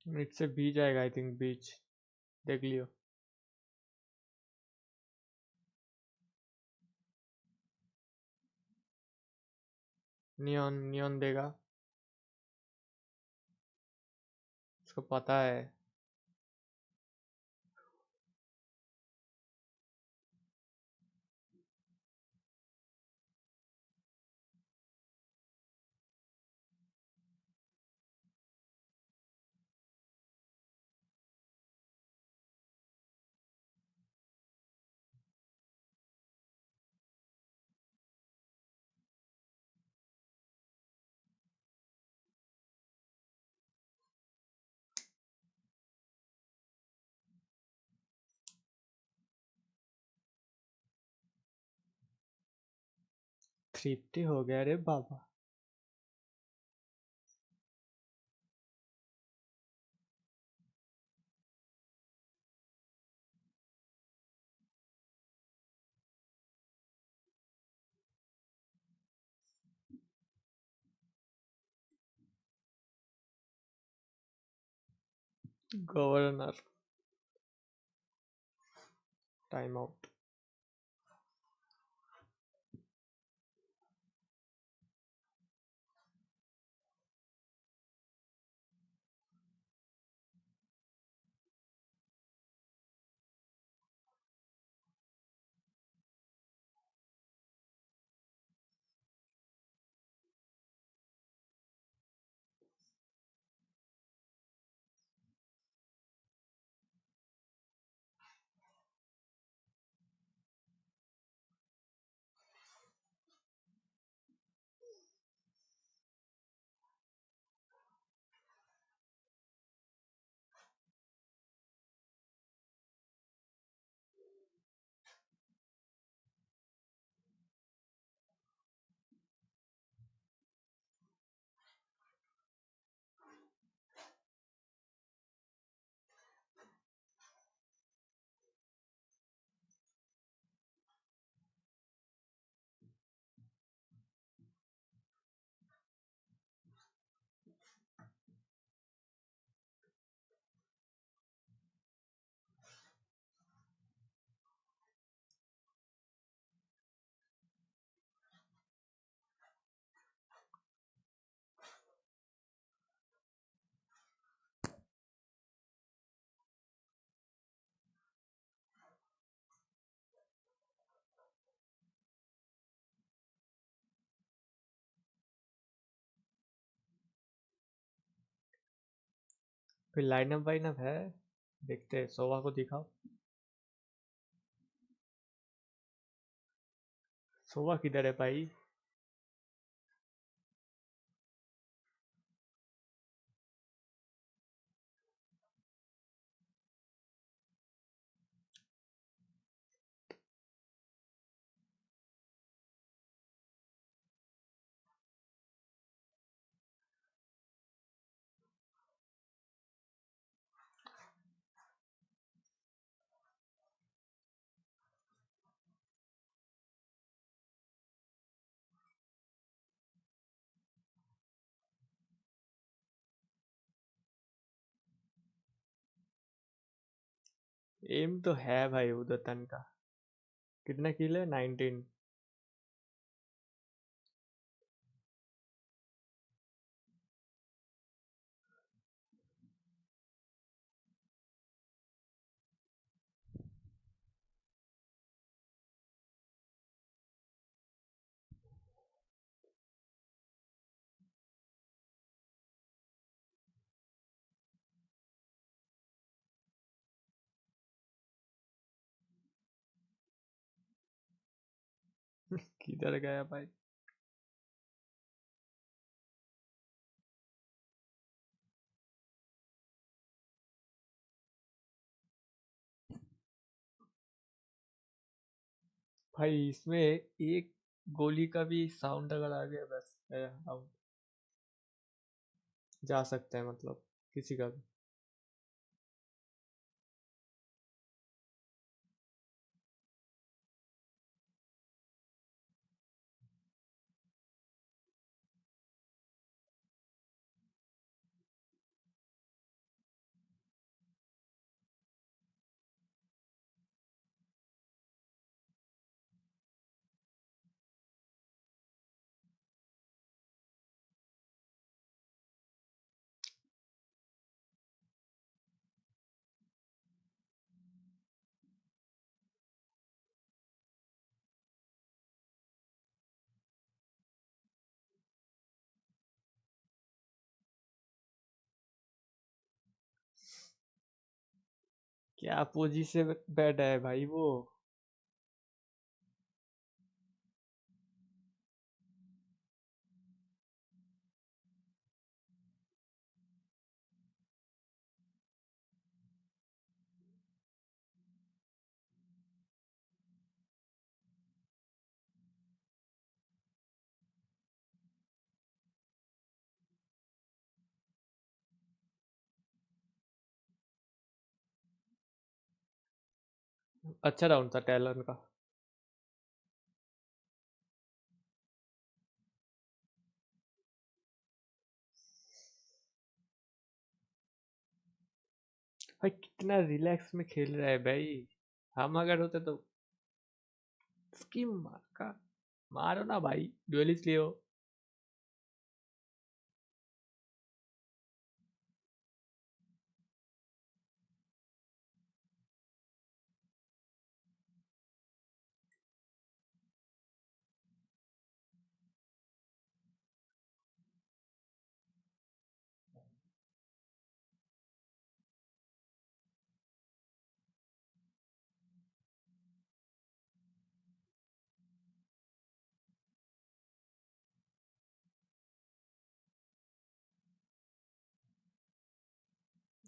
मिड से बी जाएगा आई थिंक, बीच देख लियो। नियॉन नियॉन देगा, उसको पता है। थ्रिफ्टी हो गया रे बाबा। Governor time out. फिर लाइनअप वाइनअप है, देखते हैं। सोवा को दिखाओ, सोवा किधर है भाई? एम तो है भाई उदतन का। कितना किल है? 19। किधर गया भाई? भाई इसमें एक गोली का भी साउंड अगर आ गया बस आउट। जा सकते हैं मतलब किसी का भी। क्या पोजी से बैठा है भाई वो। अच्छा राउंड था टैलन का। भाई कितना रिलैक्स में खेल रहा है भाई। हम अगर होते तो स्किम मार का मारो ना भाई, ड्यूलिस्ट लियो।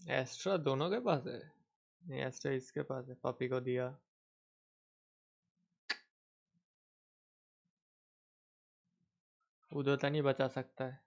एस्ट्रा दोनों के पास है। नहीं एस्ट्रा इसके पास है, पपी को दिया। उधर तो नहीं बचा सकता है।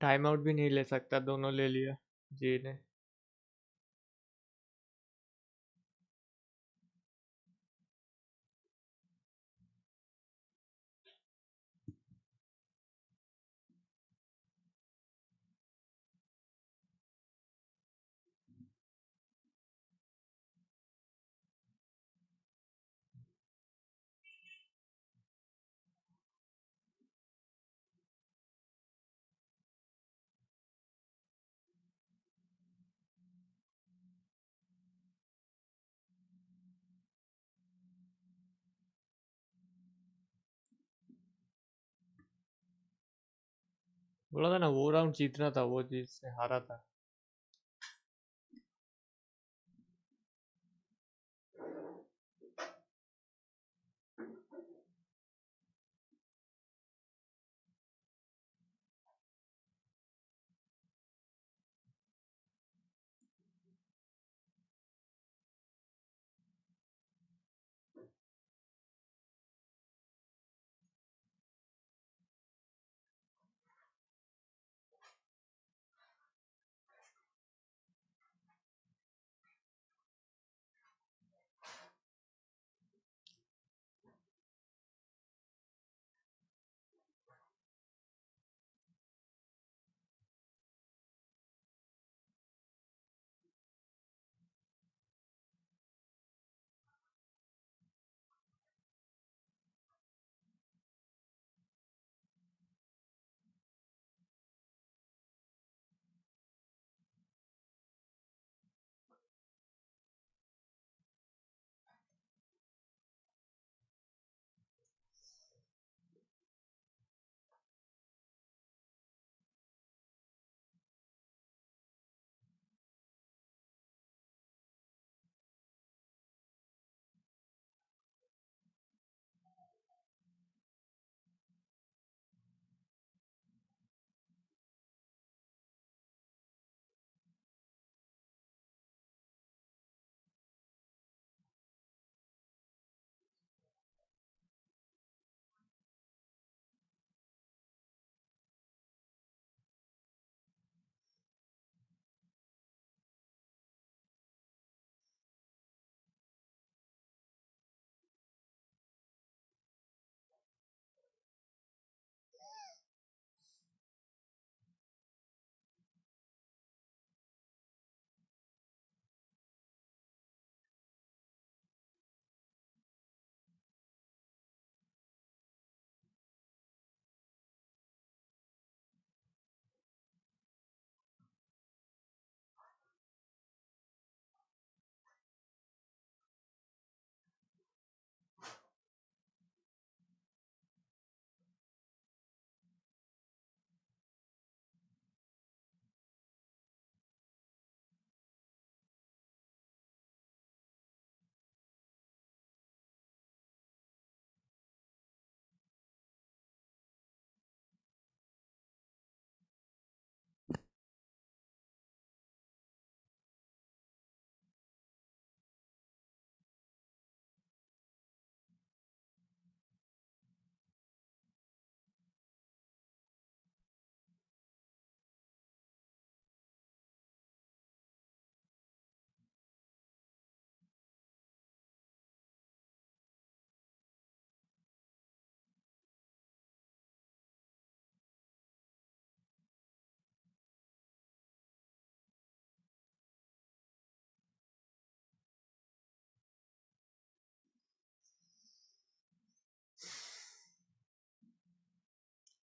टाइम आउट भी नहीं ले सकता, दोनों ले लिया जी ने। बोला था ना वो राउंड जीतना था, वो जिससे हारा था।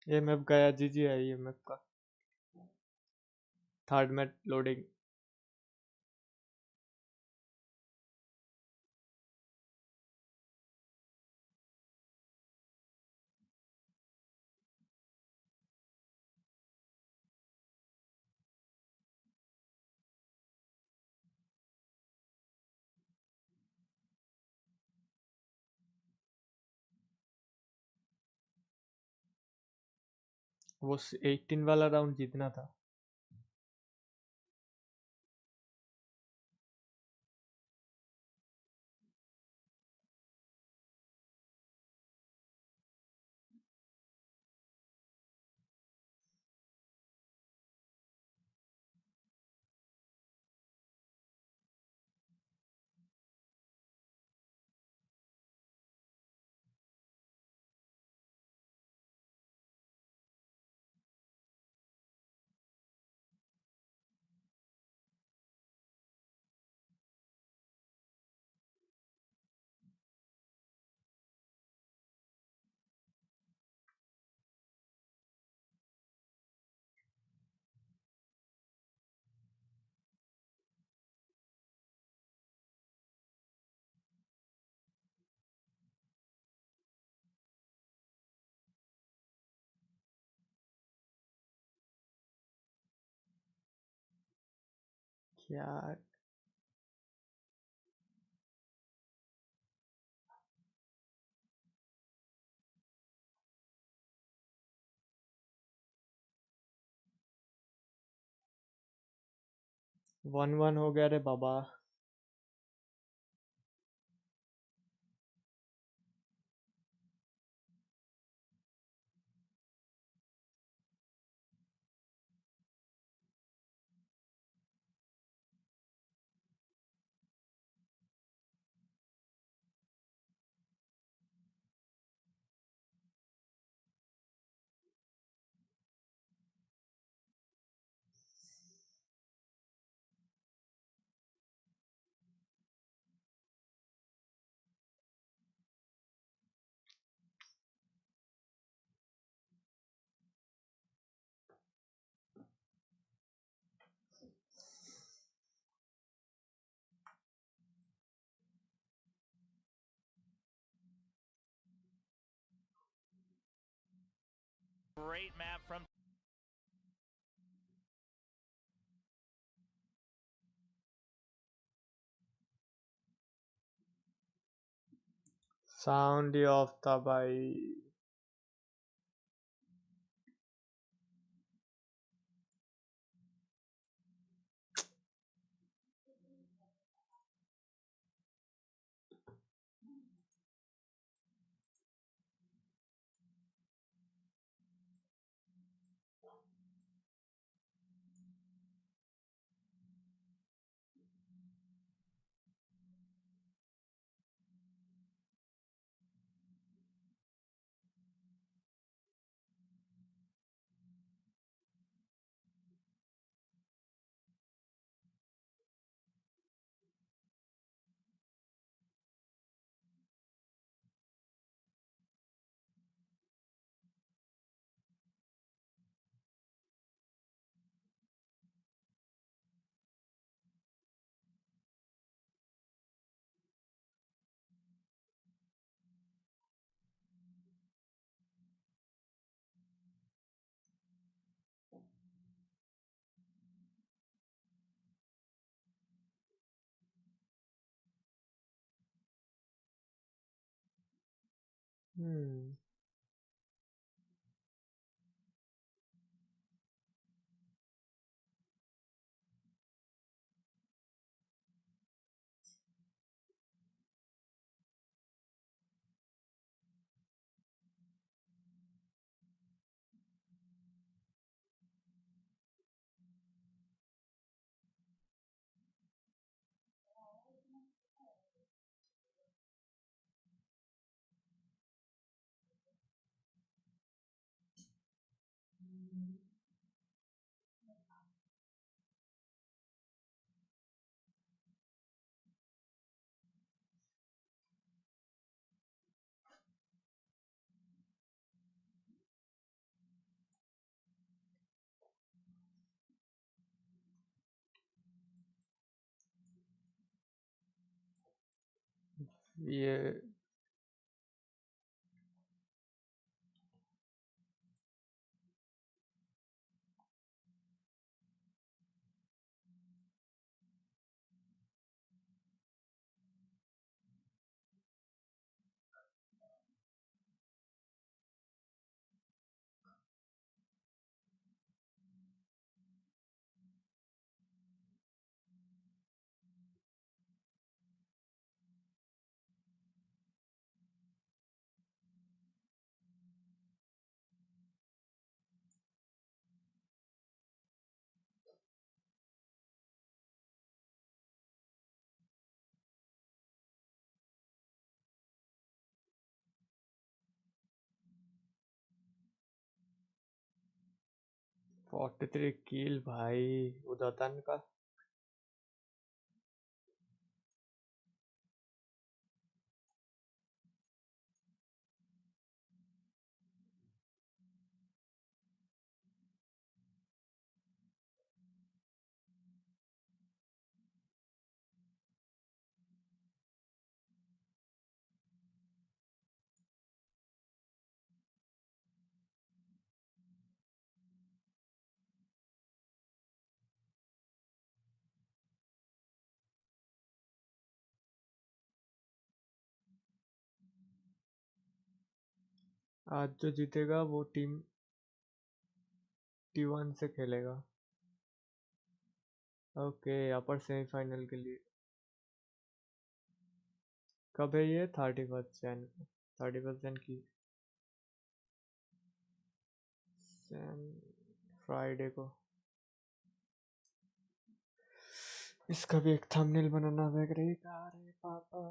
ये मैप गया जीजी है ये मैप का थर्ड मैप लोडिंग वो 18 वाला राउंड जीतना था क्या 1-1 हो गया रे बाबा Great map from sound he of था भाई ये 43 किल भाई उदातन का। आज जो जीतेगा वो टीम T1 से खेलेगा। ओके अपर सेमीफाइनल के लिए कब है ये? 31 जन की फ्राइडे को। इसका भी एक थंबनेल बनाना पड़ेगा रे पापा।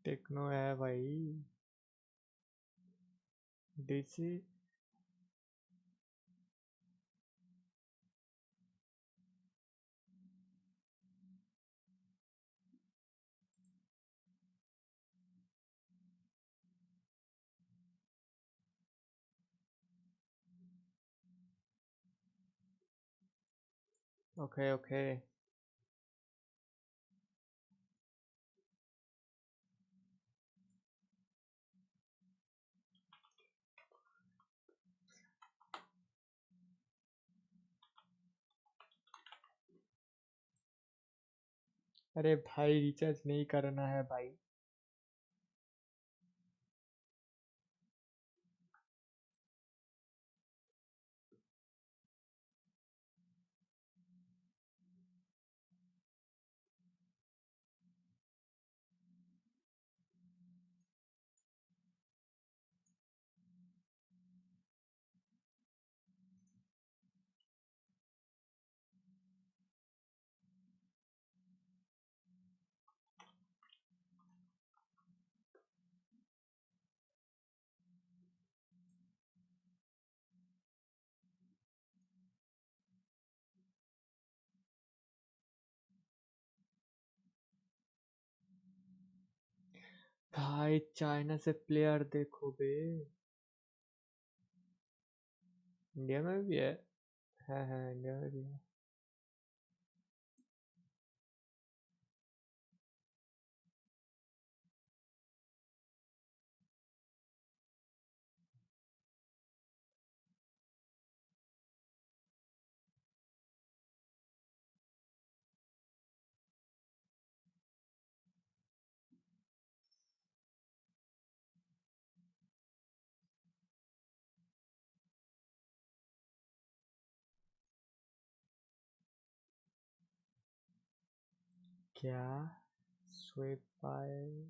टेक्नो है भाई। DC okay okay. अरे भाई रिचार्ज नहीं करना है भाई। भाई चाइना से प्लेयर देखो बे। इंडिया में भी है इंडिया में भी है। क्या स्वेप पाए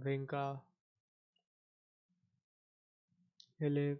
Vinka Helix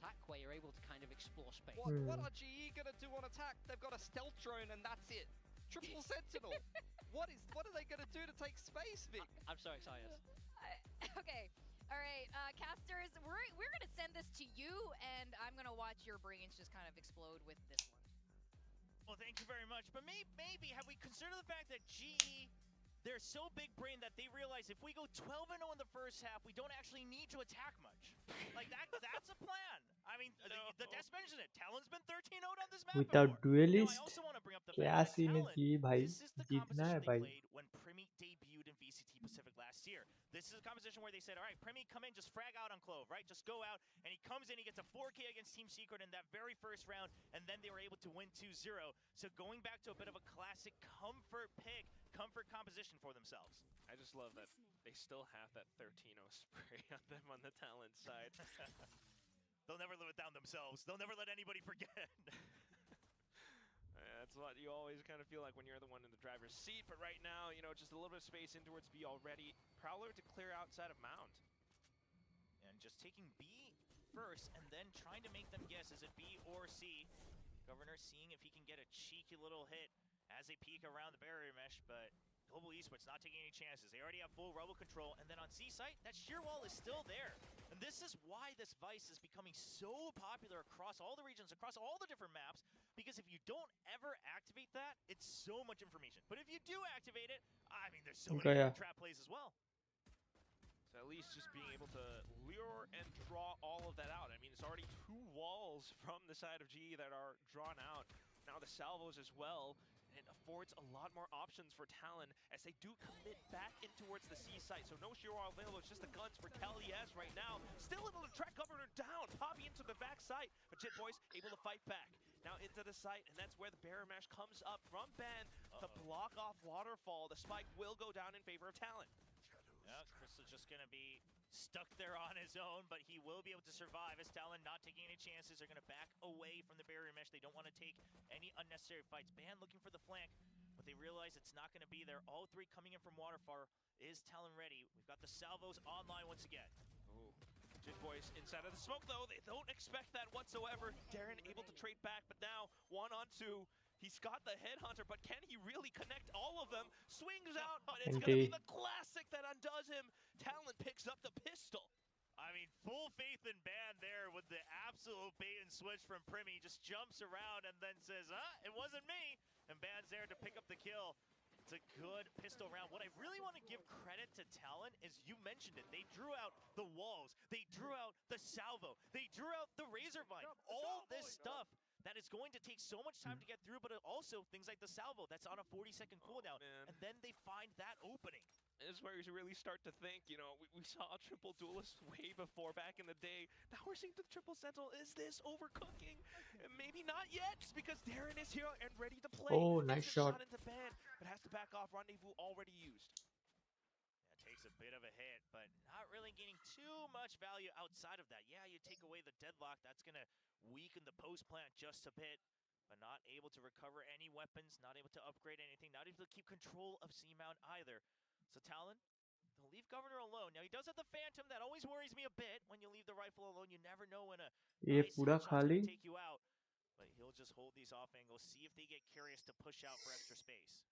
Attack where you're able to kind of explore space. What are GE gonna do on attack? They've got a stealth drone and that's it. Triple sentinel. What are they gonna do to take space, Vic? I'm so excited. Okay. All right, casters, we're gonna send this to you, and I'm gonna watch your brains just kind of explode with this one. Well, thank you very much. But maybe have we considered the fact that GE, they're so big brain that they realize if we go 12-0 in the first half, we don't actually need to attack much. Like that's a plan. I mean, the Des mentioned it. Talon's been 13-0 on this map Without before. duelist Now, I also want to bring up the क्या fact that scene है Talon, जी भाई this is the जीतना है composition they भाई played when Primi debuted in VCT Pacific last year. This is a composition where they said, all right, Primi, come in, just frag out on Clove, right? Just go out, and he comes in, he gets a 4K against Team Secret in that very first round, and then they were able to win 2-0. So going back to a bit of a classic comfort pick, comfort composition for themselves. I just love that they still have that 13-0 spray on them on the talent side. They'll never live it down themselves. They'll never let anybody forget. That's what you always kind of feel like when you're the one in the driver's seat. But right now, you know, just a little bit of space in towards B already. Prowler to clear outside of Mount. And just taking B first and then trying to make them guess, is it B or C? Governor seeing if he can get a cheeky little hit as they peek around the barrier mesh, but Global Esports not taking any chances. They already have full rubble control, and then on C site, that sheer wall is still there. And this is why this Vice is becoming so popular across all the regions, across all the different maps, because if you don't ever activate that, it's so much information. But if you do activate it, I mean, there's so many different trap plays as well. So at least just being able to lure and draw all of that out. I mean, it's already 2 walls from the side of GE that are drawn out. Now the salvos as well. And it affords a lot more options for Talon as they do commit back in towards the C site. So no sheer wall available, it's just the guns for KREO right now. Still able to track Governor down, Poppy into the back site, but Jit Boys able to fight back. Now into the site, and that's where the barrier mesh comes up from Ben to block off Waterfall. The spike will go down in favor of Talon. Yeah, Crystal's just gonna be stuck there on his own, but he will be able to survive as Talon not taking any chances. They're gonna back away from the barrier mesh. They don't want to take any unnecessary fights. Ban looking for the flank, but they realize it's not gonna be there. All 3 coming in from Waterfall. Is Talon ready? We've got the salvos online once again. Ooh. Jit Boys inside of the smoke though, they don't expect that whatsoever. Darren able to trade back, but now 1-on-2. He's got the headhunter, but can he really connect all of them? Swings out, but it's gonna be the classic that undoes him. Talon picks up the pistol. I mean, full faith in Ban there with the absolute bait and switch from Primi. Just jumps around and then says, it wasn't me. And Ban's there to pick up the kill. It's a good pistol round. What I really want to give credit to Talon is you mentioned it. They drew out the walls. They drew out the salvo. They drew out the razor vine. All this stuff that is going to take so much time to get through, but also things like the salvo that's on a 40-second cooldown. And then they find that opening. This is where you really start to think, you know, we saw a triple duelist way before back in the day. Now we're seeing the triple sentinel. Is this overcooking? Maybe not yet, just because Darren is here and ready to play. Oh, nice shot. Into Ban, but has to back off. Rendezvous already used. takes a bit of a hit, but not really gaining too much value outside of that. Yeah, you take away the deadlock, that's going to weaken the post plant just a bit, but not able to recover any weapons, not able to upgrade anything, not able to keep control of C-Mount either. So Talon, they'll leave Governor alone. Now he does have the Phantom, that always worries me a bit when you leave the rifle alone. You never know when a ये nice पूरा headshot's खाली. going to take you out. But he'll just hold these off angles, see if they get curious to push out for extra space.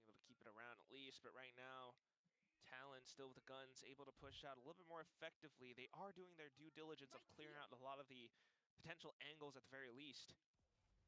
Being able to keep it around at least, but right now, Talon still with the guns, able to push out a little bit more effectively. They are doing their due diligence of clearing out a lot of the potential angles at the very least.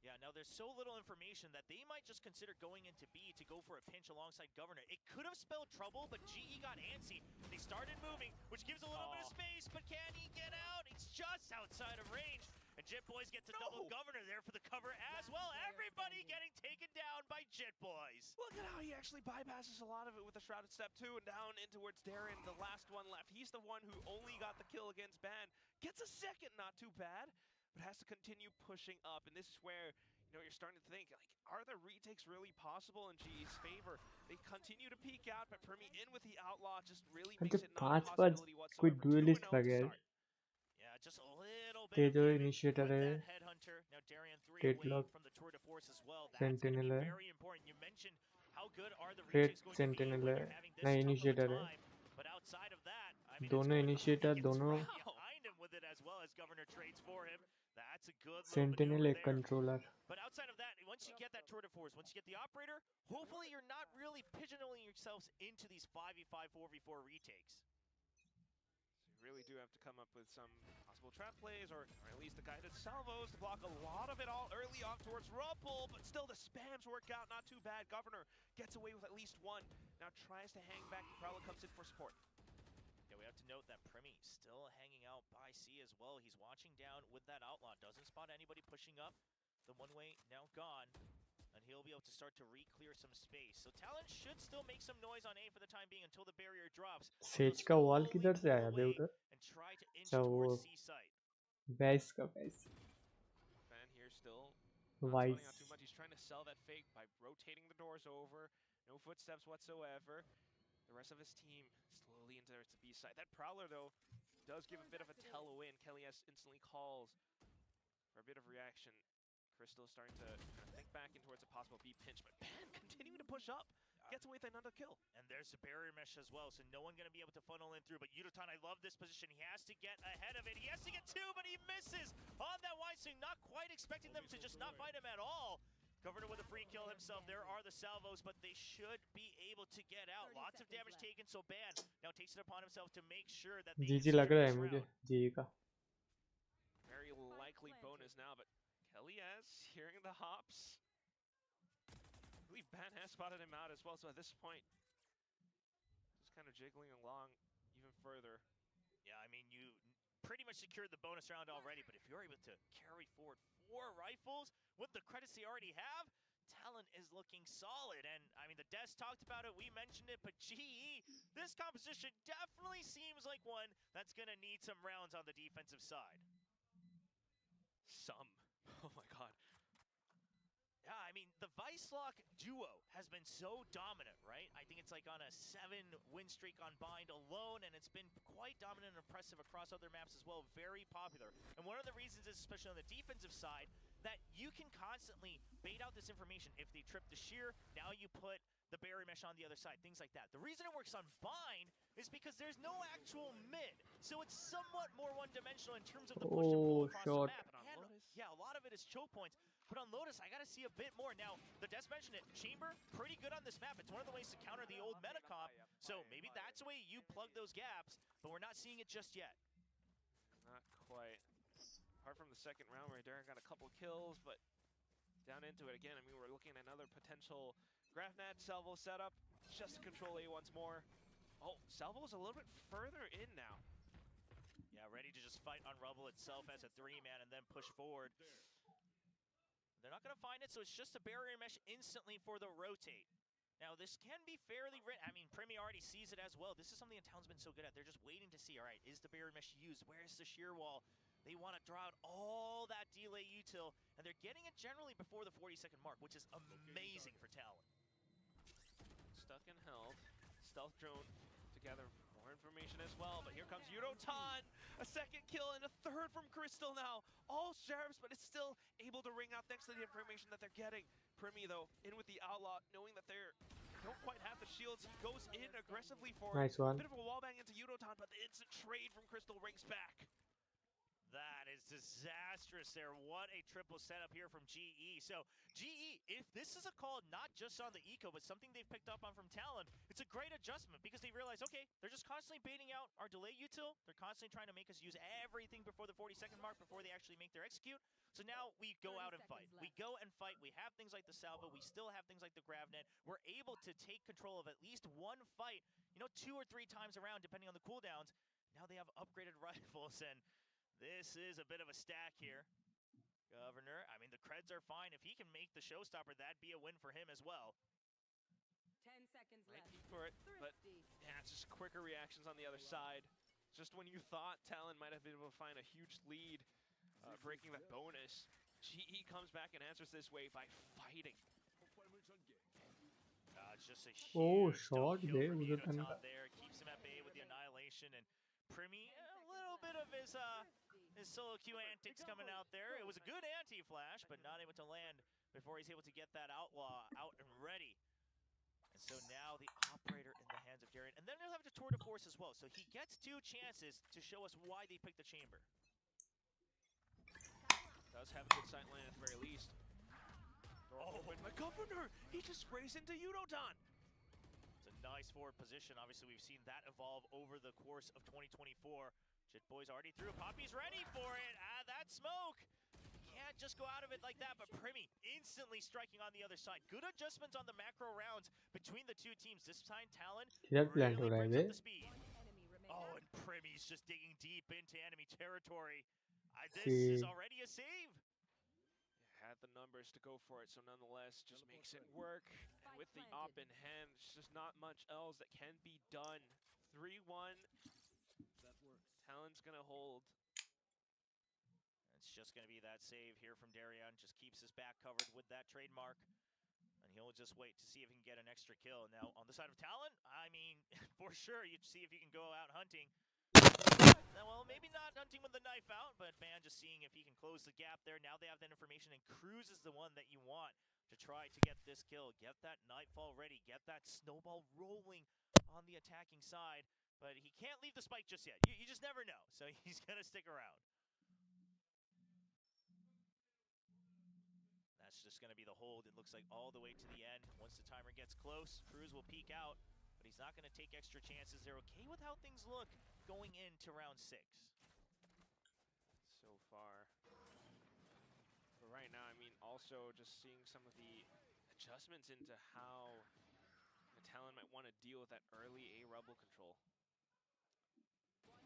Yeah, now there's so little information that they might just consider going into B to go for a pinch alongside Governor. It could have spelled trouble, but GE got antsy. They started moving, which gives a little bit of space, but can he get out? It's just outside of range. And Jit Boys get to double Governor there for the cover as well. Everybody getting taken down by Jit Boys. Look at how he actually bypasses a lot of it with the Shrouded Step 2 and down in towards Darren, the last one left. He's the one who only got the kill against Ban. Gets a second, not too bad, but has to continue pushing up. And this is where, you know, you're starting to think, like, are the retakes really possible in GE's favor? They continue to peek out, but Primi in with the Outlaw just really makes it not a possibility कोई whatsoever. duelist 2-0 लग to गया है. start. Yeah, just a little ते bit जो of initiator with है, that headhunter. Now Darien 3 away Deadlock, from the tour de force as well. That's going to Sentinel be है, very important. You mentioned how good are the Red retakes going Sentinel to be when है, you're having this नहीं tough of a initiator है. time. But outside of that, I mean, दोनों initiator, it's दोनों right behind him with it as well as Governor trades for him. That's a good little Sentinel maneuver एक there. controller. But outside of that, once you get that tour de force, once you get the operator, hopefully you're not really pigeonholing yourselves into these 5v5, 4v4 retakes. You really do have to come up with some possible trap plays or at least the guided salvos to block a lot of it all early off towards Rumpel, but still the spams work out not too bad. Governor gets away with at least one. Now tries to hang back. Prowler comes in for support. Yeah, we have to note that Primi still hanging out by C as well. He's watching down with that Outlaw. Doesn't spot anybody pushing up. The one way now gone. And he'll be able to start to re-clear some space. So Talon should still make some noise on A for the time being until the barrier drops. Says का wall किधर से आया बे उधर? And try to inch अच्छा वो towards C site. वैस का वैस. Fan here still not spawning out too much. He's trying to sell that fake by rotating the doors over. No footsteps whatsoever. The rest of his team slowly into the B side. That Prowler, though, does give a bit of a tell away, and Kelly S instantly calls for a bit of reaction. Crystal starting to think back in towards a possible B pinch, but Ban continuing to push up. Gets away with another kill. And there's the barrier mesh as well, so no one going to be able to funnel in through. But Yudotan, I love this position. He has to get ahead of it. He has to get two, but he misses on that wide swing. Not quite expecting them to just not fight him at all. Governor with a free kill himself. There are the salvos, but they should be able to get out. Lots of damage taken, so Ban now takes it upon himself to make sure that they GG लग रहा है मुझे GG का. Very likely bonus now, but Kelly S hearing the hops. I believe Ban has spotted him out as well, so at this point, just kind of jiggling along even further. Yeah, I mean, you pretty much secured the bonus round already, but if you're able to carry forward 4 rifles with the credits they already have, Talon is looking solid. And I mean, the Des talked about it, we mentioned it, but GE, this composition definitely seems like one that's gonna need some rounds on the defensive side. Some. Oh my god. Yeah, I mean, the Vicelock duo has been so dominant, right? I think it's like on a 7-win streak on Bind alone, and it's been quite dominant and impressive across other maps as well. Very popular. And one of the reasons is, especially on the defensive side, that you can constantly bait out this information. If they trip the shear, now you put the barrier mesh on the other side, things like that. The reason it works on Bind is because there's no actual mid, so it's somewhat more one-dimensional in terms of the push and pull across the map. And yeah, a lot of it is choke points, but on Lotus, I gotta see a bit more. Now, the Des mentioned it, Chamber, pretty good on this map. It's one of the ways to counter the old meta comp, so maybe that's the way you plug those gaps, but we're not seeing it just yet. Not quite. Apart from the second round where Darren got a couple kills, but down into it again. I mean, we're looking at another potential GraphNet Salvo setup, just to control A once more. Oh, Salvo's a little bit further in now. Yeah, ready to just fight on Rubble itself as a 3-man and then push forward. They're not going to find it, so it's just a barrier mesh instantly for the rotate. Now, this can be fairly I mean, Primi already sees it as well. This is something that Town's been so good at. They're just waiting to see, all right, is the barrier mesh used? Where's the shear wall? They want to draw out all that delay util, and they're getting it generally before the 40-second mark, which is amazing for Talon. Stuck and held. Stealth drone to together more information as well, but here comes Yudotan, a second kill and a third from Crystal now. All sheriffs, but it's still able to ring out thanks to the information that they're getting. Primi though, in with the Outlaw, knowing that they don't quite have the shields, he goes in aggressively for Nice one. a bit of a wallbang into Yudotan, but the instant trade from Crystal rings back. That is disastrous there. What a triple setup here from GE. So GE, if this is a call not just on the eco, but something they've picked up on from Talon, it's a great adjustment because they realize, okay, they're just constantly baiting out our delay util. They're constantly trying to make us use everything before the 40-second mark before they actually make their execute. So now we go out and fight. We go and fight. We have things like the salvo. We still have things like the gravnet. We're able to take control of at least one fight, 2 or 3 times around, depending on the cooldowns. Now they have upgraded rifles, and this is a bit of a stack here. Governor, I mean, the creds are fine. If he can make the showstopper, that'd be a win for him as well. 10 seconds Might left. be for it, but yeah, it's just quicker reactions on the other side. Just when you thought Talon might have been able to find a huge lead, breaking that bonus, GE comes back and answers this way by fighting. It's just a Oh, huge shot kill there, for Yudotan Yudotan का. there. Keeps him at bay with the annihilation, and Primi, a little bit of his solo Q antics coming out there. It was a good anti-flash, but not able to land before he's able to get that Outlaw out and ready. And so now the operator in the hands of Darian. And then they'll have the tour de force as well. So he gets 2 chances to show us why they picked the chamber. Does have a good sight line at the very least. Oh, and the Governor! He just sprays into Yudotan! It's a nice forward position. Obviously, we've seen that evolve over the course of 2024. Jitboy's already through. Poppy's ready for it. That smoke! Can't just go out of it like that, but Primi instantly striking on the other side. Good adjustments on the macro rounds between the two teams. This time, Talon किधर plant हो really रहा है brings bay? up the speed. Oh, and Primi's just digging deep into enemy territory. This is already a save. Had the numbers to go for it, so nonetheless, just makes it work. And with the op in hand, there's just not much else that can be done. 3-1. Talon's gonna hold. It's just gonna be that save here from Darian. Just keeps his back covered with that trademark. And he'll just wait to see if he can get an extra kill. Now, on the side of Talon, I mean, for sure, you'd see if he can go out hunting. Well, maybe not hunting with the knife out, but man, just seeing if he can close the gap there. Now they have that information, and Cruz is the one that you want to try to get this kill. Get that nightfall ready. Get that snowball rolling on the attacking side. But he can't leave the spike just yet. You just never know. So he's going to stick around. That's just going to be the hold. It looks like all the way to the end. Once the timer gets close, Cruz will peek out. But he's not going to take extra chances. They're okay with how things look going into round 6. So far. But right now, I mean, also just seeing some of the adjustments into how Talon might want to deal with that early A rebel control.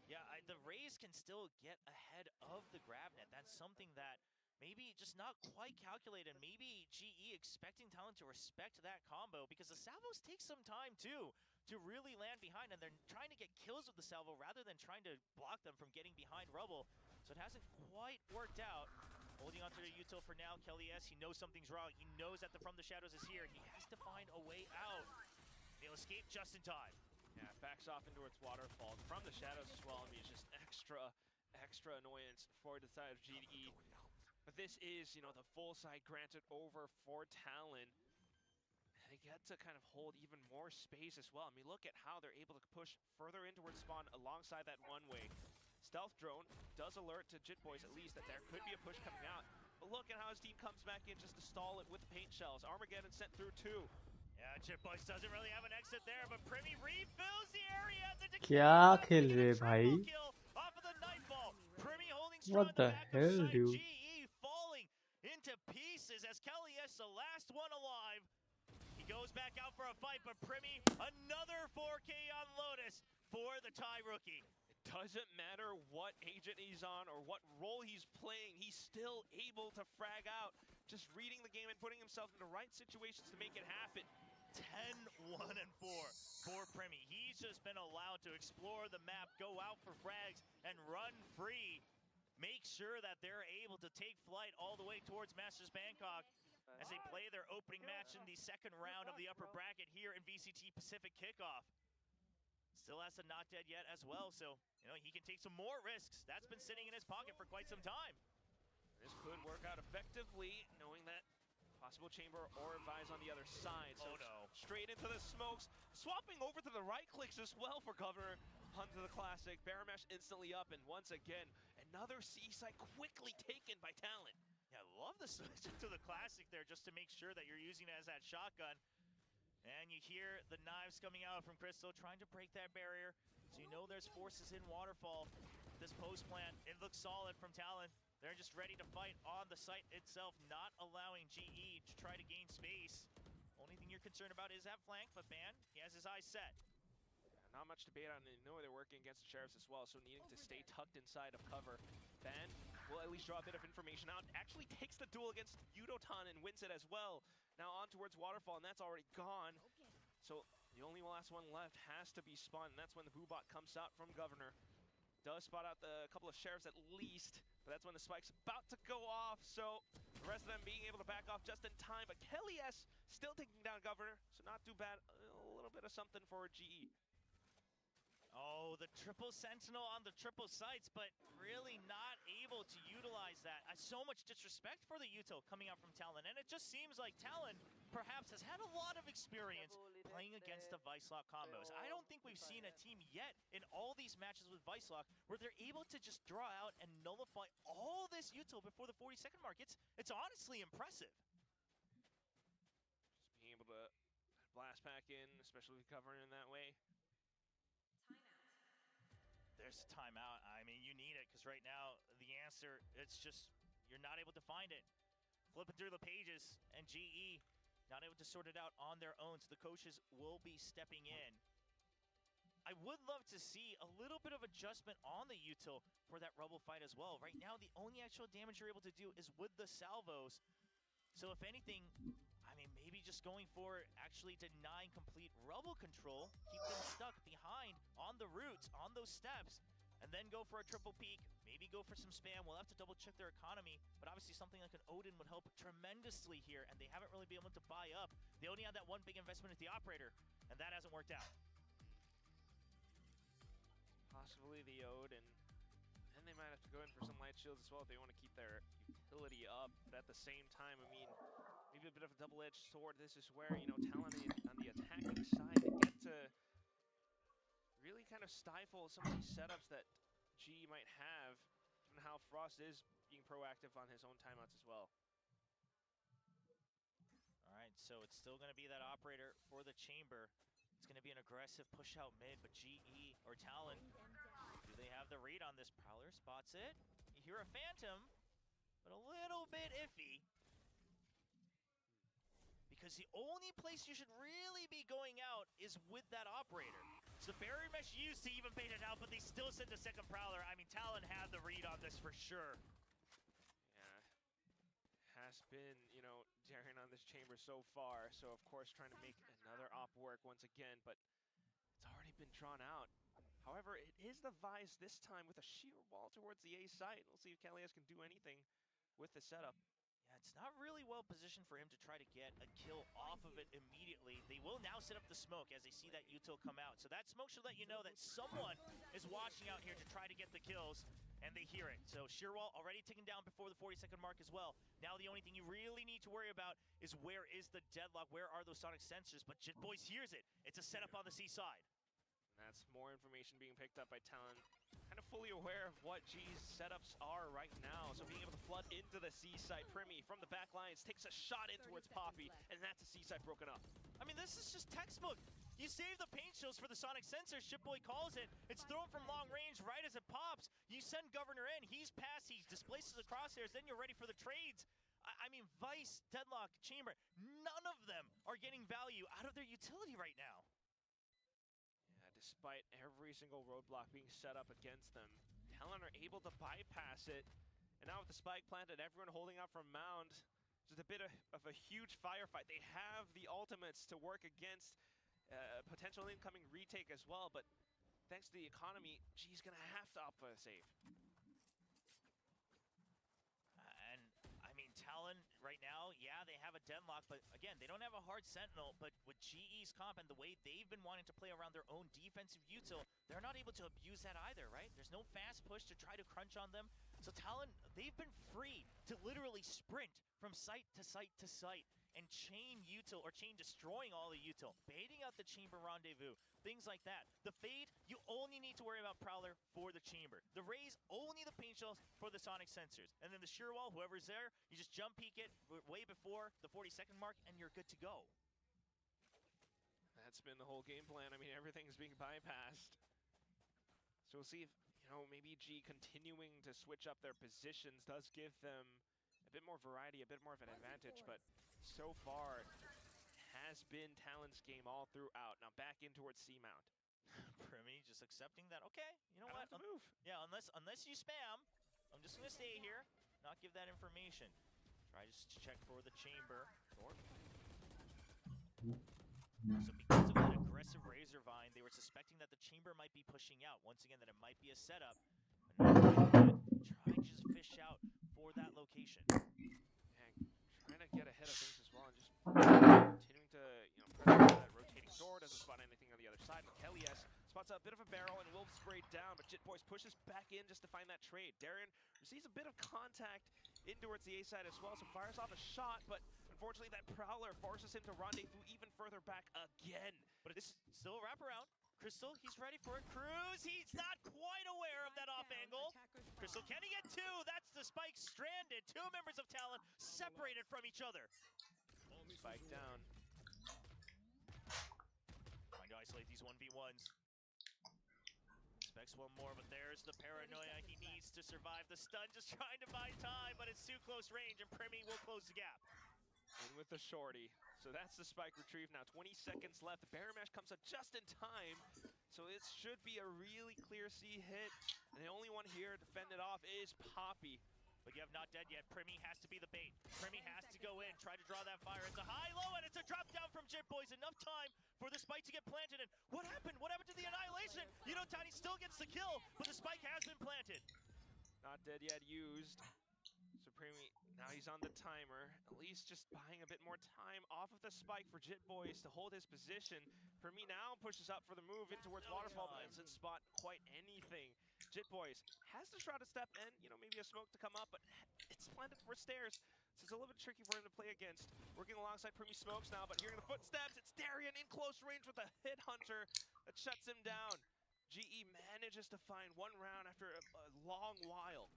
Yeah, the Rays can still get ahead of the Gravnet. That's something that maybe just not quite calculated. Maybe GE expecting Talon to respect that combo, because the salvos take some time too to really land behind, and they're trying to get kills with the salvo rather than trying to block them from getting behind rubble. So it hasn't quite worked out. Holding on to the util for now, Kelly S. He knows something's wrong. He knows that the From the Shadows is here. He has to find a way out. They'll escape just in time. Yeah, backs off into its waterfall. From the shadows as well, I mean, it's just extra annoyance for the side of GE. But this is, the full side granted over for Talon. They get to kind of hold even more space as well. I mean, look at how they're able to push further in towards spawn alongside that one-way. Stealth drone does alert to Jitboys at least that there could be a push coming out. But look at how his team comes back in just to stall it with the paint shells. Armageddon sent through 2. Yeah, Jitboys doesn't really have an exit there, but Primi refills the area. क्या खेल रहे भाई? Off of the nightfall. Primi holding What strong the hell, dude? GE falling into pieces as Kelly is the last one alive. He goes back out for a fight, but Primi, another 4K on Lotus for the tie rookie. It doesn't matter what agent he's on or what role he's playing, he's still able to frag out. Just reading the game and putting himself in the right situations to make it happen. 10-1-4 for Primi. He's just been allowed to explore the map, go out for frags, and run free. Make sure that they're able to take flight all the way towards Masters Bangkok as they play their opening match in the second round of the upper bracket here in VCT Pacific Kickoff. still has the not dead yet as well, so you know he can take some more risks. That's been sitting in his pocket for quite some time. This could work out effectively, knowing that possible chamber or Vise on the other side. So straight into the smokes, swapping over to the right clicks as well for Governor. Hunt to the classic, Baramesh instantly up, and once again, another C site quickly taken by Talon. Yeah, I love the switch to the classic there just to make sure that you're using it as that shotgun. And you hear the knives coming out from Crystal trying to break that barrier. So you know there's forces in Waterfall. This post plant, it looks solid from Talon. They're just ready to fight on the site itself, not allowing GE to try to gain space. Only thing you're concerned about is that flank, but man, he has his eyes set. Not much debate on it. Know they're working against the Sheriffs as well, so needing to stay tucked inside of cover. Ban will at least draw a bit of information out. Actually takes the duel against Yudotan and wins it as well. Now on towards Waterfall, and that's already gone. So the only last one left has to be Spawn, and that's when the Boobot comes out from Governor. Does spot out the couple of Sheriffs at least, but that's when the spike's about to go off, so the rest of them being able to back off just in time. But Kelly S still taking down Governor, so not too bad. A little bit of something for GE. Oh, the triple sentinel on the triple sites, but really not able to utilize that. So much disrespect for the util coming out from Talon, and it just seems like Talon perhaps has had a lot of experience playing against the Vicelock combos. I don't think we've seen a team yet in all these matches with Vicelock where they're able to just draw out and nullify all this util before the 40-second mark. It's honestly impressive. Just being able to blast back in, especially covering in that way. There's a timeout. I mean, you need it, because right now, the answer, it's just, you're not able to find it. Flipping through the pages, and GE not able to sort it out on their own, so the coaches will be stepping in. I would love to see a little bit of adjustment on the util for that Rubble fight as well. Right now, the only actual damage you're able to do is with the salvos. So if anything, I mean, maybe just going for actually denying complete Rubble control, keep them stuck behind on the routes, on those steps, and then go for a triple peek, maybe go for some spam. We'll have to double check their economy, but obviously something like an Odin would help tremendously here, and they haven't really been able to buy up. They only had that one big investment at the operator, and that hasn't worked out. Possibly the Ode, and then they might have to go in for some light shields as well if they want to keep their utility up. But at the same time, I mean, maybe a bit of a double-edged sword. This is where, you know, Talon on the attacking side, they get to really kind of stifle some of these setups that G might have, given how Frost is being proactive on his own timeouts as well. All right, so it's still going to be that operator for the chamber. It's going to be an aggressive push out mid, but GE or Talon, do they have the read on this? Prowler spots it. You hear a Phantom, but a little bit iffy. Because the only place you should really be going out is with that operator. So barrier mesh used to even bait it out, but they still send a second Prowler. I mean, Talon had the read on this for sure. Yeah, has been, you know, daring on this chamber so far. So of course trying to make another op work once again, but it's already been drawn out. However, it is the Vise this time with a sheer wall towards the A site. We'll see if Kalias can do anything with the setup. Yeah, it's not really well positioned for him to try to get a kill off of it immediately. They will now set up the smoke as they see that util come out. So that smoke should let you know that someone is watching out here to try to get the kills, and they hear it. So Sheerwall already taken down before the 40-second mark as well. Now the only thing you really need to worry about is where is the deadlock? Where are those sonic sensors? But Jit Boys hears it. It's a setup on the C side. That's more information being picked up by Talon. Kind of fully aware of what G's setups are right now. So being able to flood into the C site. Primi from the back lines takes a shot in towards Poppy, and that's a C site broken up. I mean, this is just textbook. You save the paint shields for the sonic sensor. Shipboy calls it. It's thrown from long range right as it pops. You send Governor in. He's passed. He displaces the crosshairs. Then you're ready for the trades. I mean, Vice, Deadlock, Chamber, none of them are getting value out of their utility right now. Despite every single roadblock being set up against them, Talon are able to bypass it. And now with the spike planted, everyone holding out from Mound, just a bit of a huge firefight. They have the ultimates to work against potential incoming retake as well, but thanks to the economy, G's gonna have to opt for a save. And I mean, Talon right now, yeah, they have a Deadlock, but again, they don't have a hard sentinel, but with GE's comp and the way they've been wanting to play around their own defensive util, they're not able to abuse that either, right? There's no fast push to try to crunch on them. So Talon, they've been free to literally sprint from site to site to site and chain util, or chain destroying all the util, baiting out the chamber rendezvous, things like that. The fade, you only need to worry about Prowler for the chamber. The raise, only the paint shells for the sonic sensors. And then the sheer wall, whoever's there, you just jump peek it way before the 40-second mark and you're good to go. That's been the whole game plan. I mean, everything's being bypassed. So we'll see if, you know, maybe G continuing to switch up their positions does give them a bit more variety, a bit more of an advantage, but so far has been Talon's game all throughout. Now back in towards C-Mount. Primi just accepting that, okay, you know what? Move. Yeah, unless you spam, I'm just gonna stay here, not give that information. Try just to check for the chamber. So because of that aggressive Razor Vine, they were suspecting that the chamber might be pushing out. Once again, that it might be a setup. But now try to just fish out for that location. And trying to get ahead of things as well, and just continuing to, you know, press that rotating door. Doesn't spot anything on the other side. Kelly's spots a bit of a barrel and will spray down, but JiTBoys pushes back in just to find that trade. Darren receives a bit of contact in towards the A side as well, so fires off a shot, but unfortunately that Prowler forces him to rendezvous even further back again. But it's still a wraparound. Crystal, he's ready for it. Cruz, he's not quite aware of that off angle. Crystal, can he get two? That's the spike stranded. Two members of Talon separated from each other. Spike down. Trying to isolate these 1v1s. Expects one more, but there's the paranoia he needs to survive the stun. Just trying to buy time, but it's too close range, and Primi will close the gap. In with the shorty. So that's the spike retrieve now. 20 seconds left. The Barrier Mesh comes up just in time. So it should be a really clear C hit. And the only one here to fend it off is Poppy. But you have not dead yet. Primi has to be the bait. Primi has to go in, try to draw that fire. It's a high-low, and it's a drop down from JiTBoys. Enough time for the spike to get planted. And what happened? What happened to the Annihilation? You know, Tiny still gets the kill, but the spike has been planted. Not dead yet, used. So Primi, now he's on the timer. At least just buying a bit more time off of the spike for JiTBoys to hold his position. Primi now pushes up for the move in towards Waterfall, but doesn't spot quite anything. JiTBoys has to try to step in, you know, maybe a smoke to come up, but it's planted for stairs. So it's a little bit tricky for him to play against. Working alongside Primi smokes now, but hearing the footsteps, it's Darian in close range with a hit hunter that shuts him down. GE manages to find one round after a long while.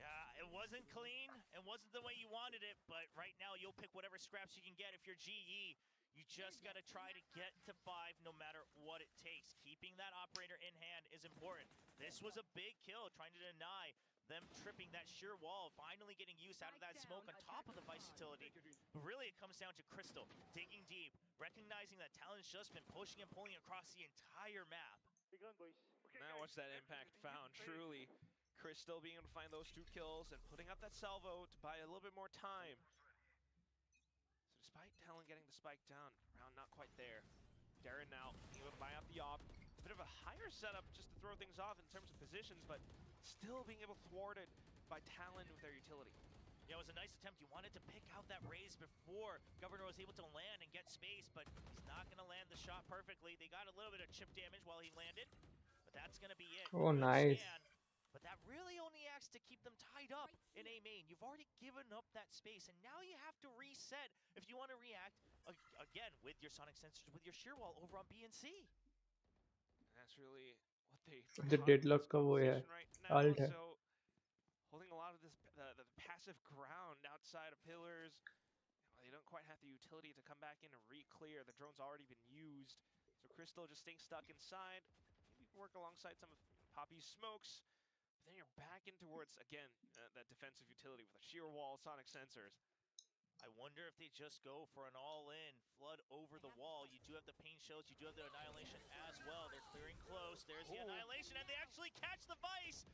Yeah, it wasn't clean. It wasn't the way you wanted it, but right now you'll pick whatever scraps you can get. If you're GE, you just got to try to get to 5 no matter what it takes. Keeping that operator in hand is important. This was a big kill, trying to deny them tripping that sheer wall, finally getting use out of that smoke on top of the Vice utility. But really it comes down to Crystal, digging deep, recognizing that Talon's just been pushing and pulling across the entire map. Now watch that impact found, truly. Crystal being able to find those 2 kills and putting up that salvo to buy a little bit more time. So despite Talon getting the spike down, round not quite there. Darren now being able to buy out the op. A bit of a higher setup just to throw things off in terms of positions, but still being able to thwart it by Talon with their utility. Yeah, it was a nice attempt. You wanted to pick out that raise before Governor was able to land and get space, but he's not going to land the shot perfectly. They got a little bit of chip damage while he landed, but that's going to be it. Oh, nice. But that really only acts to keep them tied up in A main. You've already given up that space, and now you have to reset if you want to react, again, with your sonic sensors, with your shear wall over on B and C. And that's really what they The deadlock का वो है, alt है. So holding a lot of this the passive ground outside of pillars. They don't quite have the utility to come back in and re-clear. The drone's already been used. So Crystal just staying stuck inside. Maybe work alongside some of Poppy's smokes. But then you're back in towards, again, that defensive utility with a sheer wall, sonic sensors. I wonder if they just go for an all-in, flood over the wall. You do have the paint shells, you do have the Annihilation as well. They're clearing close. There's the Annihilation, and they actually catch the Vice.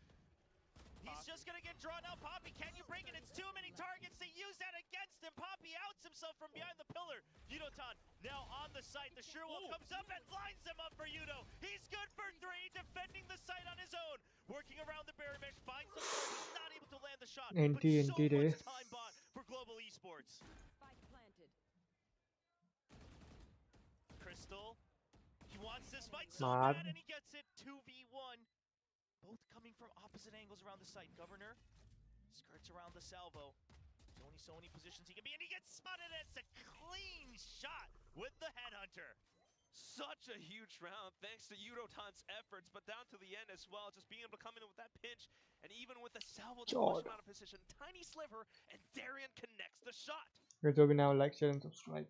He's just gonna get drawn out. Poppy, can you break it? It's too many targets. They use that against him. Poppy outs himself from behind the pillar. Yudotan now on the site. The sheer wall comes up and lines him up for Yudo. He's good for 3, defending the site on his own. Working around the barrier mesh, finds the He's not able to land the shot. NT but so re. much time bought for Global Esports. Spike planted. this fight so Maar bad, and he gets it 2v1. Both coming from opposite angles around the site. Governor skirts around the salvo. There's only so many positions he can be, and he gets spotted. It's a clean shot with the headhunter. Such a huge round, thanks to Yudotan's efforts, but down to the end as well, just being able to come in with that pinch, and even with the salvo to push him out of position, tiny sliver, and Darian connects the shot. good job now, like, share, and subscribe.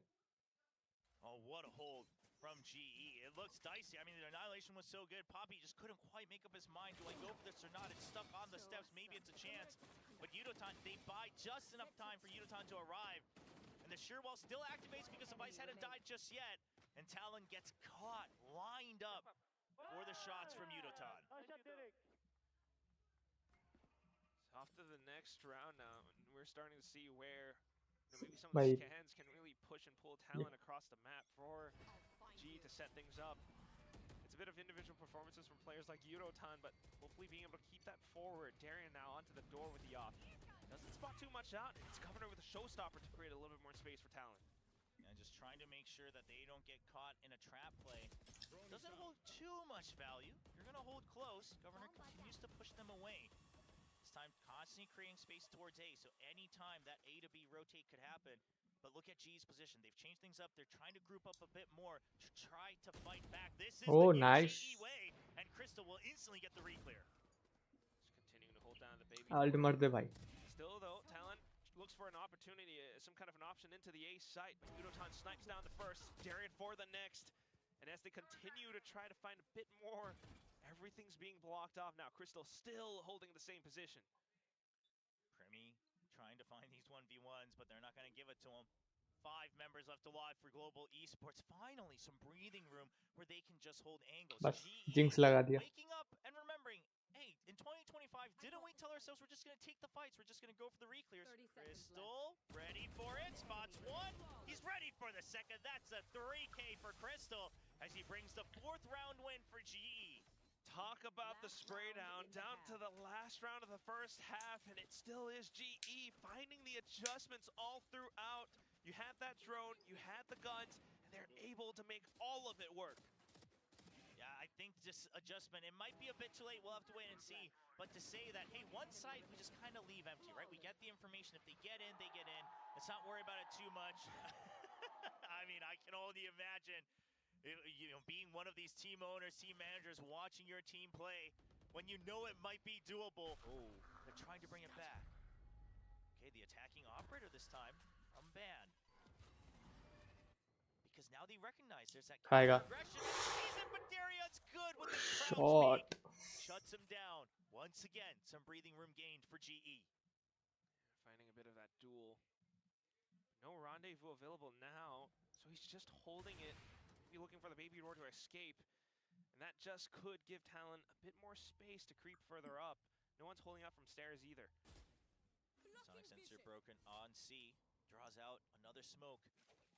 Oh, what a hold from GE. It looks dicey. I mean, the annihilation was so good. Poppy just couldn't quite make up his mind. Do I go for this or not? It's stuck on the steps. Maybe it's a chance. But Yudotan, they buy just enough time for Yudotan to arrive. And the sheer wall still activates because the Vice hadn't died just yet. And Talon gets caught, lined up for the shots from Yudotan. Off to the next round now, and we're starting to see where maybe some of the scans can really push and pull Talon across the map for G to set things up. It's a bit of individual performances from players like Yudotan, but hopefully being able to keep that forward. Darian now onto the door with the off. Doesn't spot too much out. It's Governor with a showstopper to create a little bit more space for Talon. And just trying to make sure that they don't get caught in a trap play. Doesn't hold too much value. You're going to hold close. Governor continues to push them away. This time constantly creating space towards A, so anytime that A to B rotate could happen. But look at G's position. They've changed things up. They're trying to group up a bit more to try to fight back. This is the GE way, and Crystal will instantly get the re-clear. Just continuing to hold down the baby. Still though, Talon looks for an opportunity, some kind of an option into the A site, but Yudotan snipes down the first, Darian for the next, and as they continue to try to find a bit more, everything's being blocked off now. Crystal still holding the same position. Primi trying to find these 1v1s, but they're not going to give it to him. 5 members left to watch for Global Esports. Finally, some breathing room where they can just hold angles. Waking up and remembering, hey, in 2025, didn't we tell ourselves we're just going to take the fights? We're just going to go for the re-clears. Crystal, ready for it. Spots one. He's ready for the second. That's a 3K for Crystal as he brings the 4th round win for GE. Talk about the spray down to the last round of the first half, and it still is GE finding the adjustments all throughout. You had that drone, you had the guns, and they're able to make all of it work. Yeah, I think just adjustment, it might be a bit too late, we'll have to wait and see. But to say that, hey, one side we just kind of leave empty, right? We get the information, if they get in, they get in. Let's not worry about it too much. I mean, I can only imagine, you know, being one of these team owners, team managers, watching your team play, when you know it might be doable. Oh, they're trying to bring it back. Okay, the attacking operator this time, unbanned. Because now they recognize there's that aggression in the season, but Darian's good with the crouch peek. Shuts him down. Once again, some breathing room gained for GE. Finding a bit of that duel. No rendezvous available now, so he's just holding it. Maybe looking for the baby roar to escape. And that just could give Talon a bit more space to creep further up. No one's holding up from stairs either. Sonic sensor broken on C. Draws out another smoke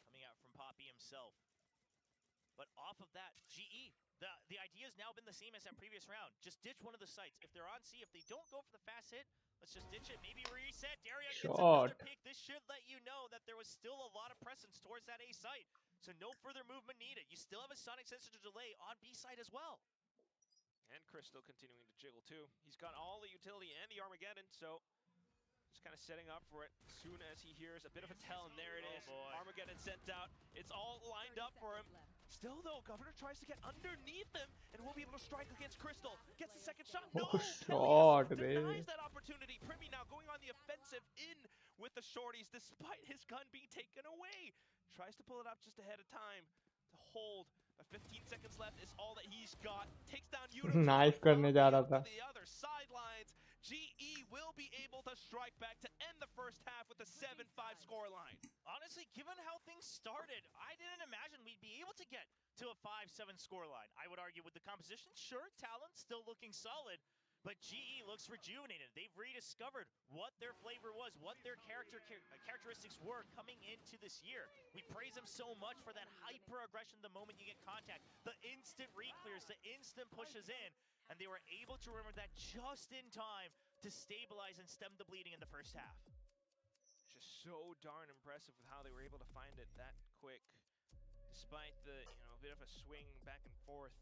coming out from Poppy himself. But off of that, GE, the idea has now been the same as that previous round. Just ditch one of the sites. If they're on C, if they don't go for the fast hit, let's just ditch it. Maybe reset. Darian gets another pick. This should let you know that there was still a lot of presence towards that A site. So no further movement needed. You still have a Sonic sensor to delay on B side as well. And Crystal continuing to jiggle too. He's got all the utility and the Armageddon, so just kind of setting up for it. As soon as he hears a bit of a tell, and there it is. Armageddon sent out. It's all lined up for him. Still though, Governor tries to get underneath him and will be able to strike against Crystal. Gets the second shot. No! Denies that opportunity. Primi now going on the offensive in with the shorties despite his gun being taken away. Tries to pull it up just ahead of time to hold. But 15 seconds left is all that he's got. Takes down Yudotan. Knife करने जा रहा था. The other sidelines. GE will be able to strike back to end the first half with a 7-5 scoreline. Honestly, given how things started, I didn't imagine we'd be able to get to a 5-7 scoreline. I would argue with the composition, sure, Talon still looking solid, but GE looks rejuvenated. They've rediscovered what their flavor was, what their characteristics were coming into this year. We praise them so much for that hyper-aggression the moment you get contact, the instant re-clears, the instant pushes in, and they were able to remember that just in time to stabilize and stem the bleeding in the first half. Just so darn impressive with how they were able to find it that quick. despite the bit of a swing back and forth.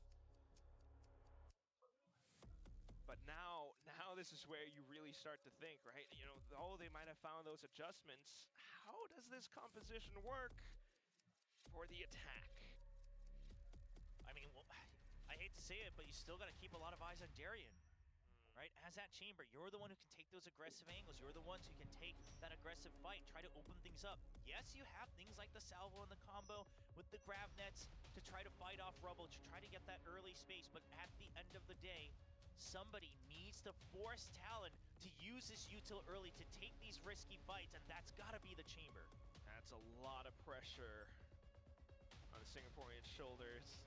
But now this is where you really start to think, right? Though they might have found those adjustments, how does this composition work for the attack? I mean, well, I hate to say it, but you still got to keep a lot of eyes on Darian, right? As that chamber, you're the one who can take those aggressive angles. You're the ones who can take that aggressive fight, try to open things up. Yes, you have things like the salvo and the combo with the grab nets to try to fight off rubble, to try to get that early space, but at the end of the day, somebody needs to force Talon to use his util early to take these risky fights, and that's got to be the chamber. That's a lot of pressure on the Singaporean shoulders.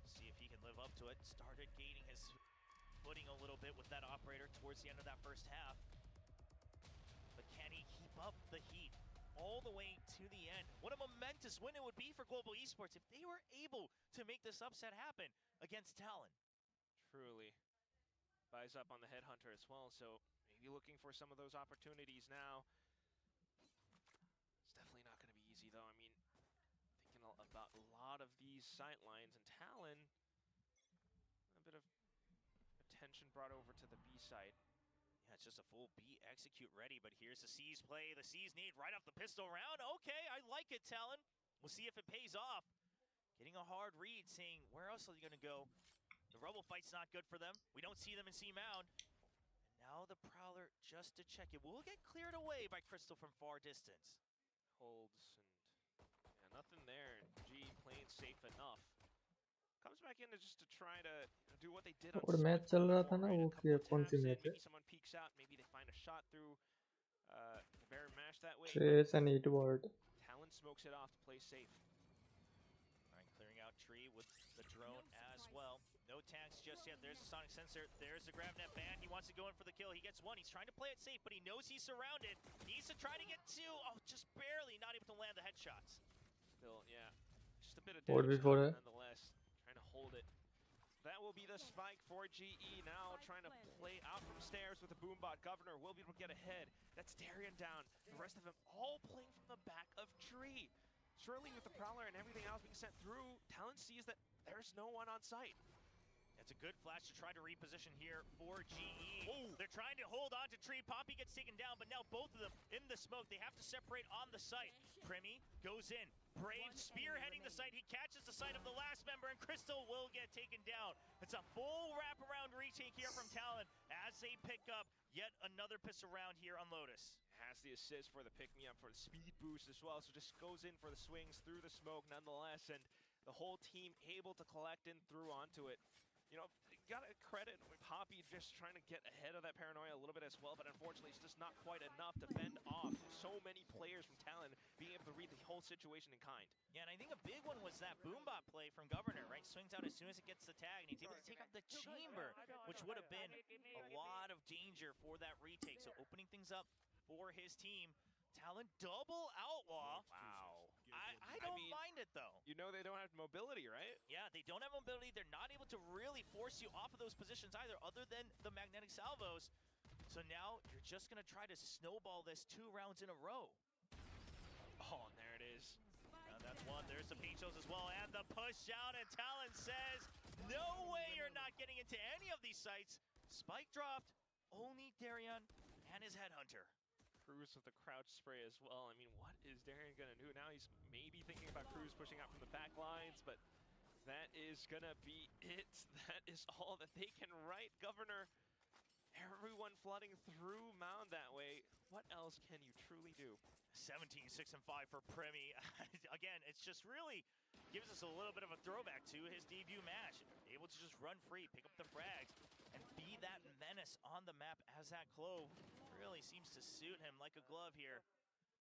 See if he can live up to it. Started gaining his footing a little bit with that operator towards the end of that first half. But can he keep up the heat all the way to the end? What a momentous win it would be for Global Esports if they were able to make this upset happen against Talon. Truly. Buys up on the Headhunter as well, so maybe looking for some of those opportunities now. It's definitely not going to be easy, though. I mean, thinking about a lot of these sight lines, and Talon, a bit of attention brought over to the B side. Yeah, it's just a full B execute ready, but here's the C's play. The C's need right off the pistol round. Okay, I like it, Talon. We'll see if it pays off. Getting a hard read, saying, where else are they going to go? The Rubble fight's not good for them. We don't see them in C Mound. And now the Prowler just to check it. Will get cleared away by Crystal from far distance. Holds, and nothing there. G playing safe enough. Comes back in just to try to do what they did on और match चल रहा था ना वो कौन सी match है? Maybe someone peeks out, maybe they find a shot through the Baron mash that way. Trace and Edward. Talon smokes it off to play safe. Alright, clearing out Tree with the drone as well. No tags just yet. There's the Sonic Sensor. There's the grab net ban. He wants to go in for the kill. He gets one. He's trying to play it safe, but he knows he's surrounded. Needs to try to get two. Oh, just barely. Not able to land the headshots. Still, yeah. Just a bit of और damage भी 4 है. nonetheless. Trying to hold it. That will be the spike for GE. Now trying to play out from stairs with a boombot. Governor will be able to get ahead. That's Darian down. The rest of them all playing from the back of Tree. Surely with the Prowler and everything else being sent through, Talon sees that there's no one on site. It's a good flash to try to reposition here for GE. Oh. They're trying to hold on to Tree. Poppy gets taken down, but now both of them in the smoke. They have to separate on the site. Primi goes in. Brave spearheading the site. He catches the site of the last member, and Crystal will get taken down. It's a full wraparound retake here from Talon as they pick up yet another pistol round here on Lotus. Has the assist for the pick-me-up for the speed boost as well, so just goes in for the swings through the smoke nonetheless, and the whole team able to collect in through onto it. Gotta credit Poppy just trying to get ahead of that paranoia a little bit as well, but unfortunately it's just not quite enough to fend off so many players from Talon being able to read the whole situation in kind. Yeah, and I think a big one was that boombot play from Governor, right? Swings out as soon as it gets the tag, and he's able to take out the chamber, which would have been a lot of danger for that retake. So opening things up for his team. Talon double outlaw. Wow. I don't mind it though. You know they don't have mobility, right? Yeah, they don't have mobility. They're not able to really force you off of those positions either, other than the magnetic salvos. So now you're just going to try to snowball this 2 rounds in a row. Oh, and there it is. Now that's one. There's the Peachos as well, and the push out, and Talon says, no way you're not getting into any of these sites. Spike dropped. Only Darian and his Headhunter. Cruz with the crouch spray as well. I mean, what is Darian gonna do? Now he's maybe thinking about Cruz pushing out from the back lines, but that is gonna be it. That is all that they can write. Governor, everyone flooding through Mound that way. What else can you truly do? 17, 6, and 5 for Premi. Again, it's just really gives us a little bit of a throwback to his debut match. Able to just run free, pick up the frags, and be that menace on the map as that Clove really seems to suit him like a glove here.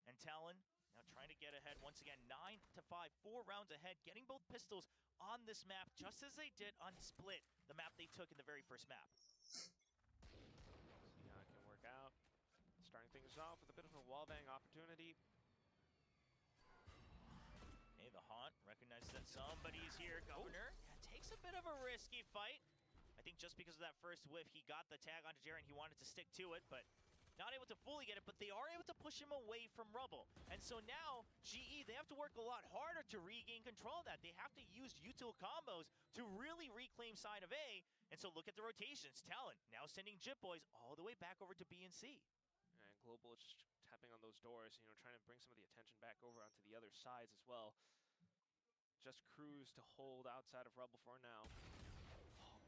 And Talon now trying to get ahead once again, 9-5, 4 rounds ahead, getting both pistols on this map, just as they did on Split, the map they took in the very first map. See how it can work out. Starting things off with a bit of a wallbang opportunity. Hey, the Haunt recognizes that somebody's here. Governor takes a bit of a risky fight. I think just because of that first whiff, he got the tag onto Jaren. He wanted to stick to it, but Not able to fully get it, but they are able to push him away from Rubble. And so now, GE, they have to work a lot harder to regain control of that. They have to use util combos to really reclaim side of A. And so look at the rotations. Talon now sending Jit Boys all the way back over to B and C. And Global is just tapping on those doors, you know, trying to bring some of the attention back over onto the other sides as well. Just Cruz to hold outside of Rubble for now. Oh,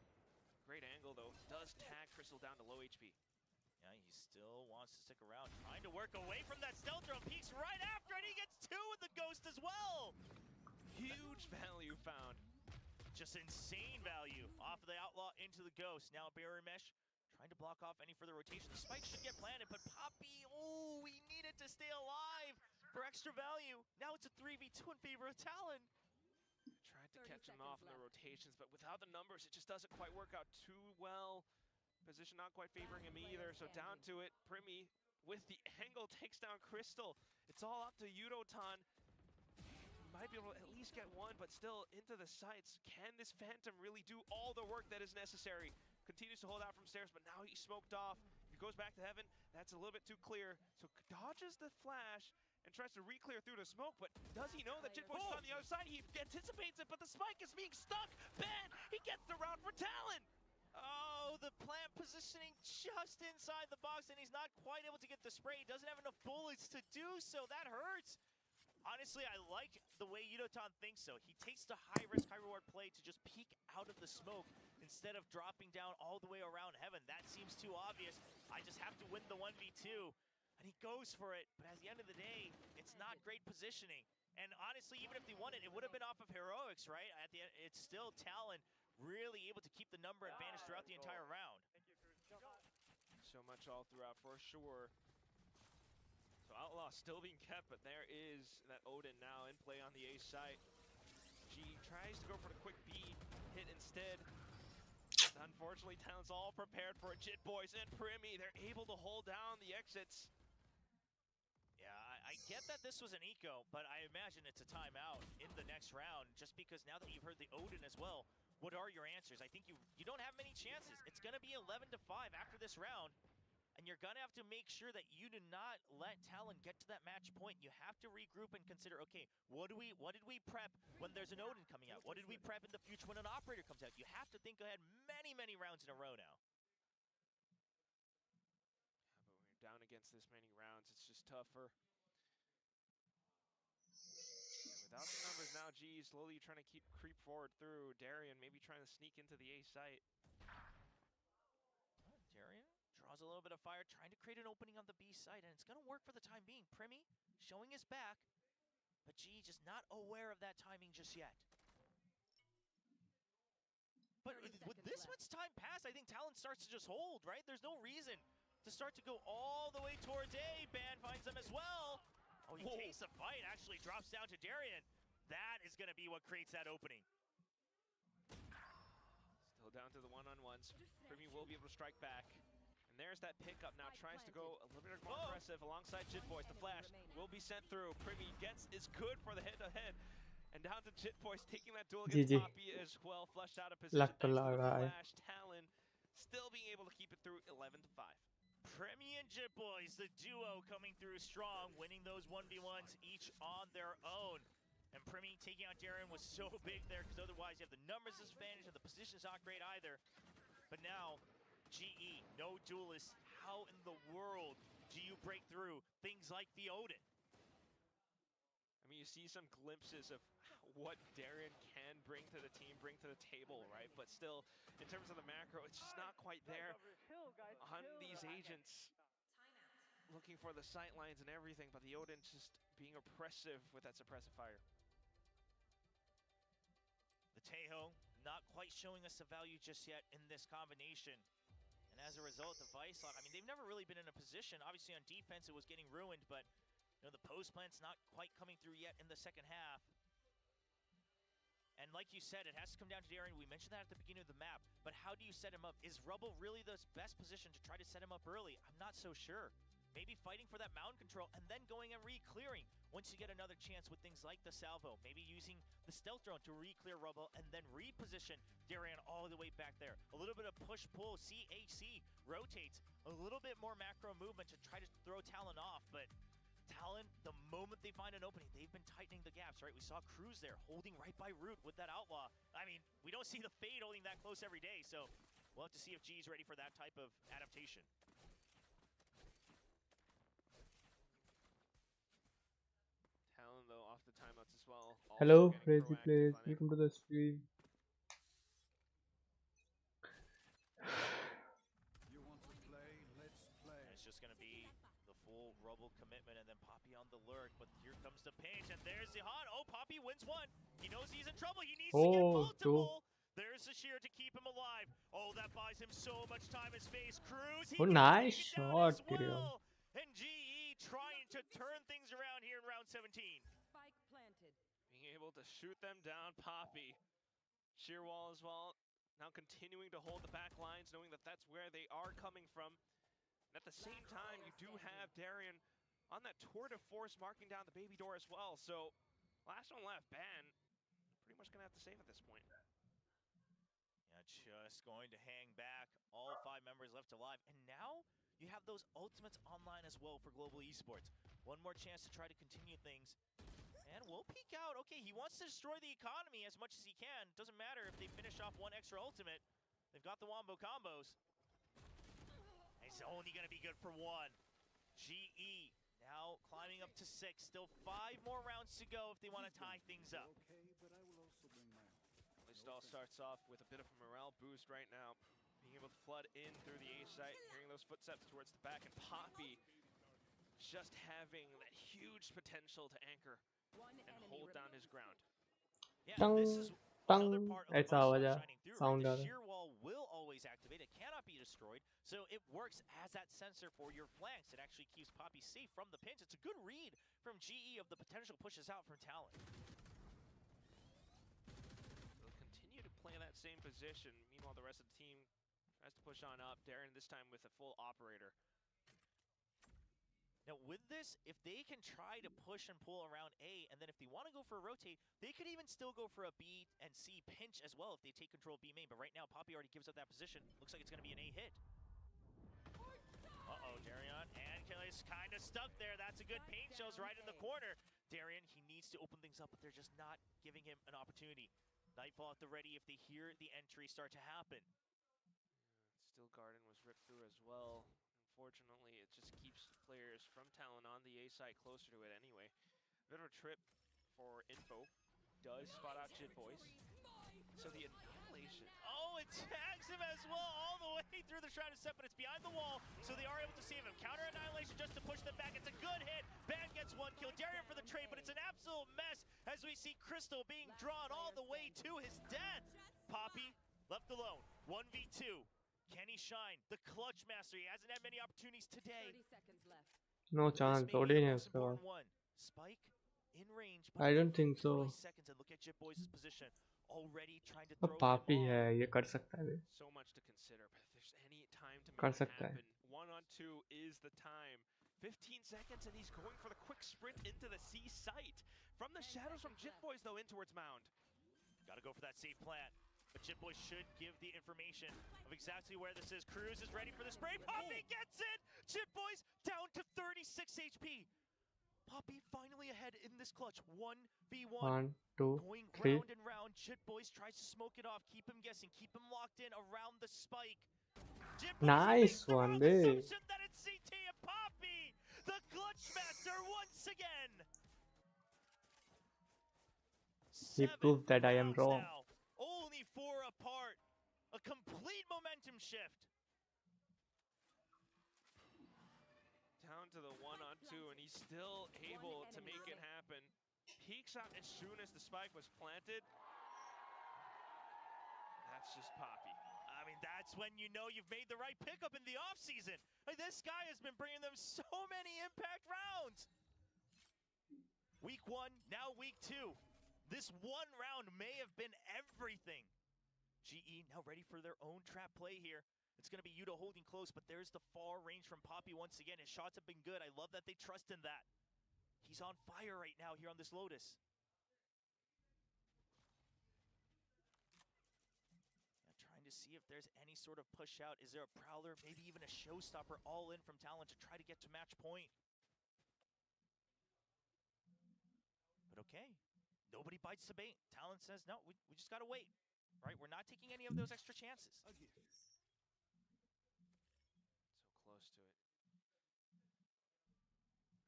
great angle though. Does tag Crystal down to low HP. Yeah, he still wants to stick around, trying to work away from that stealth drone. Peeks right after it, he gets 2 with the Ghost as well! Huge value found. Just insane value off of the Outlaw into the Ghost. Now Barrier Mesh trying to block off any further rotation. The spike should get planted, but Poppy, oh, we needed to stay alive for extra value. Now it's a 3v2 in favor of Talon. Tried to catch him off in the rotations, but without the numbers, it just doesn't quite work out too well. Position not quite favoring him either, so down to it. Primi with the angle takes down Crystal. It's all up to Yudotan. Might be able to at least get one, but still into the sights. Can this Phantom really do all the work that is necessary? Continues to hold out from stairs, but now he's smoked off. If he goes back to heaven, that's a little bit too clear. So dodges the flash and tries to re-clear through the smoke, but does he know that Jitboy's is on the other side? He anticipates it, but the spike is being stuck. Ben, he gets the round for Talon. Oh, the plant positioning just inside the box, and he's not quite able to get the spray. He doesn't have enough bullets to do so. That hurts. Honestly, I like the way Yudotan thinks so. He takes the high-risk, high-reward play to just peek out of the smoke instead of dropping down all the way around heaven. That seems too obvious. I just have to win the 1v2. And he goes for it. But at the end of the day, it's not great positioning. And honestly, even if they won it, it would have been off of heroics, right? At the end, it's still Talon really able to keep the number advantage throughout the entire round. So much all throughout for sure. So Outlaw still being kept, but there is that Odin now in play on the A site. G tries to go for the quick B, hit instead. Unfortunately, Talon's all prepared for it. Jit Boys and Primi, they're able to hold down the exits. Yeah, I get that this was an eco, but I imagine it's a timeout in the next round, just because now that you've heard the Odin as well, what are your answers? I think you don't have many chances. It's going to be 11-5 after this round, and you're going to have to make sure that you do not let Talon get to that match point. You have to regroup and consider, okay, what did we prep when there's an Odin coming out? What did we prep in the future when an operator comes out? You have to think ahead many, many rounds in a row now. Yeah, but when you're down against this many rounds, it's just tougher. Without the numbers now, G slowly trying to creep forward through. Darian maybe trying to sneak into the A site. Darian draws a little bit of fire, trying to create an opening on the B site, and it's going to work for the time being. Primi showing his back, but G just not aware of that timing just yet. But with this much time pass, I think Talon starts to just hold, right? There's no reason to start to go all the way towards A. Ban finds them as well. Oh, he takes a fight, actually drops down to Darian. That is going to be what creates that opening. Still down to the one-on-ones. Primi will be able to strike back. And there's that pickup now, tries to go a little bit more aggressive alongside Jit Boys. The flash will be sent through. Primi is good for the head-to-head. And down to Jit Boys, taking that duel against Poppy as well. Flushed out of position. Thanks to the flash. Talon still being able to keep it through 11-5. Primi and Jit Boys, the duo coming through strong, winning those 1v1s each on their own. And Primi taking out Darian was so big there, because otherwise you have the numbers disadvantage and the position's not great either. But now, GE, no duelist. How in the world do you break through things like the Odin? I mean, you see some glimpses of what Darian can bring to the team, bring to the table, right? But still, in terms of the macro, it's just not quite there on these agents. Looking for the sight lines and everything, but the Odin just being oppressive with that suppressive fire. The Tejo not quite showing us the value just yet in this combination. And as a result, the Vicelock, I mean, they've never really been in a position. Obviously on defense, it was getting ruined, but you know, the post plant's not quite coming through yet in the second half. And like you said, it has to come down to Darian. We mentioned that at the beginning of the map, but how do you set him up? Is Rubble really the best position to try to set him up early? I'm not so sure. maybe fighting for that mound control and then going and re-clearing once you get another chance with things like the salvo. Maybe using the stealth drone to re-clear rubble and then reposition Darian all the way back there. A little bit of push-pull, CHC rotates, a little bit more macro movement to try to throw Talon off, but Talon, the moment they find an opening, they've been tightening the gaps, right? We saw Cruz there holding right by Root with that Outlaw. I mean, we don't see the Fade holding that close every day, so we'll have to see if G's ready for that type of adaptation. Talon though off the timeouts as well. Hello, Crazy Players. Welcome to the stream. You want to play? Let's play. And it's just going to be the full Rubble commitment and then Poppy on the lurk, but here comes the pinch and there's the hot. Oh, Poppy wins one. He knows he's in trouble. He needs to get multiple. There's the shear to keep him alive. Oh, that buys him so much time and space. Cruz, he nice shot, KREO. And GE trying to turn things around here in round 17. Spike planted. Being able to shoot them down, Poppy. Sheer wall as well. Now continuing to hold the back lines, knowing that that's where they are coming from. And at the same time, you do have Darian on that tour de force marking down the baby door as well. So last one left, Ban, pretty much gonna have to save at this point. Yeah, just going to hang back. All 5 members left alive. And now you have those ultimates online as well for Global Esports. One more chance to try to continue things. And we'll peek out. Okay, he wants to destroy the economy as much as he can. Doesn't matter if they finish off one extra ultimate. They've got the wombo combos. It's only going to be good for 1. GE now climbing up to 6. Still 5 more rounds to go if they want to tie things up. Okay, but I will also bring my own. At least all starts off with a bit of a morale boost right now. Being able to flood in through the A site, hearing those footsteps towards the back, and Poppy just having that huge potential to anchor and hold down his ground. Yeah, this is another part of the shining through, right? The shear wall will always activate. It cannot be destroyed, so it works as that sensor for your flanks. It actually keeps Poppy safe from the pinch. It's a good read from GE of the potential pushes out from Talon. They'll continue to play that same position. Meanwhile, the rest of the team tries to push on up. Darren this time with a full operator. Now with this, if they can try to push and pull around A, and then if they want to go for a rotate, they could even still go for a B and C pinch as well if they take control of B main. But right now, Poppy already gives up that position. Looks like it's going to be an A hit. Uh-oh, Darian and Kelly's kind of stuck there. That's a good paint shows right in the corner. Darian, he needs to open things up, but they're just not giving him an opportunity. Nightfall at the ready if they hear the entry start to happen. Still Garden was ripped through as well. Unfortunately, it just keeps players from Talon on the A side closer to it anyway. Bit of a trip for info. Does spot out JITBOYS. So the annihilation. Oh, it tags him as well all the way through the Shrouded Set, but it's behind the wall, so they are able to save him. Counter annihilation just to push them back. It's a good hit. Ban gets 1 kill. Darian for the trade, but it's an absolute mess as we see Crystal being drawn all the way to his death. Poppy left alone. 1v2. Can he shine? The clutch master. He hasn't had many opportunities today. 30 seconds left. No chance. Spike in range. I don't think so. Seconds and look at JITBOYS' position. Already trying to throw Poppy है ये कर सकता है. So much to consider, but if there's any time to कर make it सकता है. happen, 1-on-2 is the time. 15 seconds and he's going for the quick sprint into the C site. From the shadows from JITBOYS though in towards mound. Gotta go for that safe plant. But JITBOYS should give the information of exactly where this is. Cruz is ready for the spray. Poppy gets it! JITBOYS down to 36 HP. Poppy finally ahead in this clutch. 1v1. 1, 2, Going 3. round and round. JITBOYS tries to smoke it off. Keep him guessing. Keep him locked in around the spike. Nice one, babe. That it's CT and Poppy. The clutch master once again. He proved that I am wrong. Now. Only 4 apart. A complete momentum shift. Down to the 1-on-2 and he's still able to make it happen. Peeks out as soon as the spike was planted. That's just Poppy. I mean, that's when you know you've made the right pickup in the offseason. Like, this guy has been bringing them so many impact rounds. Week 1, now week 2. This one round may have been everything GE now ready for their own trap play here. It's going to be Yuta holding close, but there's the far range from Poppy once again. His shots have been good. I love that they trust in that. He's on fire right now here on this Lotus. Trying to see if there's any sort of push out. Is there a Prowler, maybe even a showstopper all in from Talon to try to get to match point? But okay, nobody bites the bait. Talon says, no, we just got to wait, right? We're not taking any of those extra chances. So close to it.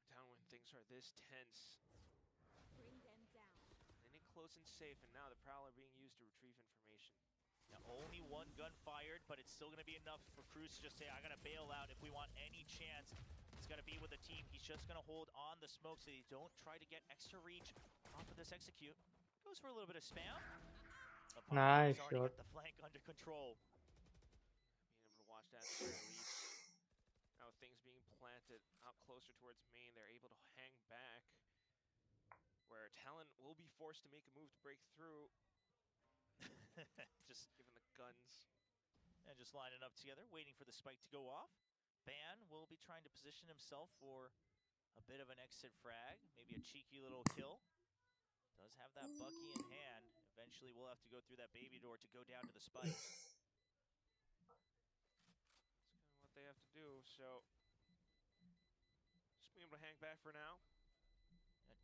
Down when things are this tense. Bring them down. Playing it close and safe, and now the Prowler being used to retrieve information. Now, only one gun fired, but it's still going to be enough for Cruz to just say, I got to bail out if we want any chance. It's got to be with the team. He's just going to hold on the smoke so they don't try to get extra reach off of this execute. Goes for a little bit of spam. Nice shot. Got the flank under control. Being able to watch that at the very least. Now with things being planted out closer towards main, they're able to hang back. Where Talon will be forced to make a move to break through. Just given the guns. And just lining up together, waiting for the spike to go off. Ban will be trying to position himself for a bit of an exit frag, maybe a cheeky little kill. Does have that Bucky in hand. Eventually we'll have to go through that baby door to go down to the spike. That's kind of what they have to do, so just being able to hang back for now.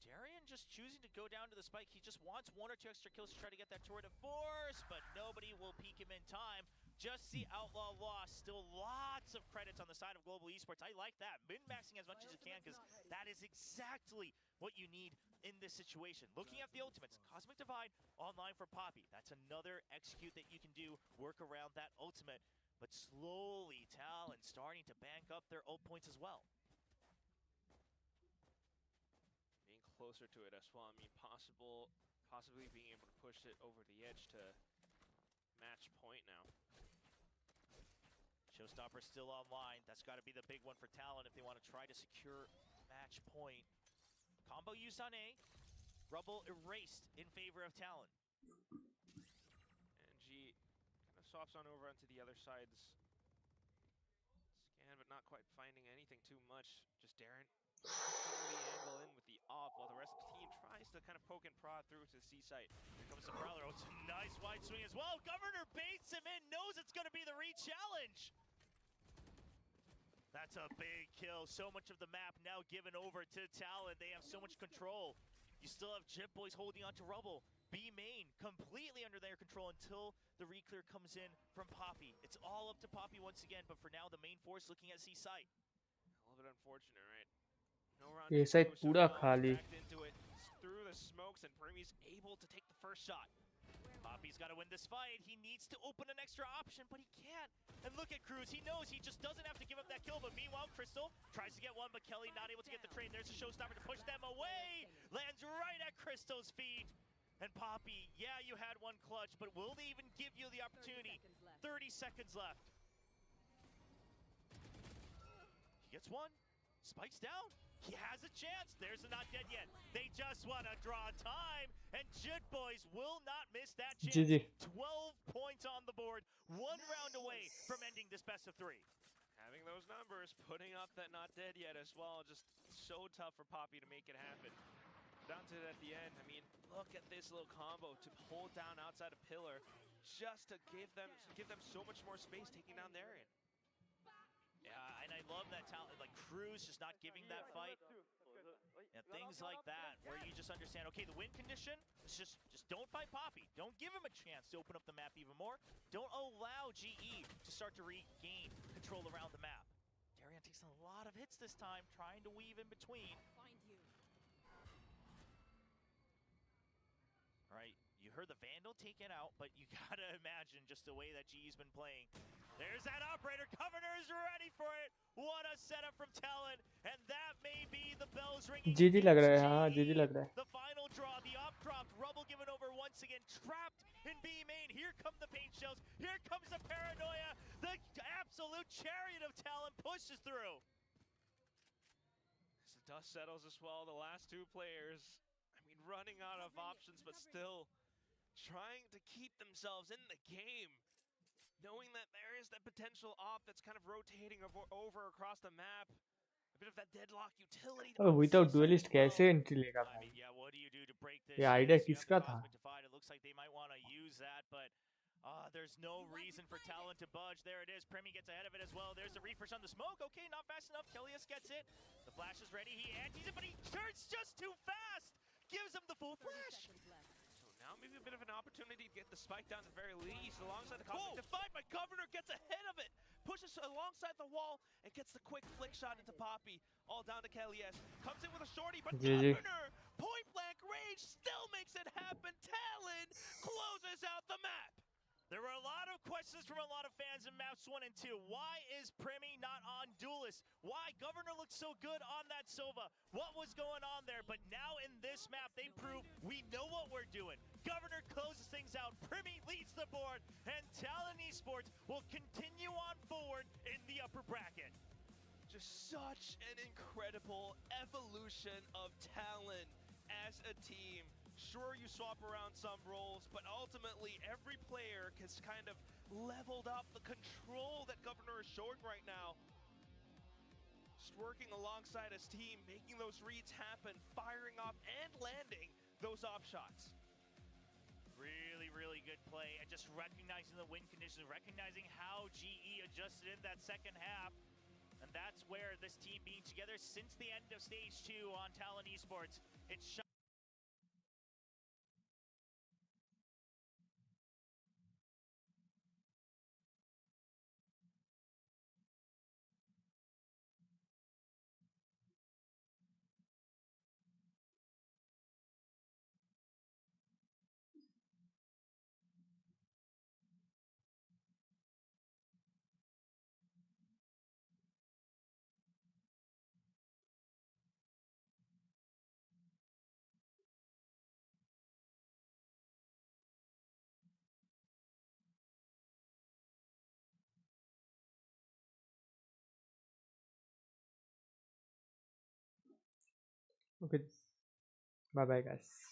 Darian just choosing to go down to the spike. He just wants 1 or 2 extra kills to try to get that turret of force, but nobody will peek him in time. Just the Outlaw loss. Still lots of credits on the side of Global Esports. I like that. Min-maxing as much as you can, because that is exactly what you need in this situation. Looking at the ultimates, Cosmic Divide online for Poppy. That's another execute that you can do, work around that ultimate. But slowly, Talon starting to bank up their ult points as well. Closer to it as well. I mean, possibly being able to push it over the edge to match point now. Showstopper still online. That's got to be the big one for Talon if they want to try to secure match point. Combo used on A. Rubble erased in favor of Talon. And G kind of swaps on over onto the other side's scan, but not quite finding anything too much. Just Darren the angle in with the op while the rest of the team tries to kind of poke and prod through to the C site. Here comes the Prowler. Oh, it's a nice wide swing as well. Governor baits him in, knows it's going to be the re-challenge. That's a big kill. So much of the map now given over to Talon. They have so much control. You still have Jip Boys holding on to Rubble. B main completely under their control until the re-clear comes in from Poppy. It's all up to Poppy once again, but for now the main force looking at C site. A little bit unfortunate, right? ये side पूरा खाली. Through the smokes, and Brimy's able to take the first shot. Poppy's got to win this fight. He needs to open an extra option, but he can't. And look at Cruz. He knows he just doesn't have to give up that kill. But meanwhile, Crystal tries to get one, but Kelly not able to get the trade. There's a showstopper to push them away. Lands right at Crystal's feet. And Poppy, yeah, you had one clutch, but will they even give you the opportunity? 30 seconds left. He gets one. Spikes down. He has a chance. There's a not dead yet. They just want to draw time, and Jit Boys will not miss that chance. GG. 12 points on the board, 1 round away from ending this best of 3. Having those numbers, putting up that not dead yet as well, just so tough for Poppy to make it happen. Down to it at the end. I mean, look at this little combo to hold down outside a pillar, just to give them so much more space taking down Darian. Yeah, and I love that talent, like Cruz just not giving that fight. And things like that, where you just understand, okay, the win condition is just don't fight Poppy. Don't give him a chance to open up the map even more. Don't allow GE to start to regain control around the map. Darian takes a lot of hits this time, trying to weave in between. All right, you heard the Vandal taken out, but you gotta imagine just the way that GE's been playing. There's that operator. Governor is ready for it. What a setup from Talon, and that may be the bells ringing. GG लग रहा है, हाँ GG लग रहा है. The final draw, the op dropped, Rubble given over once again, trapped in B main. Here come the paint shells. Here comes the paranoia. The absolute chariot of Talon pushes through. As the dust settles as well, the last 2 players, I mean, running out of options, but still trying to keep themselves in the game, knowing that there is that potential op that's kind of rotating over across the map. A bit of that deadlock utility और on C without side duellist as well. कैसे entry लेगा I भाई? mean, yeah, what do you do to break this ये shit? Idea So you have the किसका था? Cosmic Divide. It looks like they might want to use that, but there's no reason for Talon to budge. There it is. Primi gets ahead of it as well. There's the refresh on the smoke. Okay, not fast enough. Kellius gets it. The flash is ready. He antis it, but he turns just too fast. Gives him the full flash. So now maybe a bit of an opportunity to get the spike down at the very least alongside the Cosmic Divide, but Governor gets ahead of it. Pushes alongside the wall and gets the quick flick shot into Poppy. All down to Kellius. Comes in with a shorty, but GG. Governor, point blank range, still makes it happen. Talon closes out the map. There were a lot of questions from a lot of fans in maps 1 and 2. Why is Primi not on Duelist? Why Governor looked so good on that Sova? What was going on there? But now in this map, they prove we know what we're doing. Governor closes things out. Primi leads the board, and Talon Esports will continue on forward in the upper bracket. Just such an incredible evolution of Talon as a team. Sure, you swap around some roles, but ultimately every player has kind of leveled up the control that Governor is showing right now. Just working alongside his team, making those reads happen, firing off and landing those op shots. Really, really good play, and just recognizing the win conditions, recognizing how GE adjusted in that second half. And that's where this team being together since the end of stage 2 on Talon Esports, it's Okay. Bye bye guys.